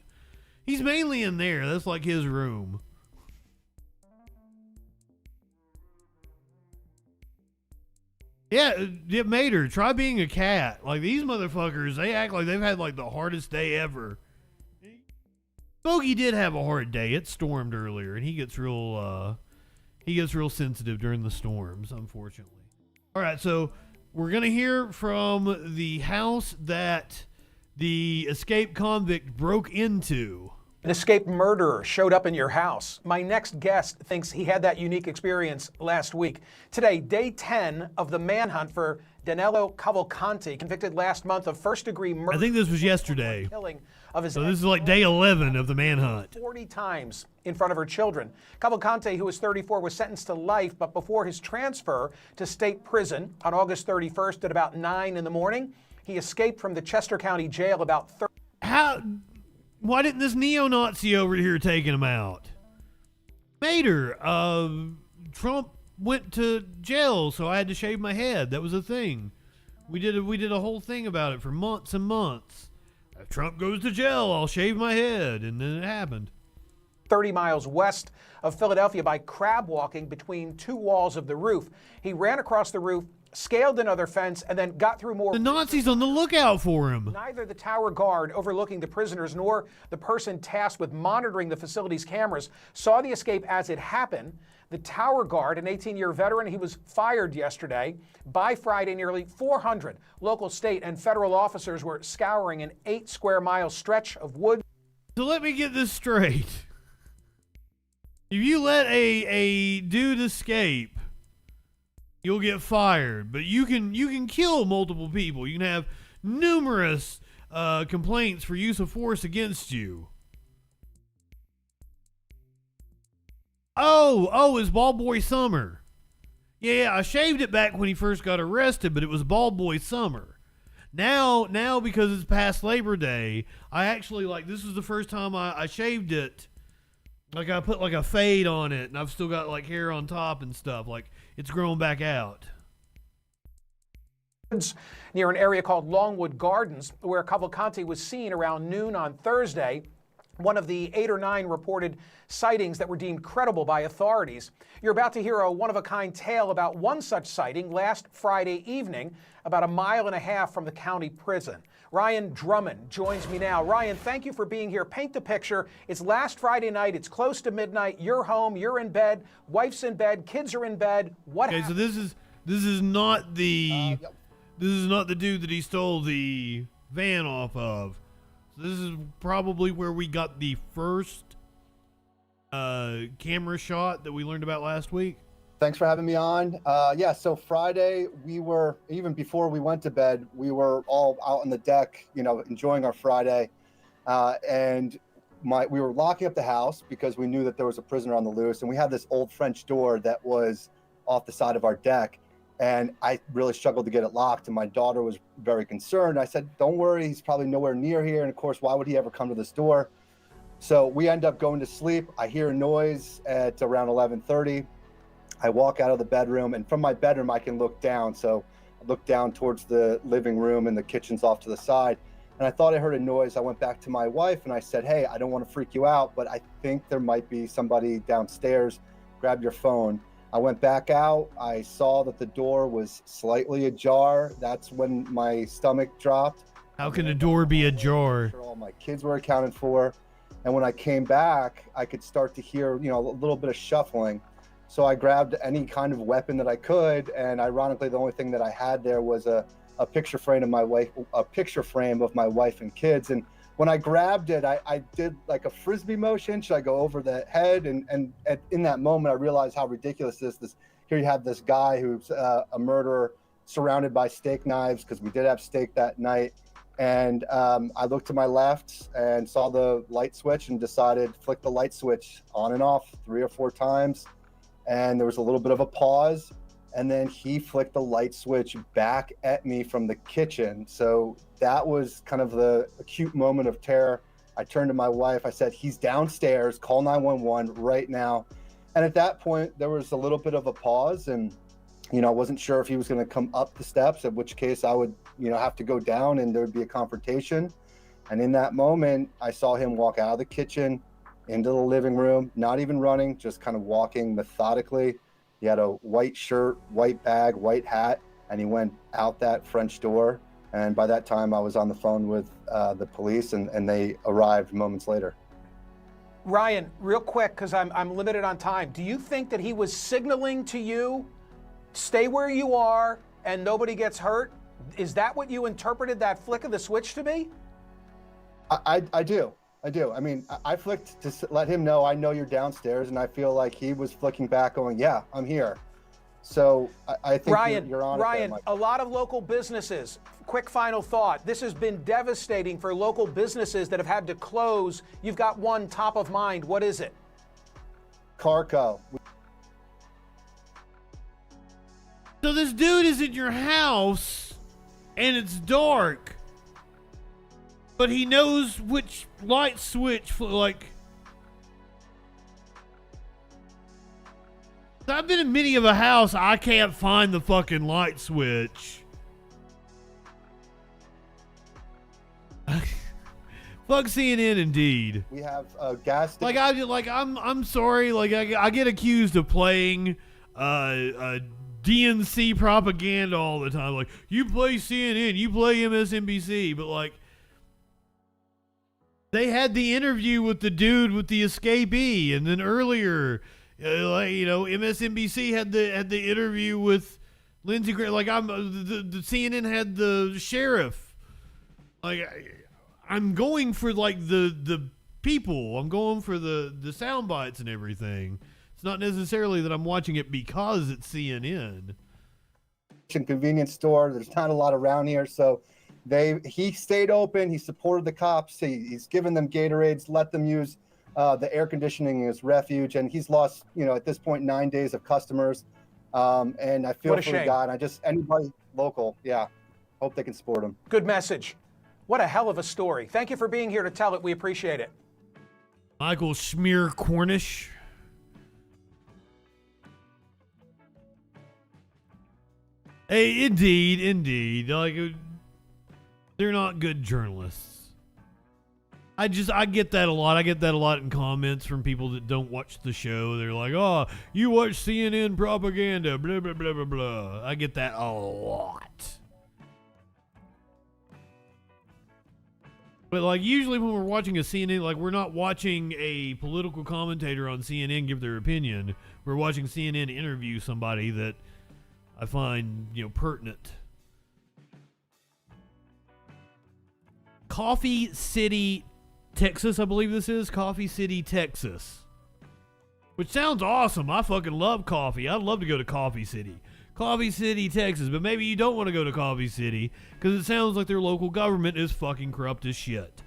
He's mainly in there. That's, like, his room. Yeah, Mater, try being a cat. Like, these motherfuckers, they act like they've had, like, the hardest day ever. Smokey did have a hard day. It stormed earlier, and he gets real sensitive during the storms, unfortunately. All right, so we're going to hear from the house that the escaped convict broke into. An escaped murderer showed up in your house. My next guest thinks he had that unique experience last week. Today, day 10 of the manhunt for Danilo Cavalcanti, convicted last month of first-degree murder. I think this was yesterday. Killing of his So this is like day 11 of the manhunt. 40 times in front of her children. Cavalcanti, who was 34, was sentenced to life, but before his transfer to state prison on August 31st at about 9 in the morning, he escaped from the Chester County Jail about 30. Why didn't this neo-Nazi over here take him out? Mater, Trump went to jail, so I had to shave my head. That was a thing. We did a whole thing about it for months and months. If Trump goes to jail, I'll shave my head, and then it happened. 30 miles west of Philadelphia by crab walking between two walls of the roof. He ran across the roof, scaled another fence, and then got through more. The Nazis on the lookout for him. Neither the tower guard overlooking the prisoners nor the person tasked with monitoring the facility's cameras saw the escape as it happened. The tower guard, an 18-year veteran, he was fired yesterday. By Friday, nearly 400 local, state, and federal officers were scouring an 8-square-mile stretch of woods. So let me get this straight. If you let a dude escape, you'll get fired. But you can kill multiple people. You can have numerous complaints for use of force against you. Oh, it's Bald Boy Summer. Yeah, I shaved it back when he first got arrested, but it was Bald Boy Summer. Now because it's past Labor Day, I actually, like, this is the first time I shaved it. Like, I put, like, a fade on it, and I've still got, like, hair on top and stuff. Like, it's growing back out. Near an area called Longwood Gardens, where Cavalcanti was seen around noon on Thursday. One of the 8 or 9 reported sightings that were deemed credible by authorities. You're about to hear a one-of-a-kind tale about one such sighting last Friday evening, about 1.5 miles from the county prison. Ryan Drummond joins me now. Ryan, thank you for being here. Paint the picture. It's last Friday night. It's close to midnight. You're home. You're in bed. Wife's in bed. Kids are in bed. What happened? Okay, so this is not the dude that he stole the van off of. This is probably where we got the first camera shot that we learned about last week. Thanks for having me on. Yeah, so Friday, we were, even before we went to bed, we were all out on the deck, enjoying our Friday. And we were locking up the house because we knew that there was a prisoner on the loose. And we had this old French door that was off the side of our deck. And I really struggled to get it locked. And my daughter was very concerned. I said, don't worry, he's probably nowhere near here. And of course, why would he ever come to this door? So we end up going to sleep. I hear a noise at around 11:30. I walk out of the bedroom, and from my bedroom, I can look down. So looked down towards the living room and the kitchen's off to the side. And I thought I heard a noise. I went back to my wife and I said, hey, I don't want to freak you out, but I think there might be somebody downstairs. Grab your phone. I went back out. I saw that the door was slightly ajar. That's when my stomach dropped. How can a door be ajar? All my kids were accounted for. And when I came back, I could start to hear, a little bit of shuffling. So I grabbed any kind of weapon that I could. And ironically, the only thing that I had there was a picture frame of my wife and kids. And when I grabbed it, I did like a Frisbee motion. Should I go over the head? And in that moment, I realized how ridiculous this is. Here you have this guy who's a murderer surrounded by steak knives, because we did have steak that night. And I looked to my left and saw the light switch and decided flick the light switch on and off 3 or 4 times. And there was a little bit of a pause. And then he flicked the light switch back at me from the kitchen. So that was kind of the acute moment of terror. I turned to my wife. I said, he's downstairs. Call 911 right now. And at that point, there was a little bit of a pause. And, I wasn't sure if he was going to come up the steps, at which case I would, have to go down and there would be a confrontation. And in that moment, I saw him walk out of the kitchen into the living room, not even running, just kind of walking methodically. He had a white shirt, white bag, white hat, and he went out that French door. And by that time, I was on the phone with the police, and they arrived moments later. Ryan, real quick, because I'm limited on time. Do you think that he was signaling to you, stay where you are and nobody gets hurt? Is that what you interpreted that flick of the switch to be? I do. I mean, I flicked to let him know, I know you're downstairs, and I feel like he was flicking back going, yeah, I'm here. So I think you're on Ryan, it there, a lot of local businesses, quick final thought, this has been devastating for local businesses that have had to close. You've got one top of mind. What is it? Carco. So this dude is in your house and it's dark, but he knows which light switch, I've been in many of a house, I can't find the fucking light switch. Fuck CNN indeed. We have a gas station. I'm sorry, I get accused of playing DNC propaganda all the time. Like, you play CNN, you play MSNBC, but they had the interview with the dude with the escapee, and then earlier, MSNBC had the interview with Lindsey Graham. The CNN had the sheriff. I'm going for the people. I'm going for the sound bites and everything. It's not necessarily that I'm watching it because it's CNN. Convenience store. There's not a lot around here, so he stayed open. He supported the cops. He's given them Gatorades, let them use the air conditioning as refuge, and he's lost, at this point, 9 days of customers. And I feel for the guy. And anybody local, hope they can support him. Good message. What a hell of a story. Thank you for being here to tell it. We appreciate it. Michael Schmear Cornish. Hey, indeed. They're not good journalists. I get that a lot. I get that a lot in comments from people that don't watch the show. They're like, oh, you watch CNN propaganda, blah, blah, blah, blah, blah. I get that a lot. But usually when we're watching a CNN, we're not watching a political commentator on CNN give their opinion. We're watching CNN interview somebody that I find, pertinent. Coffee City, Texas, I believe this is. Coffee City, Texas. Which sounds awesome. I fucking love coffee. I'd love to go to Coffee City. Coffee City, Texas. But maybe you don't want to go to Coffee City because it sounds like their local government is fucking corrupt as shit.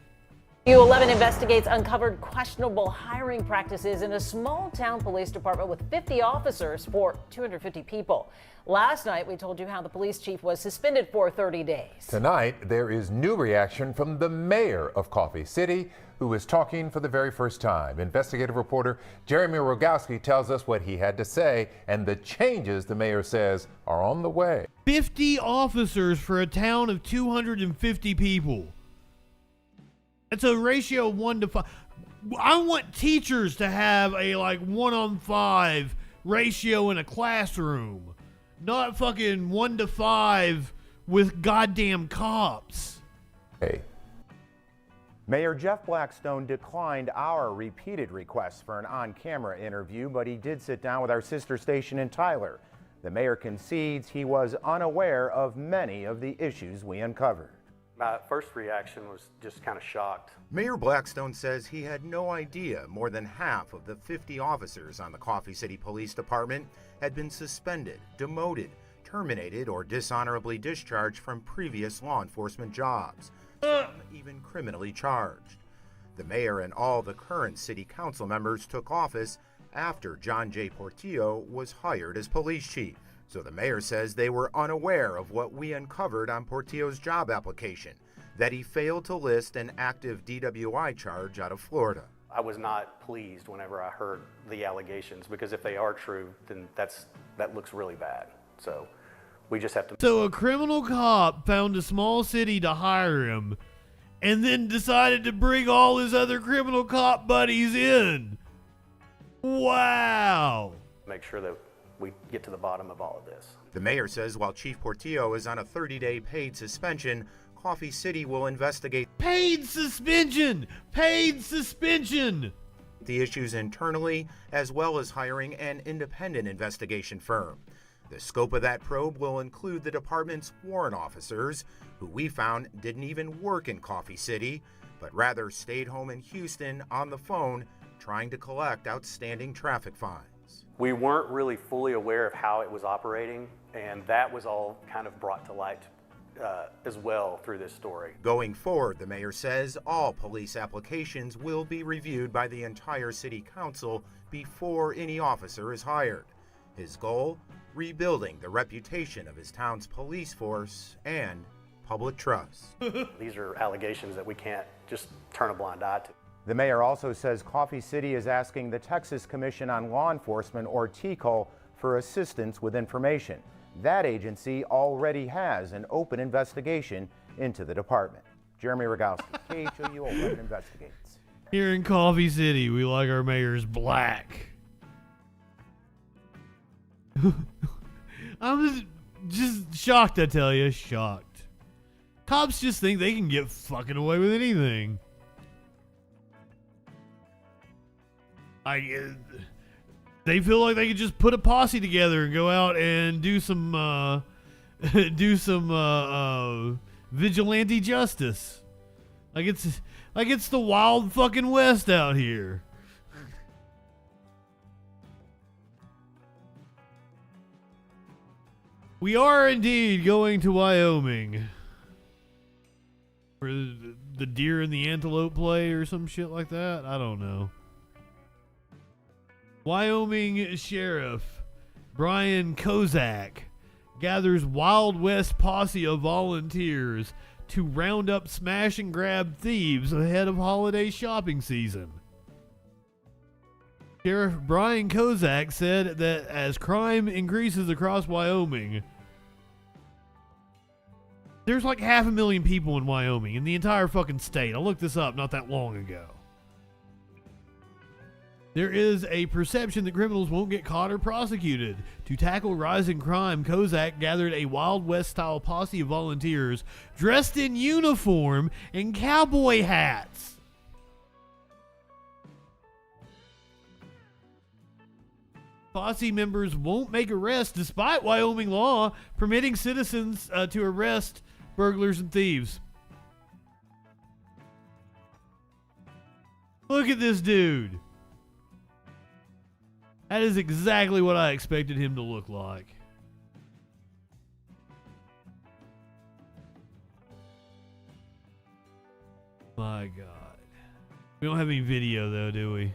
U11 investigates uncovered questionable hiring practices in a small town police department with 50 officers for 250 people. Last night, we told you how the police chief was suspended for 30 days. Tonight, there is new reaction from the mayor of Coffee City, who is talking for the very first time. Investigative reporter Jeremy Rogowski tells us what he had to say and the changes the mayor says are on the way. 50 officers for a town of 250 people. It's a ratio of 1 to 5. I want teachers to have a 1-on-5 ratio in a classroom, not fucking 1 to 5 with goddamn cops. Hey. Mayor Jeff Blackstone declined our repeated requests for an on-camera interview, but he did sit down with our sister station in Tyler. The mayor concedes he was unaware of many of the issues we uncovered. My first reaction was just kind of shocked. Mayor Blackstone says he had no idea more than half of the 50 officers on the Coffee City Police Department had been suspended, demoted, terminated, or dishonorably discharged from previous law enforcement jobs, some even criminally charged. The mayor and all the current city council members took office after John J. Portillo was hired as police chief. So the mayor says they were unaware of what we uncovered on Portillo's job application, that he failed to list an active DWI charge out of Florida. I was not pleased whenever I heard the allegations, because if they are true, then that looks really bad. So we just have to... So a criminal cop found a small city to hire him and then decided to bring all his other criminal cop buddies in. Wow. Make sure that we get to the bottom of all of this. The mayor says while Chief Portillo is on a 30-day paid suspension, Coffee City will investigate Paid suspension the issues internally, as well as hiring an independent investigation firm. The scope of that probe will include the department's warrant officers, who we found didn't even work in Coffee City, but rather stayed home in Houston on the phone trying to collect outstanding traffic fines. We weren't really fully aware of how it was operating, and that was all kind of brought to light as well through this story. Going forward, the mayor says all police applications will be reviewed by the entire city council before any officer is hired. His goal, rebuilding the reputation of his town's police force and public trust. These are allegations that we can't just turn a blind eye to. The mayor also says Coffee City is asking the Texas Commission on Law Enforcement, or TCO, for assistance with information. That agency already has an open investigation into the department. Jeremy Rogowski, KHOU 11 investigates. Here in Coffee City, we like our mayors black. I'm just shocked, I tell you, shocked. Cops just think they can get fucking away with anything. They feel like they could just put a posse together and go out and do some vigilante justice. Like it's the wild fucking West out here. We are indeed going to Wyoming. Where the deer and the antelope play or some shit like that. I don't know. Wyoming Sheriff Brian Kozak gathers Wild West posse of volunteers to round up smash and grab thieves ahead of holiday shopping season. Sheriff Brian Kozak said that as crime increases across Wyoming, there's like 500,000 people in Wyoming, in the entire fucking state. I looked this up not that long ago. There is a perception that criminals won't get caught or prosecuted. To tackle rising crime, Kozak gathered a Wild West-style posse of volunteers dressed in uniform and cowboy hats. Posse members won't make arrests despite Wyoming law permitting citizens to arrest burglars and thieves. Look at this dude. That is exactly what I expected him to look like. My God. We don't have any video though, do we?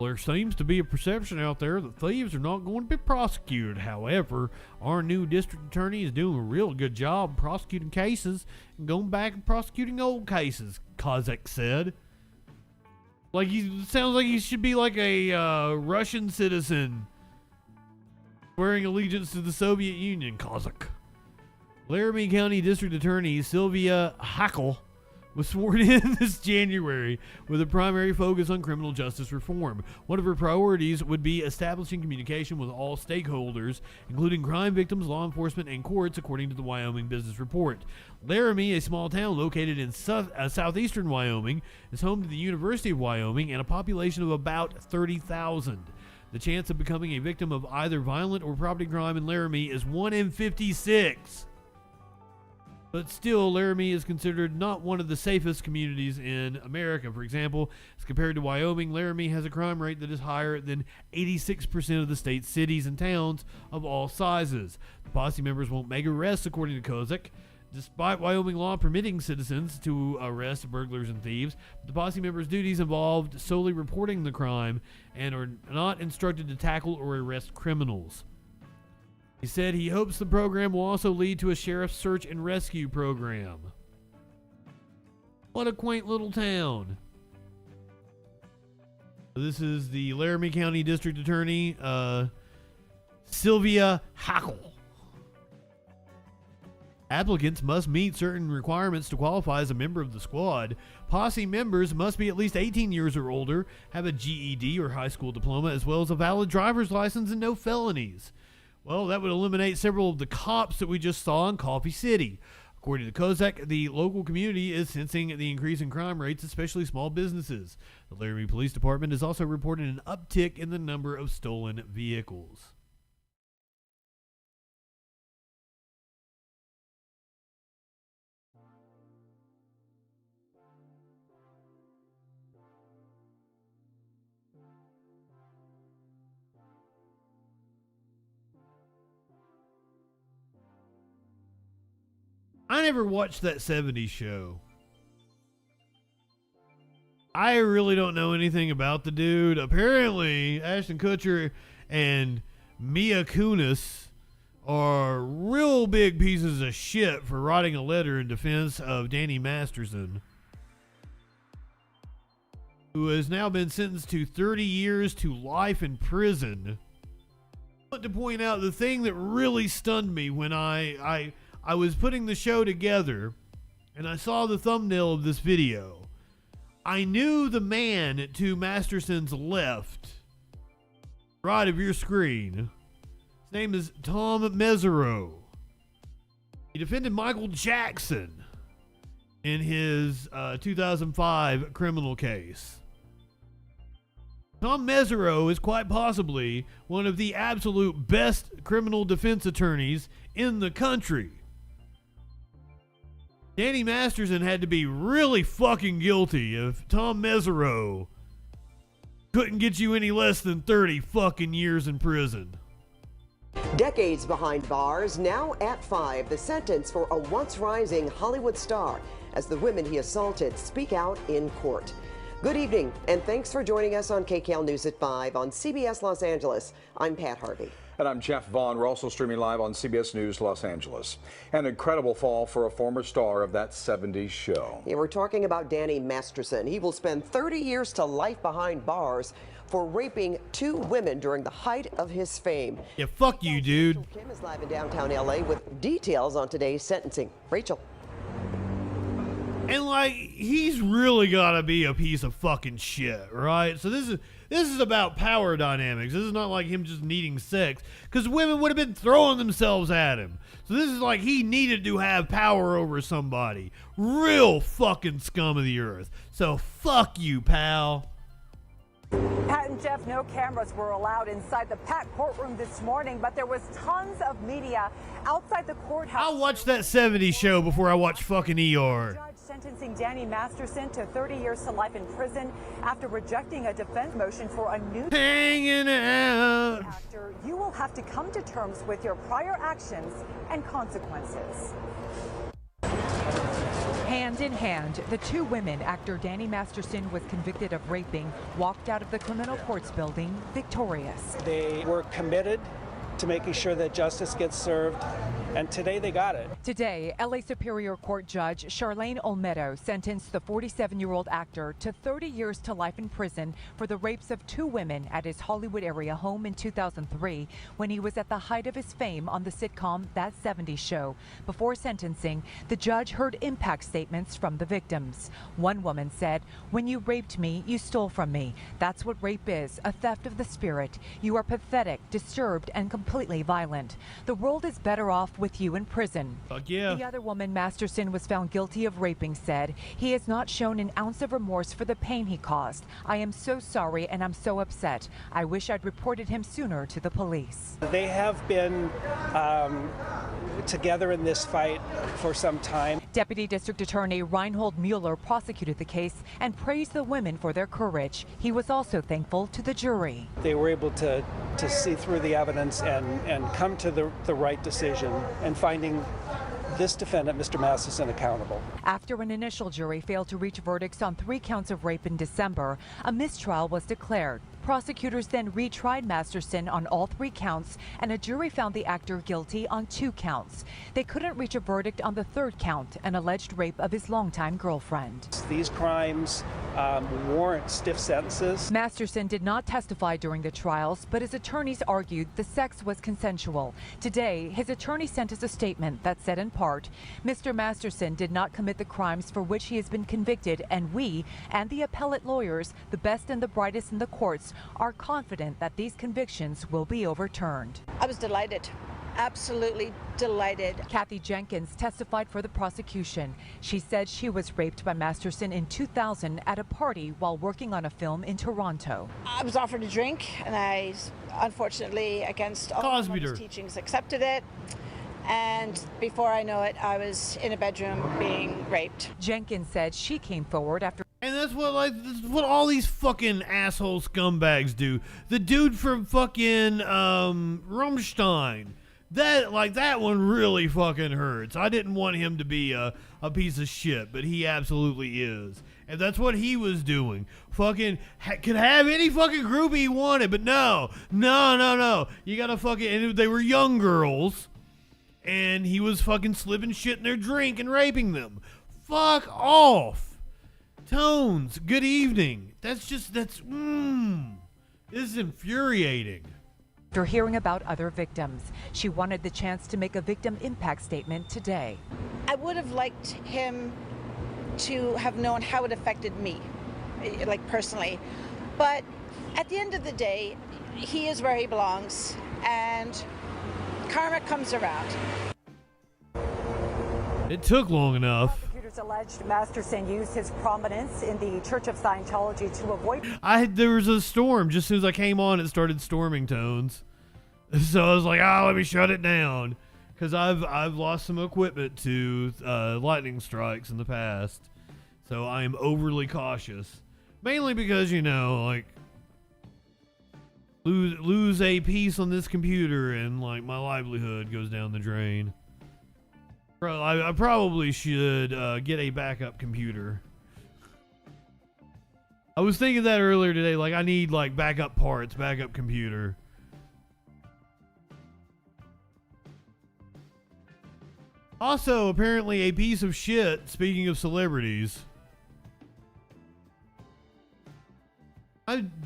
There seems to be a perception out there that thieves are not going to be prosecuted. However, our new district attorney is doing a real good job prosecuting cases and going back and prosecuting old cases, Kozak said. Like, he sounds like he should be like a Russian citizen swearing allegiance to the Soviet Union, Kozak. Laramie County District Attorney Sylvia Hackle was sworn in this January with a primary focus on criminal justice reform. One of her priorities would be establishing communication with all stakeholders, including crime victims, law enforcement, and courts, according to the Wyoming Business Report. Laramie, a small town located in southeastern Wyoming, is home to the University of Wyoming and a population of about 30,000. The chance of becoming a victim of either violent or property crime in Laramie is 1 in 56. But still, Laramie is considered not one of the safest communities in America. For example, as compared to Wyoming, Laramie has a crime rate that is higher than 86% of the state's cities and towns of all sizes. The posse members won't make arrests, according to Kozak. Despite Wyoming law permitting citizens to arrest burglars and thieves, the posse members' duties involved solely reporting the crime and are not instructed to tackle or arrest criminals. He said he hopes the program will also lead to a sheriff's search and rescue program. What a quaint little town. This is the Laramie County District Attorney, Sylvia Hackle. Applicants must meet certain requirements to qualify as a member of the squad. Posse members must be at least 18 years or older, have a GED or high school diploma, as well as a valid driver's license and no felonies. Well, that would eliminate several of the cops that we just saw in Coffee City. According to Kozak, the local community is sensing the increase in crime rates, especially small businesses. The Laramie Police Department has also reported an uptick in the number of stolen vehicles. I never watched that 70s show. I really don't know anything about the dude. Apparently, Ashton Kutcher and Mila Kunis are real big pieces of shit for writing a letter in defense of Danny Masterson, who has now been sentenced to 30 years to life in prison. I want to point out the thing that really stunned me when I was putting the show together and I saw the thumbnail of this video. I knew the man to Masterson's left, right of your screen. His name is Tom Mesereau. He defended Michael Jackson in his 2005 criminal case. Tom Mesereau is quite possibly one of the absolute best criminal defense attorneys in the country. Danny Masterson had to be really fucking guilty if Tom Mesereau couldn't get you any less than 30 fucking years in prison. Decades behind bars, now at 5, the sentence for a once rising Hollywood star as the women he assaulted speak out in court. Good evening, and thanks for joining us on KCAL News at 5 on CBS Los Angeles. I'm Pat Harvey. And I'm Jeff Vaughn. We're also streaming live on CBS News Los Angeles. An incredible fall for a former star of that 70s show. Yeah, we're talking about Danny Masterson. He will spend 30 years to life behind bars for raping 2 women during the height of his fame. Yeah, fuck you, dude. Kim is live in downtown LA with details on today's sentencing. Rachel. And like, he's really gotta be a piece of fucking shit, right? So this is about power dynamics. This is not like him just needing sex, because women would have been throwing themselves at him. So this is like he needed to have power over somebody. Real fucking scum of the earth. So fuck you, pal. Pat and Jeff, no cameras were allowed inside the packed courtroom this morning, but there was tons of media outside the courthouse. I'll watch that 70s show before I watch fucking ER. Judge sentencing Danny Masterson to 30 years to life in prison after rejecting a defense motion for a new hanging out actor. You will have to come to terms with your prior actions and consequences. Hand in hand, the two women actor Danny Masterson was convicted of raping walked out of the criminal courts building victorious. They were committed to making sure that justice gets served, and today they got it. Today, LA Superior Court Judge Charlene Olmedo sentenced the 47-year-old actor to 30 years to life in prison for the rapes of two women at his Hollywood area home in 2003 when he was at the height of his fame on the sitcom That 70s Show. Before sentencing, the judge heard impact statements from the victims. One woman said, "When you raped me, you stole from me. That's what rape is, a theft of the spirit. You are pathetic, disturbed, and completely violent. The world is better off with you in prison." Fuck yeah. The other woman Masterson was found guilty of raping said, "He has not shown an ounce of remorse for the pain he caused. I am so sorry and I'm so upset. I wish I'd reported him sooner to the police." They have been together in this fight for some time. Deputy District Attorney Reinhold Mueller prosecuted the case and praised the women for their courage. He was also thankful to the jury. They were able to see through the evidence and come to the right decision and finding this defendant, Mr. Masterson, accountable. After an initial jury failed to reach verdicts on 3 counts of rape in December, a mistrial was declared. Prosecutors then retried Masterson on all 3 counts, and a jury found the actor guilty on 2 counts. They couldn't reach a verdict on the 3rd count, an alleged rape of his longtime girlfriend. These crimes warrant stiff sentences. Masterson did not testify during the trials, but his attorneys argued the sex was consensual. Today, his attorney sent us a statement that said in part, "Mr. Masterson did not commit the crimes for which he has been convicted, and we and the appellate lawyers, the best and the brightest in the courts, are confident that these convictions will be overturned." I was delighted. Absolutely delighted. Kathy Jenkins testified for the prosecution. She said she was raped by Masterson in 2000 at a party while working on a film in Toronto. I was offered a drink, and I, unfortunately, against all of his teachings, accepted it. And before I know it, I was in a bedroom being raped. Jenkins said she came forward after. And that's what all these fucking asshole scumbags do. The dude from fucking Rammstein. That one really fucking hurts. I didn't want him to be a piece of shit, but he absolutely is. And that's what he was doing. Fucking could have any fucking groupie he wanted, but no. You gotta fucking, and they were young girls, and he was fucking slipping shit in their drink and raping them. Fuck off. Tones, good evening. This is infuriating. After hearing about other victims, she wanted the chance to make a victim impact statement today. I would have liked him to have known how it affected me, like personally. But at the end of the day, he is where he belongs, and karma comes around. It took long enough. Prosecutors alleged Masterson used his prominence in the Church of Scientology to avoid. There was a storm. Just as soon as I came on, it started storming, Tones. So I was like, let me shut it down. Because I've lost some equipment to lightning strikes in the past. So I am overly cautious. Mainly because, lose a piece on this computer and, my livelihood goes down the drain. I probably should get a backup computer. I was thinking that earlier today. I need backup parts, backup computer. Also, apparently a piece of shit, speaking of celebrities.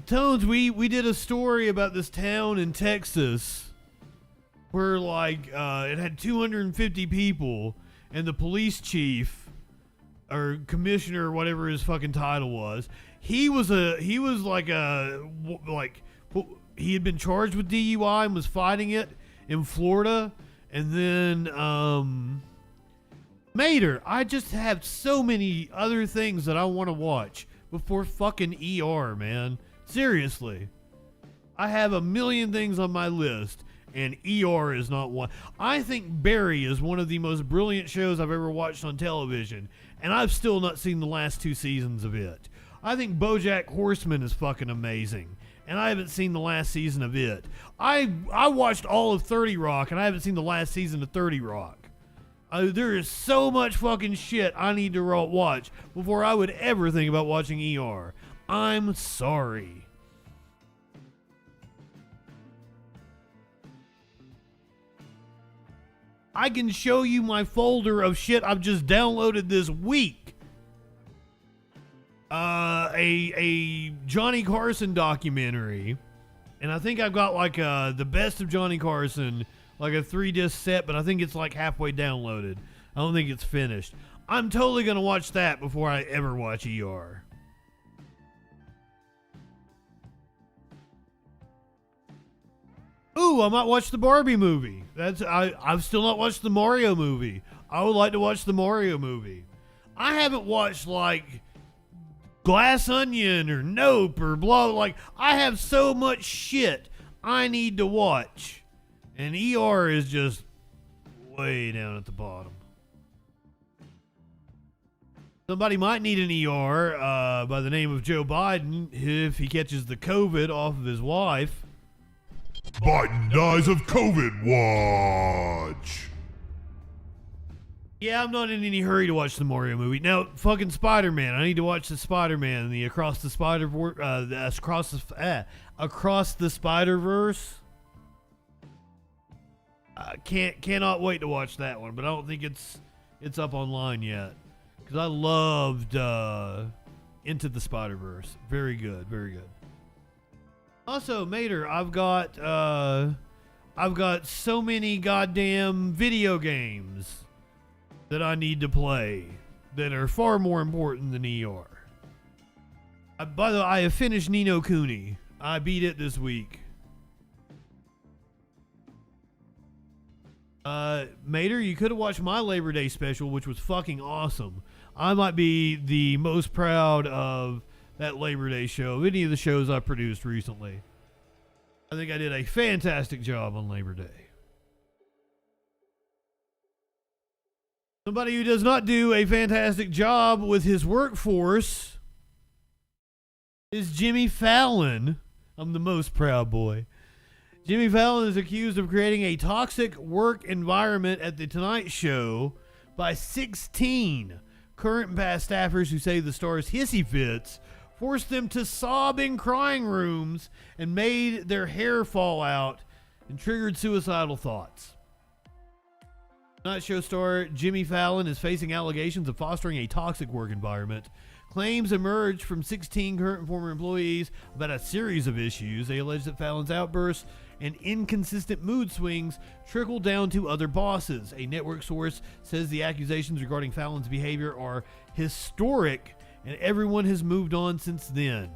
Tones, we did a story about this town in Texas where it had 250 people, and the police chief or commissioner, whatever his fucking title was, he had been charged with DUI and was fighting it in Florida, and then Mater, I just have so many other things that I want to watch before fucking ER, man. Seriously, I have a million things on my list, and ER is not one. I think Barry is one of the most brilliant shows I've ever watched on television, and I've still not seen the last 2 seasons of it. I think BoJack Horseman is fucking amazing, and I haven't seen the last season of it. I watched all of 30 Rock, and I haven't seen the last season of 30 Rock. There is so much fucking shit I need to watch before I would ever think about watching ER. I'm sorry. I can show you my folder of shit I've just downloaded this week. A Johnny Carson documentary, and I think I've got like the best of Johnny Carson, like a 3-disc set, but I think it's like halfway downloaded. I don't think it's finished. I'm totally gonna watch that before I ever watch ER. Ooh, I might watch the Barbie movie. I've still not watched the Mario movie. I would like to watch the Mario movie. I haven't watched like Glass Onion or Nope or blah. Like, I have so much shit I need to watch. And ER is just way down at the bottom. Somebody might need an ER by the name of Joe Biden if he catches the COVID off of his wife. Biden dies of COVID watch. Yeah, I'm not in any hurry to watch the Mario movie. Now, fucking Spider-Man. I need to watch the Spider-Man, the Across the Spider-Verse. Cannot wait to watch that one, but I don't think it's up online yet. Because I loved Into the Spider-Verse. Very good, very good. Also, Mater, I've got so many goddamn video games that I need to play that are far more important than ER. By the way, I have finished Ni no Kuni. I beat it this week. Mater, you could have watched my Labor Day special, which was fucking awesome. I might be the most proud of that Labor Day show of any of the shows I produced recently. I think I did a fantastic job on Labor Day. Somebody who does not do a fantastic job with his workforce is Jimmy Fallon. I'm the most proud boy. Jimmy Fallon is accused of creating a toxic work environment at The Tonight Show by 16 current and past staffers who say the star's hissy fits forced them to sob in crying rooms and made their hair fall out and triggered suicidal thoughts. Tonight Show star Jimmy Fallon is facing allegations of fostering a toxic work environment. Claims emerged from 16 current and former employees about a series of issues. They allege that Fallon's outbursts and inconsistent mood swings trickled down to other bosses. A network source says the accusations regarding Fallon's behavior are historic and everyone has moved on since then.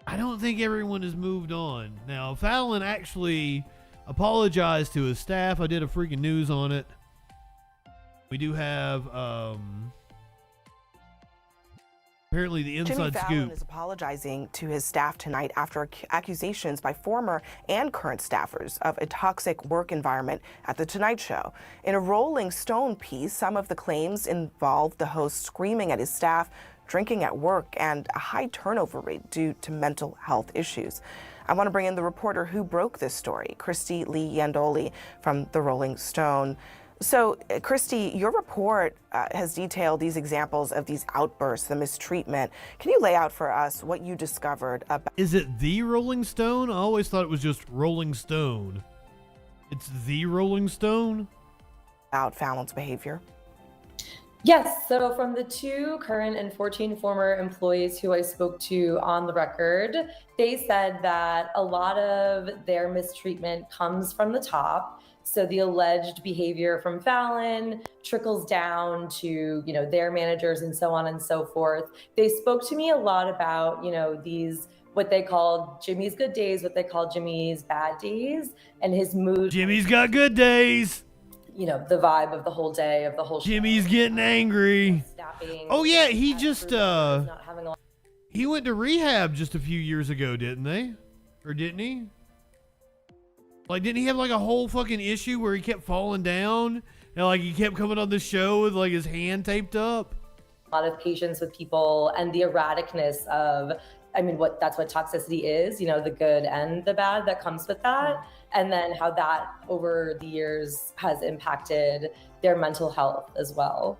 I don't think everyone has moved on. Now, Fallon actually apologized to his staff. I did a freaking news on it. We do have apparently the inside Jimmy Fallon scoop. is apologizing to his staff tonight after accusations by former and current staffers of a toxic work environment at The Tonight Show. In a Rolling Stone piece, some of the claims involved the host screaming at his staff, drinking at work, and a high turnover rate due to mental health issues. I want to bring in the reporter who broke this story, Christy Lee Yandoli from the Rolling Stone. So, Christy, your report has detailed these examples of these outbursts, the mistreatment. Can you lay out for us what you discovered about? Is it the Rolling Stone? I always thought it was just Rolling Stone. It's the Rolling Stone? About Fallon's behavior? Yes, so from the 2 current and 14 former employees who I spoke to on the record, they said that a lot of their mistreatment comes from the top. So the alleged behavior from Fallon trickles down to, their managers and so on and so forth. They spoke to me a lot about, these, what they called Jimmy's good days, what they call Jimmy's bad days, and his mood. Jimmy's got good days. The vibe of the whole day, of the whole show. Jimmy's getting angry. Oh yeah, he just he went to rehab just a few years ago, didn't they? Or didn't he? Like, didn't he have like a whole fucking issue where he kept falling down and like he kept coming on the show with like his hand taped up? A lot of patience with people and the erraticness of that's what toxicity is, the good and the bad that comes with that. And then how that over the years has impacted their mental health as well.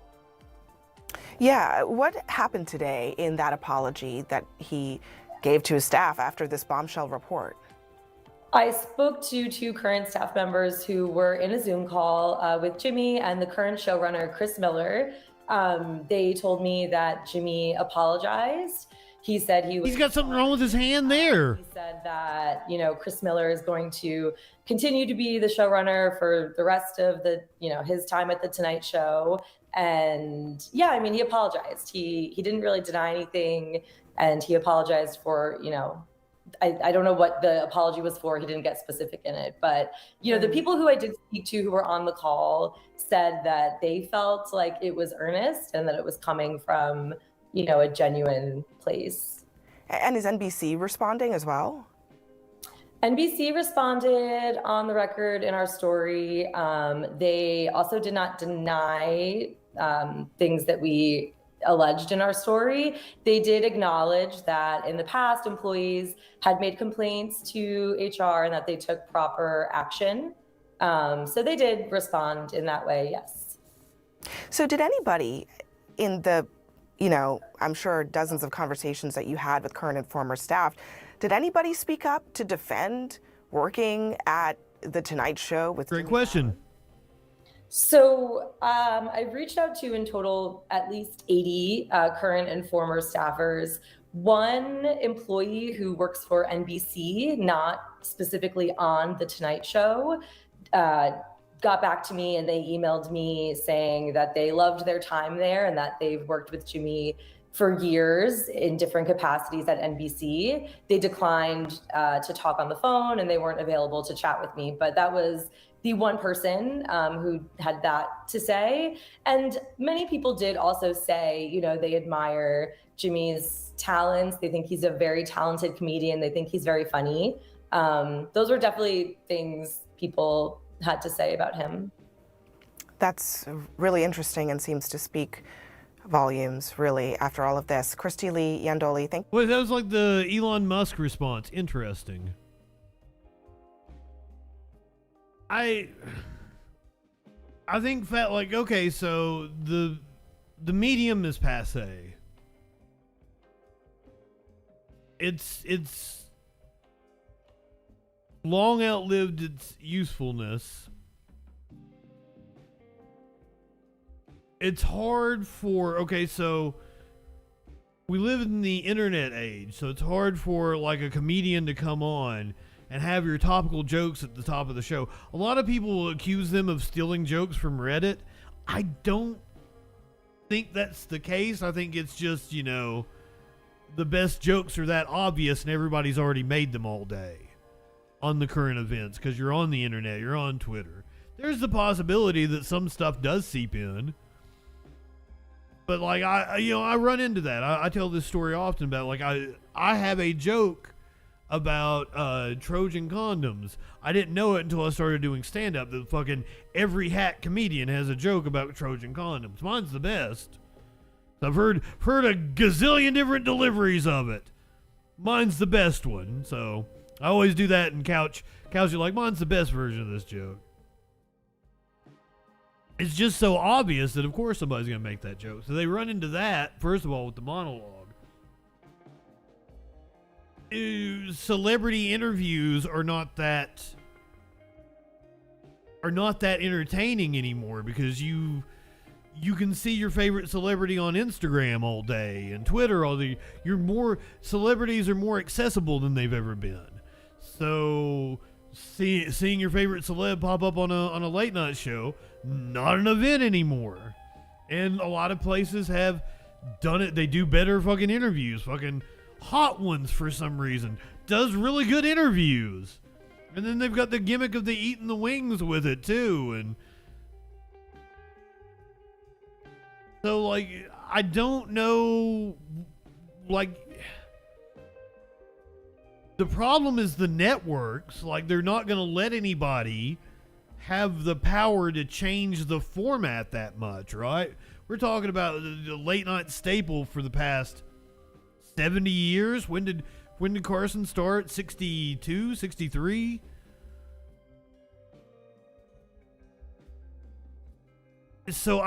Yeah, what happened today in that apology that he gave to his staff after this bombshell report? I spoke to 2 current staff members who were in a Zoom call with Jimmy and the current showrunner, Chris Miller. They told me that Jimmy apologized. He said he's got something wrong with his hand there. He said that, Chris Miller is going to continue to be the showrunner for the rest of the, his time at the Tonight Show. And yeah, he apologized. He didn't really deny anything, and he apologized for, I don't know what the apology was for. He didn't get specific in it, but the people who I did speak to who were on the call said that they felt like it was earnest and that it was coming from, a genuine place. And is NBC responding as well? NBC responded on the record in our story. They also did not deny things that we alleged in our story. They did acknowledge that in the past, employees had made complaints to HR and that they took proper action. So they did respond in that way, yes. So did anybody in the, I'm sure dozens of conversations that you had with current and former staff, did anybody speak up to defend working at the Tonight Show with Great question. So I've reached out to in total at least 80 current and former staffers. One employee who works for NBC, not specifically on the Tonight Show, got back to me and they emailed me saying that they loved their time there and that they've worked with Jimmy for years in different capacities at NBC. They declined to talk on the phone and they weren't available to chat with me, but that was the one person who had that to say. And many people did also say, they admire Jimmy's talents. They think he's a very talented comedian. They think he's very funny. Those were definitely things people had to say about him. That's really interesting and seems to speak volumes, really, after all of this. Christy Lee Yandoli, thank you. Wait, that was like the Elon Musk response. Interesting. I think okay, so the medium is passé. It's long outlived its usefulness. It's hard for, so we live in the internet age, so it's hard for like a comedian to come on and have your topical jokes at the top of the show. A lot of people will accuse them of stealing jokes from Reddit. I don't think that's the case. I think it's just, the best jokes are that obvious and everybody's already made them all day on the current events because you're on the internet, you're on Twitter. There's the possibility that some stuff does seep in. But I run into that. I tell this story often about I have a joke about Trojan condoms. I didn't know it until I started doing stand-up that fucking every hack comedian has a joke about Trojan condoms. Mine's the best. I've heard a gazillion different deliveries of it. Mine's the best one, so I always do that and couch you like, mine's the best version of this joke. It's just so obvious that of course somebody's gonna make that joke. So they run into that, first of all, with the monologue. Celebrity interviews are not that entertaining anymore because you can see your favorite celebrity on Instagram all day and Twitter all day. Celebrities are more accessible than they've ever been. So seeing your favorite celeb pop up on a late night show, not an event anymore. And a lot of places have done it. They do better fucking interviews. Fucking Hot Ones, for some reason, does really good interviews. And then they've got the gimmick of the eating the wings with it too. And so I don't know, the problem is the networks, they're not going to let anybody have the power to change the format that much, right? We're talking about the late night staple for the past 70 years. When did Carson start? 62, 63? So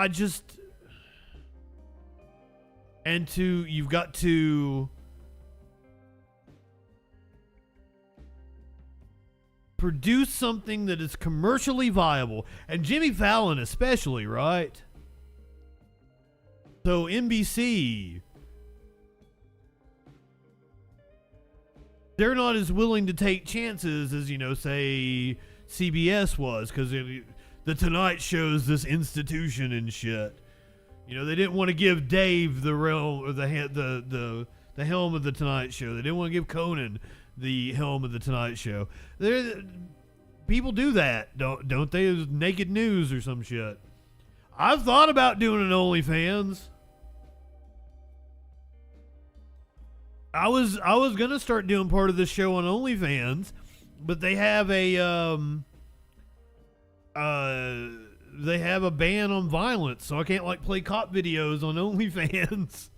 you've got to produce something that is commercially viable, and Jimmy Fallon especially, right? So NBC, they're not as willing to take chances as, say, CBS was, because the Tonight Show's this institution and shit. They didn't want to give Dave the realm or the helm of the Tonight Show. They didn't want to give Conan the helm of the Tonight Show. People do that, don't they? It's Naked News or some shit. I've thought about doing an OnlyFans. I was gonna start doing part of this show on OnlyFans, but they have a ban on violence, so I can't play cop videos on OnlyFans.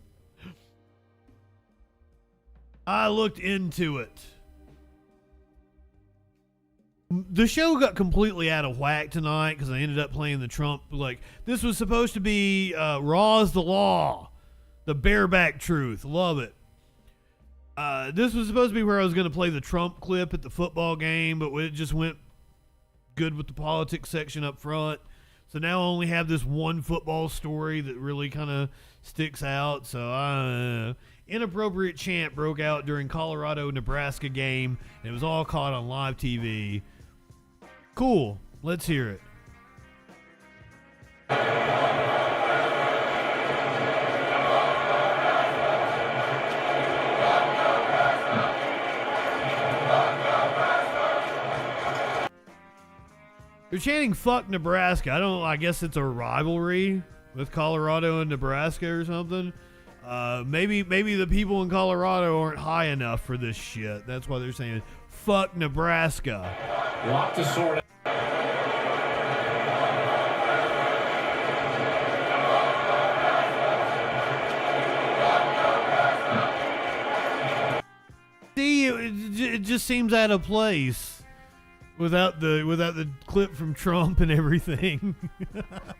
I looked into it. The show got completely out of whack tonight because I ended up playing the Trump. This was supposed to be Raw's the Law, the bareback truth. Love it. This was supposed to be where I was going to play the Trump clip at the football game, but it just went good with the politics section up front. So now I only have this one football story that really kind of sticks out. So inappropriate chant broke out during Colorado-Nebraska game, and it was all caught on live TV. Cool. Let's hear it. They're chanting "fuck Nebraska." I guess it's a rivalry with Colorado and Nebraska or something. Maybe the people in Colorado aren't high enough for this shit. That's why they're saying "fuck Nebraska." Lock the sword. See, it just seems out of place without the clip from Trump and everything.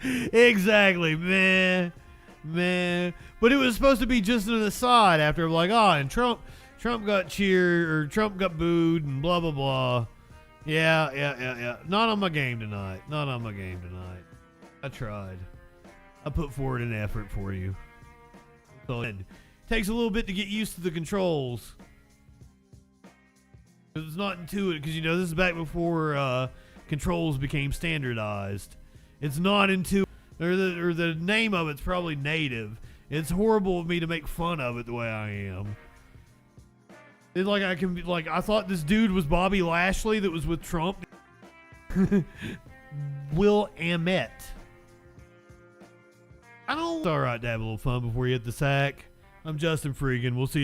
Exactly, man. But it was supposed to be just an aside after, and Trump got cheered or Trump got booed and blah blah blah. Yeah. Not on my game tonight. I tried. I put forward an effort for you. So it takes a little bit to get used to the controls. It's not intuitive because this is back before controls became standardized. It's not intuitive, or the name of it's probably native. It's horrible of me to make fun of it the way I am. It's I thought this dude was Bobby Lashley that was with Trump. Will Ahmet. It's all right to have a little fun before you hit the sack. I'm JustinFREAKIN. We'll see you tomorrow.